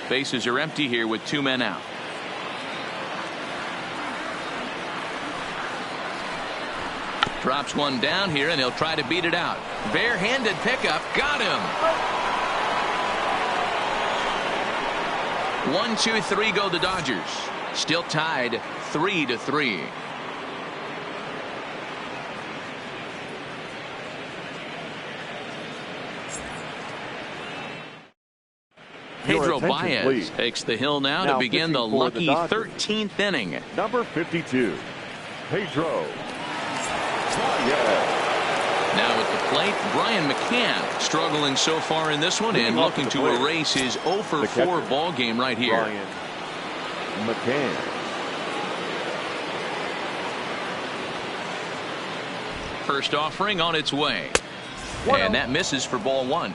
Bases are empty here with 2 men out. Drops one down here, and he'll try to beat it out. Bare-handed pickup. Got him. 1, 2, 3 go the Dodgers. Still tied 3-3. Pedro Baez takes the hill now to begin the lucky 13th inning. Number 52, Pedro Baez. Now at the plate, Brian McCann struggling so far in this one and looking to erase his 0 for 4 ball game right here. Brian McCann. First offering on its way. And that misses for ball 1.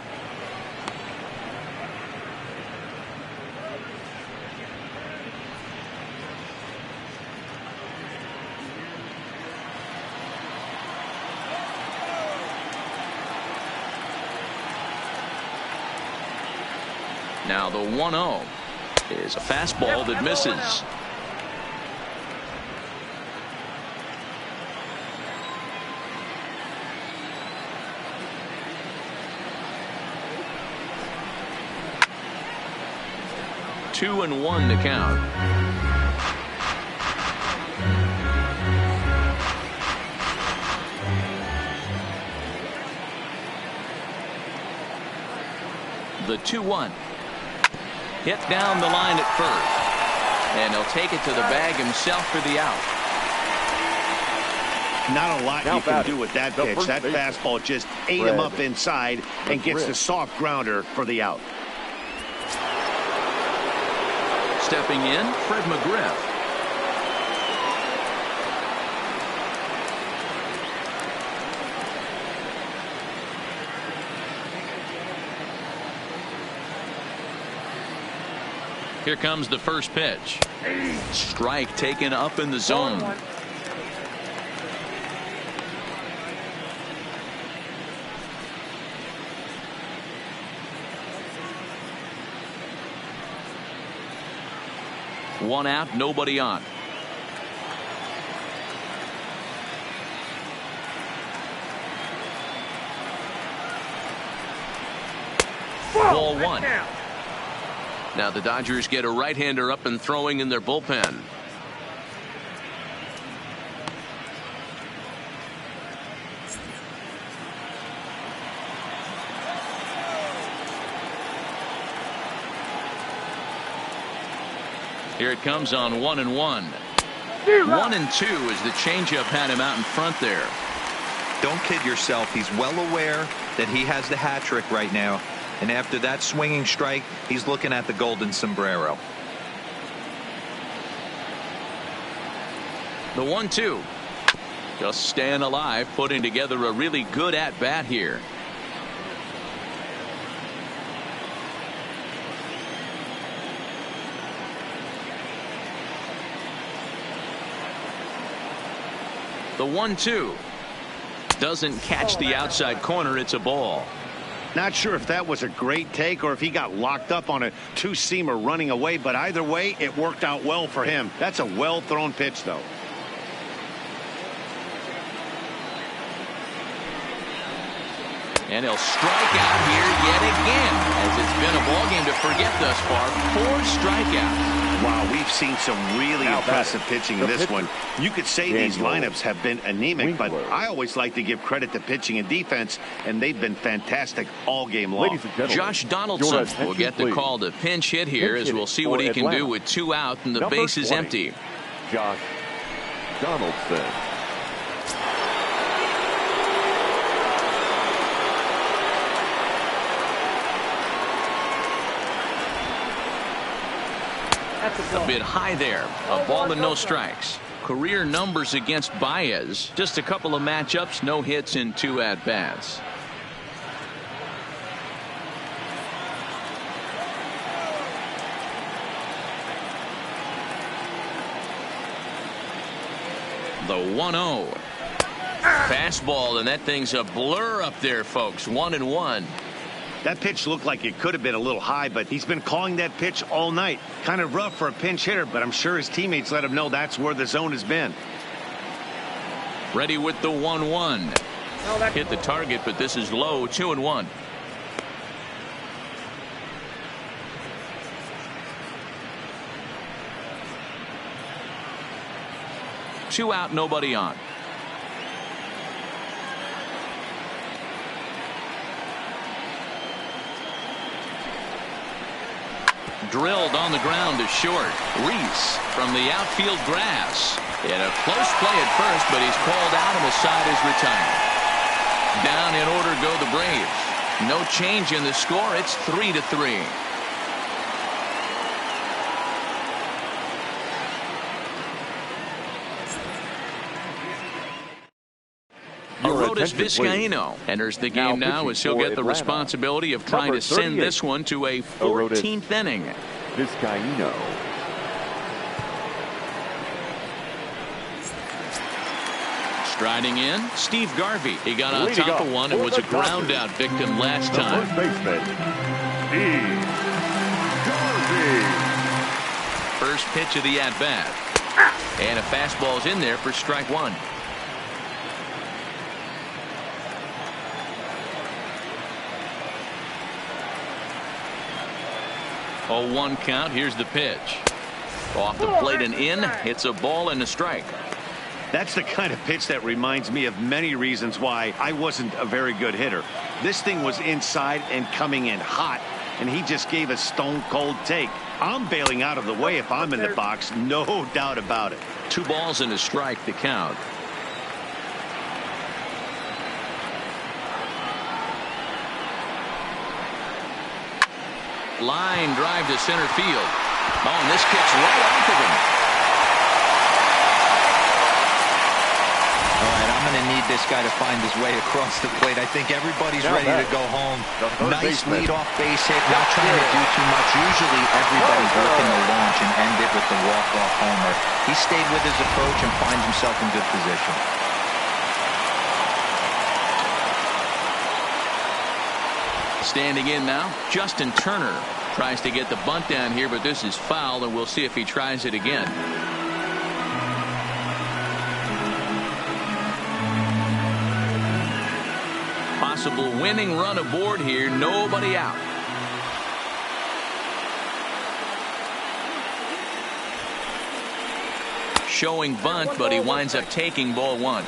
Now the 1-0 is a fastball that misses. Two and 1 to count. The 2-1. Hit down the line at first. And he'll take it to the bag himself for the out. Not a lot you can do with that pitch. That fastball just ate him up inside and gets the soft grounder for the out. Stepping in, Fred McGriff. Here comes the first pitch. Strike taken up in the zone. One out, nobody on. Ball one. Now the Dodgers get a right-hander up and throwing in their bullpen. Here it comes on 1-1. 1-2 as the changeup had him out in front there. Don't kid yourself. He's well aware that he has the hat trick right now. And after that swinging strike, he's looking at the golden sombrero. The 1-2. Just staying alive, putting together a really good at-bat here. The 1-2 doesn't catch the outside corner. It's a ball. Not sure if that was a great take or if he got locked up on a two-seamer running away, but either way, it worked out well for him. That's a well-thrown pitch, though. And he'll strike out here yet again, as it's been a ball game to forget thus far. 4 strikeouts. Wow, we've seen some really impressive pitching in this one. You could say these lineups have been anemic, but I always like to give credit to pitching and defense, and they've been fantastic all game long. Josh Donaldson will get the call to pinch hit here, as we'll see what he can do with 2 out and the base is empty. Josh Donaldson. A bit high there. A ball and no strikes. Career numbers against Baez. Just a couple of matchups, no hits in 2 at-bats. The 1-0. Fastball, and that thing's a blur up there, folks. 1-1. That pitch looked like it could have been a little high, but he's been calling that pitch all night. Kind of rough for a pinch hitter, but I'm sure his teammates let him know that's where the zone has been. Ready with the 1-1. Hit the target, but this is low. 2-1. Two out, nobody on. Drilled on the ground to short. Reese from the outfield grass. In a close play at first, but he's called out and the side is retired. Down in order go the Braves. No change in the score. It's 3-3. Arodys Vizcaino enters the game now as he'll get the responsibility of trying to send this one to a 14th inning. Vizcaino. Striding in, Steve Garvey. He got on top of one and was a ground out victim last time. First baseman, Steve Garvey. First pitch of the at-bat. And a fastball's in there for strike 1. 0-1 count. Here's the pitch. Off the plate and in. It's a ball and a strike. That's the kind of pitch that reminds me of many reasons why I wasn't a very good hitter. This thing was inside and coming in hot, and he just gave a stone cold take. I'm bailing out of the way if I'm in the box, no doubt about it. 2 balls and a strike to count. Line drive to center field. Oh, and this kicks right off of him. All right, I'm going to need this guy to find his way across the plate. I think everybody's ready to go home. Nice leadoff base hit, not trying to do too much. Usually everybody's looking to launch and end it with the walk-off homer. He stayed with his approach and finds himself in good position. Standing in now, Justin Turner tries to get the bunt down here, but this is foul, and we'll see if he tries it again. Possible winning run aboard here, nobody out. showing bunt, but he winds up taking ball one.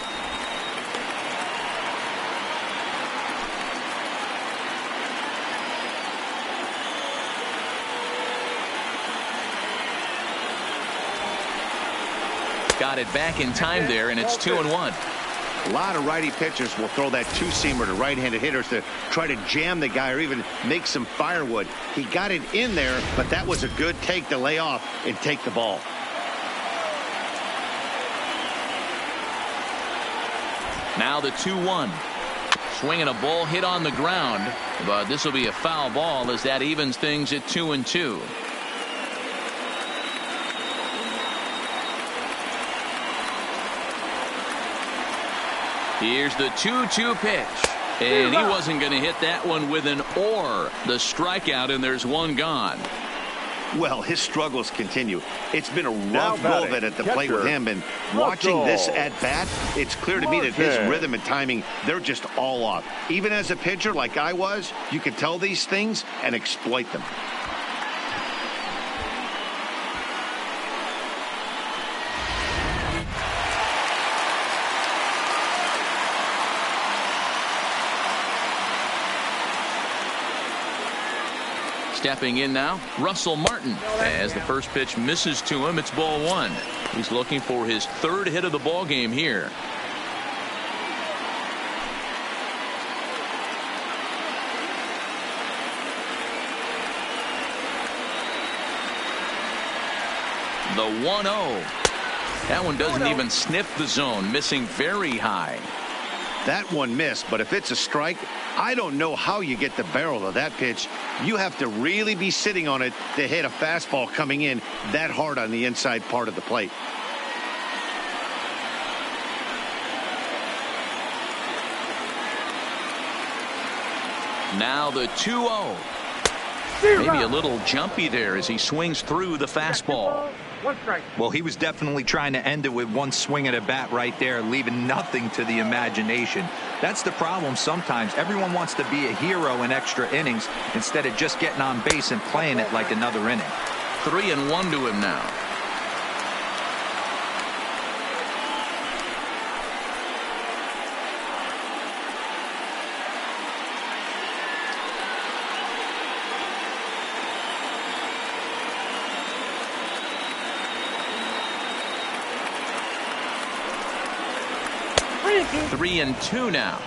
Got it back in time there, and it's 2-1. A lot of righty pitchers will throw that two-seamer to right-handed hitters to try to jam the guy or even make some firewood. He got it in there, but that was a good take to lay off and take the ball. Now the 2-1. Swinging a ball hit on the ground, but this will be a foul ball as that evens things at 2-2. Here's the 2-2 pitch. And he wasn't going to hit that one with an or. The strikeout, and there's one gone. Well, his struggles continue. It's been a rough go of it at the plate with him. And watching this at bat, it's clear to me that his rhythm and timing, they're just all off. Even as a pitcher like I was, you can tell these things and exploit them. Stepping in now, Russell Martin. As the first pitch misses to him, it's ball one. He's looking for his third hit of the ball game here. The 1-0. That one doesn't even sniff the zone, missing very high. That one missed, but if it's a strike, I don't know how you get the barrel of that pitch. You have to really be sitting on it to hit a fastball coming in that hard on the inside part of the plate. Now the 2-0. Maybe a little jumpy there as he swings through the fastball. Well, he was definitely trying to end it with one swing at a bat right there, leaving nothing to the imagination. That's the problem sometimes. Everyone wants to be a hero in extra innings instead of just getting on base and playing it like another inning. 3-1 to him now. Three and two now.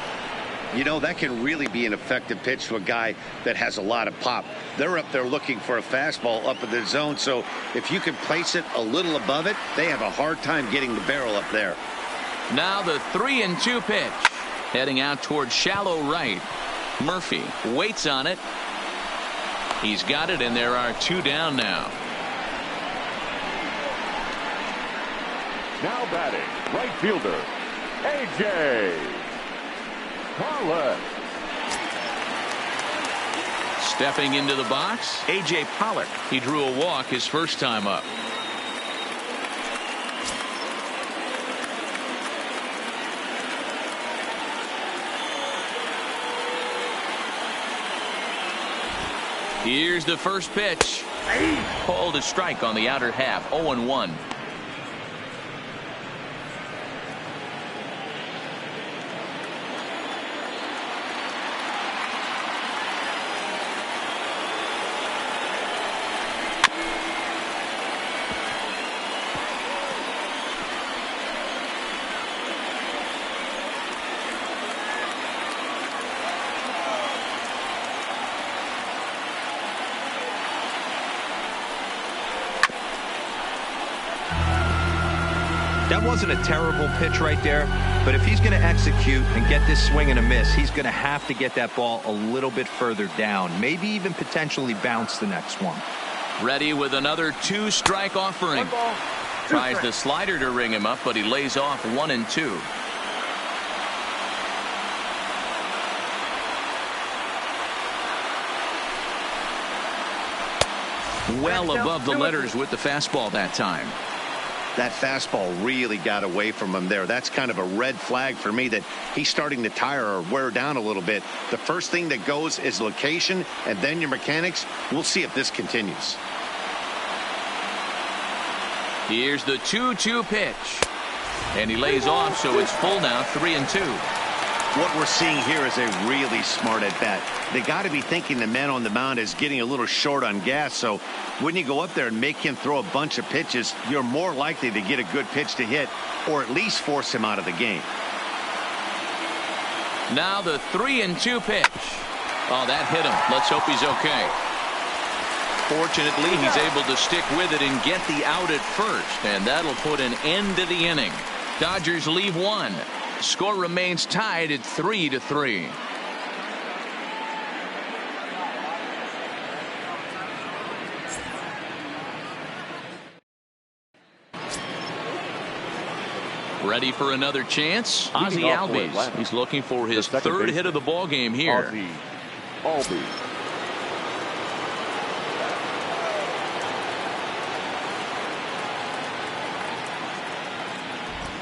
You know, that can really be an effective pitch to a guy that has a lot of pop. They're up there looking for a fastball up in the zone, so if you can place it a little above it, they have a hard time getting the barrel up there. Now the 3-2 pitch. Heading out towards shallow right. Murphy waits on it. He's got it, and there are two down now. Now batting, right fielder, A.J. Pollock. Stepping into the box, A.J. Pollock. He drew a walk his first time up. Here's the first pitch. Called a strike on the outer half. 0-1. That wasn't a terrible pitch right there, but if he's going to execute and get this swing and a miss, he's going to have to get that ball a little bit further down, maybe even potentially bounce the next one. Ready with another two-strike offering. Tries the slider to ring him up, but he lays off 1-2. Well above the letters with the fastball that time. That fastball really got away from him there. That's kind of a red flag for me that he's starting to tire or wear down a little bit. The first thing that goes is location and then your mechanics. We'll see if this continues. Here's the 2-2 pitch. And he lays off, so it's full now, 3-2. What we're seeing here is a really smart at bat. They got to be thinking the man on the mound is getting a little short on gas. So when you go up there and make him throw a bunch of pitches, you're more likely to get a good pitch to hit or at least force him out of the game. Now the 3-2 pitch. Oh, that hit him. Let's hope he's okay. Fortunately, he's able to stick with it and get the out at first, and that'll put an end to the inning. Dodgers leave one. Score remains tied at 3-3. Ready for another chance? Ozzie Albies. He's looking for his third hit of the ball game here. Ozzie Albies.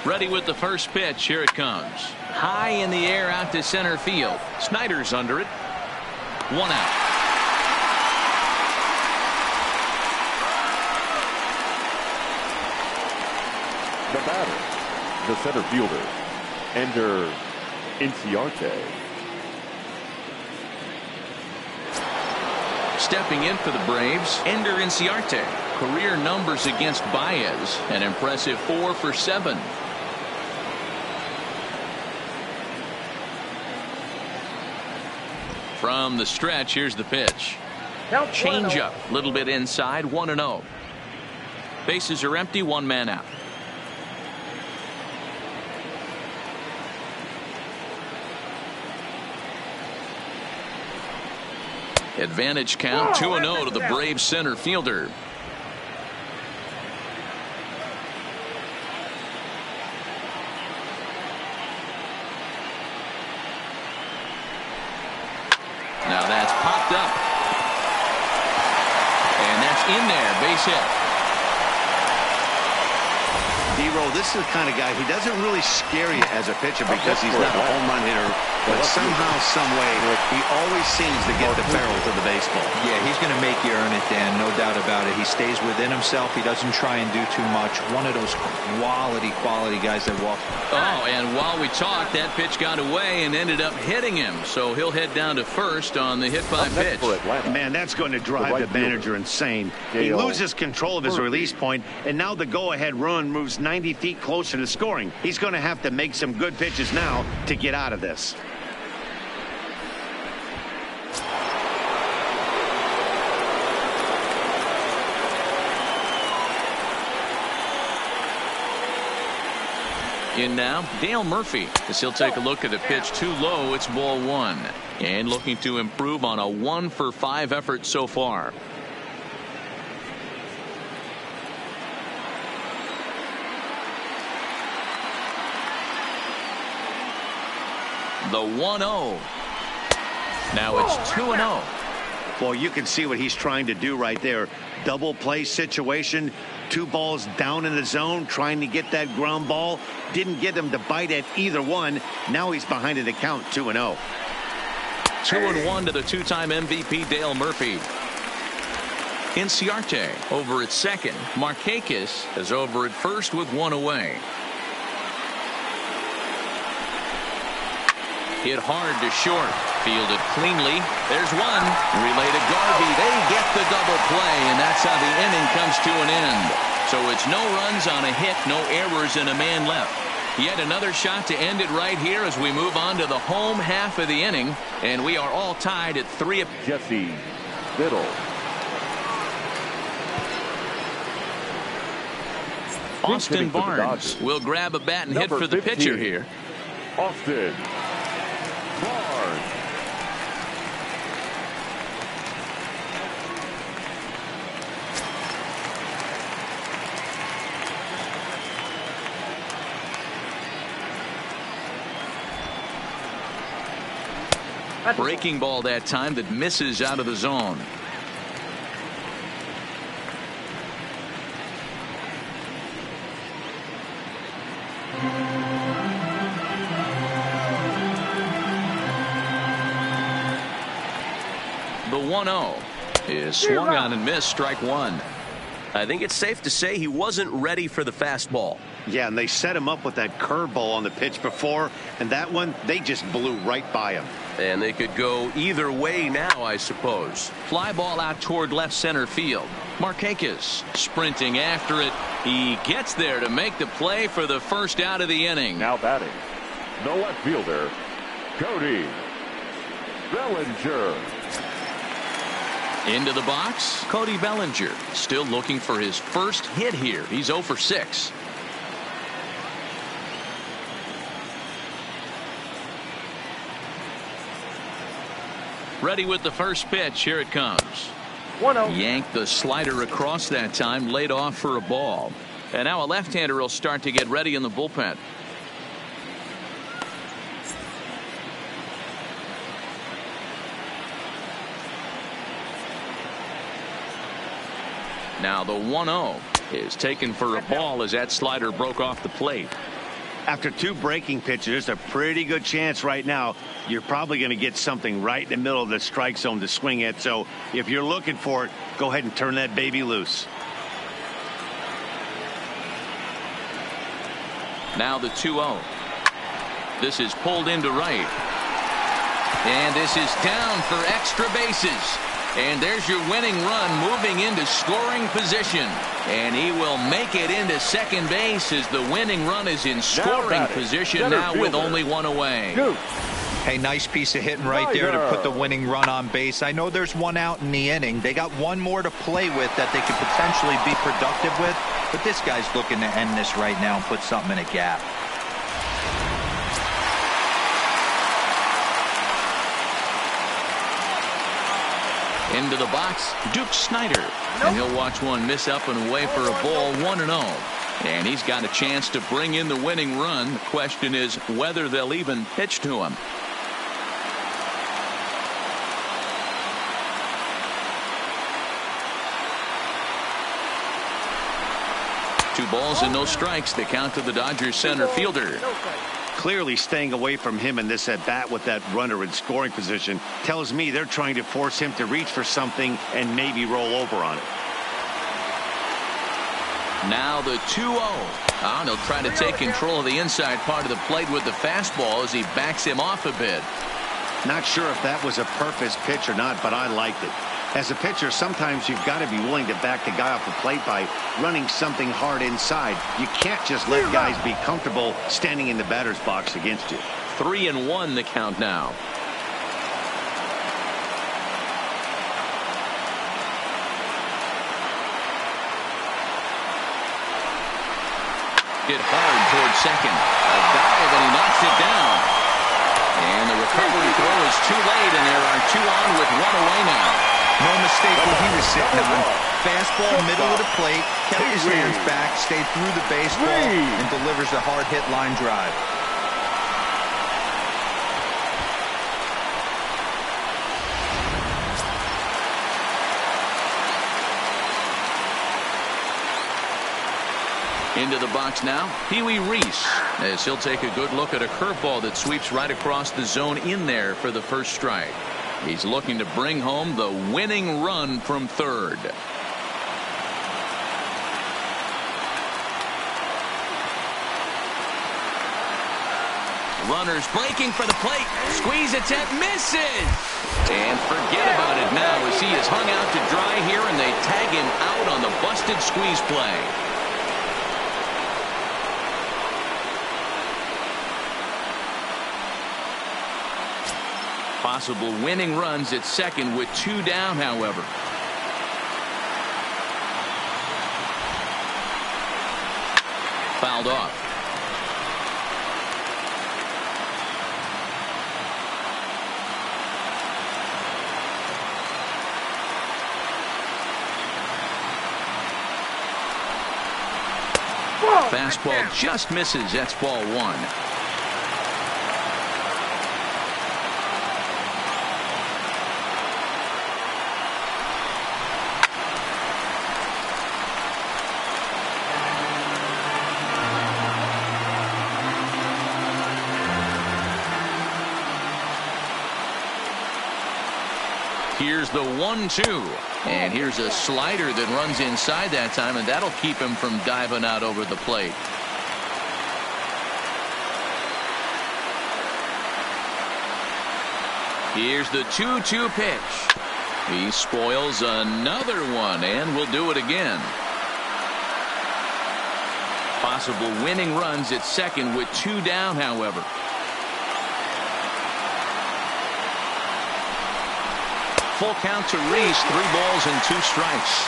Ready with the first pitch. Here it comes. High in the air out to center field. Snyder's under it. 1 out. The batter, the center fielder, Ender Inciarte. Stepping in for the Braves, Ender Inciarte. Career numbers against Baez. An impressive 4 for 7. From the stretch, here's the pitch. Change up, a little bit inside, 1-0. Bases are empty, 1 man out. Advantage count, 2-0 to the Braves center fielder. Now that's popped up. And that's in there, base hit. D-Roll, this is the kind of guy, he doesn't really scare you as a pitcher because he's not a home run hitter, but somehow, some way, he always seems to get the barrel to the baseball. Yeah, he's going to make you earn it, Dan, no doubt about it. He stays within himself. He doesn't try and do too much. One of those quality guys that walk. Oh, and while we talked, that pitch got away and ended up hitting him, so he'll head down to first on the hit by pitch. Man, that's going to drive the manager insane. He loses control of his release point, and now the go-ahead run moves 90 feet closer to scoring. He's going to have to make some good pitches now to get out of this. In now, Dale Murphy, as he'll take a look at the pitch too low. It's ball 1, and looking to improve on a 1-for-5 effort so far. The 1-0. Now it's 2-0. Well, you can see what he's trying to do right there. Double play situation. 2 balls down in the zone, trying to get that ground ball. Didn't get him to bite at either one. Now he's behind in the count, 2-0. 2-1 to the 2-time MVP Dale Murphy. Inciarte over at second. Markakis is over at first with 1 away. Hit hard to short. Fielded cleanly. There's one. Relay to Garvey. They get the double play, and that's how the inning comes to an end. So it's no runs on a hit, no errors, and a man left. Yet another shot to end it right here as we move on to the home half of the inning, and we are all tied at 3. Jesse Biddle. Austin Barnes will grab a bat and hit for the pitcher here. Austin Barnes. Breaking ball that time that misses out of the zone. The 1-0 is swung on and missed, strike 1. I think it's safe to say he wasn't ready for the fastball. Yeah, and they set him up with that curveball on the pitch before, and that one, they just blew right by him. And they could go either way now, I suppose. Fly ball out toward left center field. Markakis sprinting after it. He gets there to make the play for the first out of the inning. Now batting, the left fielder, Cody Bellinger. Into the box, Cody Bellinger, still looking for his first hit here. He's 0 for 6. Ready with the first pitch. Here it comes. 1-0. Yanked the slider across that time, laid off for a ball. And now a left-hander will start to get ready in the bullpen. Now the 1-0 is taken for a ball as that slider broke off the plate. After 2 breaking pitches, there's a pretty good chance right now you're probably going to get something right in the middle of the strike zone to swing at. So if you're looking for it, go ahead and turn that baby loose. Now the 2-0. This is pulled into right. And this is down for extra bases. And there's your winning run moving into scoring position. And he will make it into second base as the winning run is in scoring position now with only 1 away. Hey, nice piece of hitting right there to put the winning run on base. I know there's 1 out in the inning. They got 1 more to play with that they could potentially be productive with. But this guy's looking to end this right now and put something in a gap. Into the box, Duke Snider. And he'll watch one miss up and away for a ball, 1-0. And he's got a chance to bring in the winning run. The question is whether they'll even pitch to him. Two balls and no strikes. The count to the Dodgers center fielder. Clearly staying away from him in this at bat with that runner in scoring position tells me they're trying to force him to reach for something and maybe roll over on it. Now the 2-0. They'll try to take control of the inside part of the plate with the fastball as he backs him off a bit. Not sure if that was a purpose pitch or not, but I liked it. As a pitcher, sometimes you've got to be willing to back the guy off the plate by running something hard inside. You can't just let guys be comfortable standing in the batter's box against you. 3-1 the count now. Hit hard towards second. A dive and he knocks it down. And the recovery throw is too late, and there are 2 on with 1 away now. No mistake what he was sitting on. Fastball, middle of the plate, kept his hands back, stayed through the baseball, and delivers a hard hit line drive. Into the box now, Pee Wee Reese, as he'll take a good look at a curveball that sweeps right across the zone in there for the first strike. He's looking to bring home the winning run from third. Runners breaking for the plate. Squeeze attempt misses. And forget about it now as he is hung out to dry here, and they tag him out on the busted squeeze play. Possible winning runs at second with 2 down, however. Fouled off. Fastball just misses. That's ball 1. Here's the 1-2. And here's a slider that runs inside that time, and that'll keep him from diving out over the plate. Here's the 2-2 pitch. He spoils another one, and will do it again. Possible winning runs at second with 2 down, however. Full count to Reese, 3 balls and 2 strikes.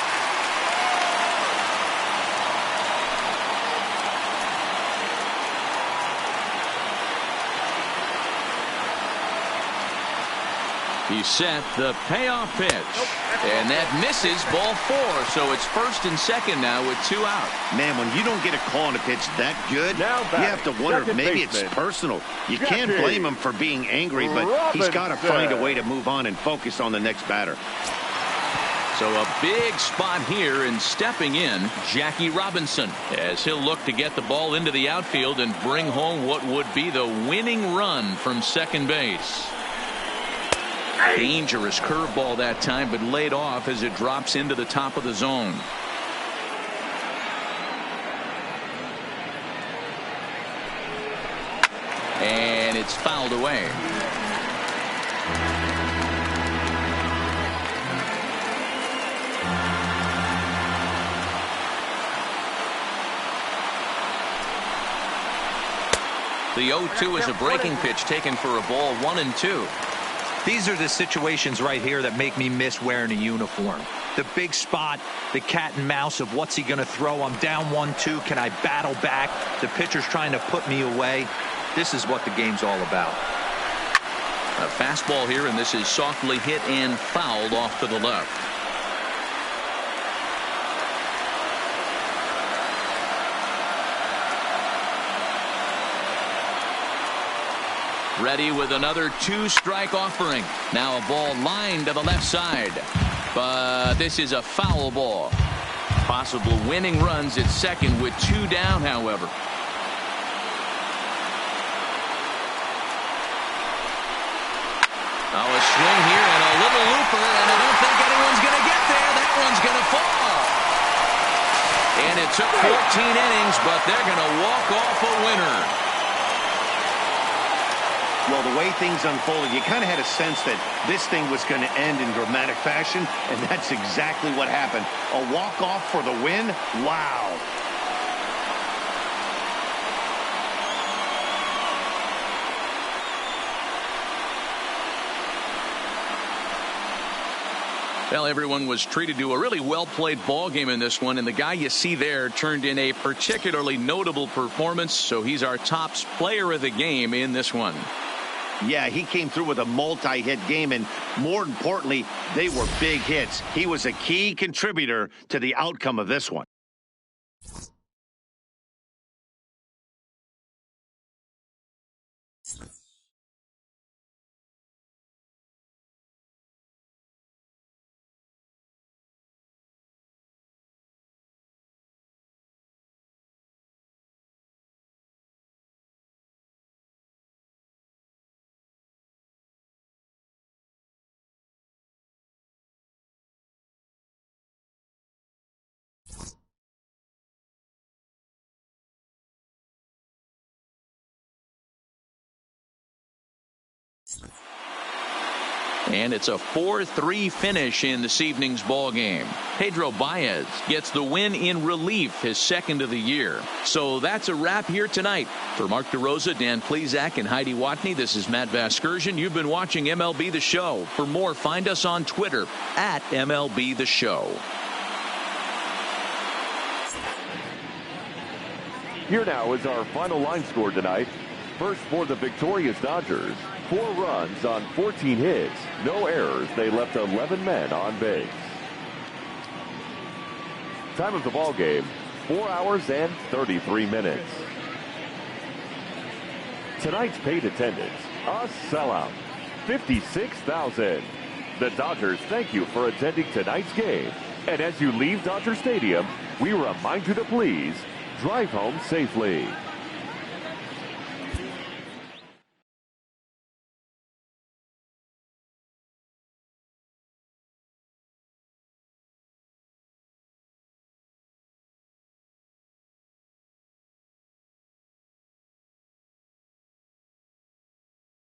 He's set the payoff pitch. And that misses, ball 4. So it's first and second now with 2 out. Man, when you don't get a call on a pitch that good, you have to wonder if maybe it's personal. You can't blame him for being angry, but he's got to find a way to move on and focus on the next batter. So a big spot here, and stepping in, Jackie Robinson, as he'll look to get the ball into the outfield and bring home what would be the winning run from second base. Dangerous curveball that time, but laid off as it drops into the top of the zone. And it's fouled away. The 0-2 is a breaking pitch taken for a ball, 1-2. These are the situations right here that make me miss wearing a uniform. The big spot, the cat and mouse of what's he going to throw. I'm down 1-2. Can I battle back? The pitcher's trying to put me away. This is what the game's all about. A fastball here, and this is softly hit and fouled off to the left. Ready with another 2-strike offering. Now a ball lined to the left side. But this is a foul ball. Possible winning runs at second with 2 down, however. Oh, a swing here and a little looper, and I don't think anyone's going to get there. That one's going to fall. And it took 14 innings, but they're going to walk off a winner. Well, the way things unfolded, you kind of had a sense that this thing was going to end in dramatic fashion, and that's exactly what happened. A walk-off for the win? Wow. Well, everyone was treated to a really well-played ball game in this one, and the guy you see there turned in a particularly notable performance, so he's our top player of the game in this one. Yeah, he came through with a multi-hit game, and more importantly, they were big hits. He was a key contributor to the outcome of this one. And it's a 4-3 finish in this evening's ball game. Pedro Baez gets the win in relief, his second of the year. So that's a wrap here tonight. For Mark DeRosa, Dan Plesac, and Heidi Watney, this is Matt Vasgersian. You've been watching MLB The Show. For more, find us on Twitter at MLB The Show. Here now is our final line score tonight. First for the victorious Dodgers. 4 runs on 14 hits, no errors. They left 11 men on base. Time of the ball game, 4 hours and 33 minutes. Tonight's paid attendance, a sellout, 56,000. The Dodgers thank you for attending tonight's game. And as you leave Dodger Stadium, we remind you to please drive home safely.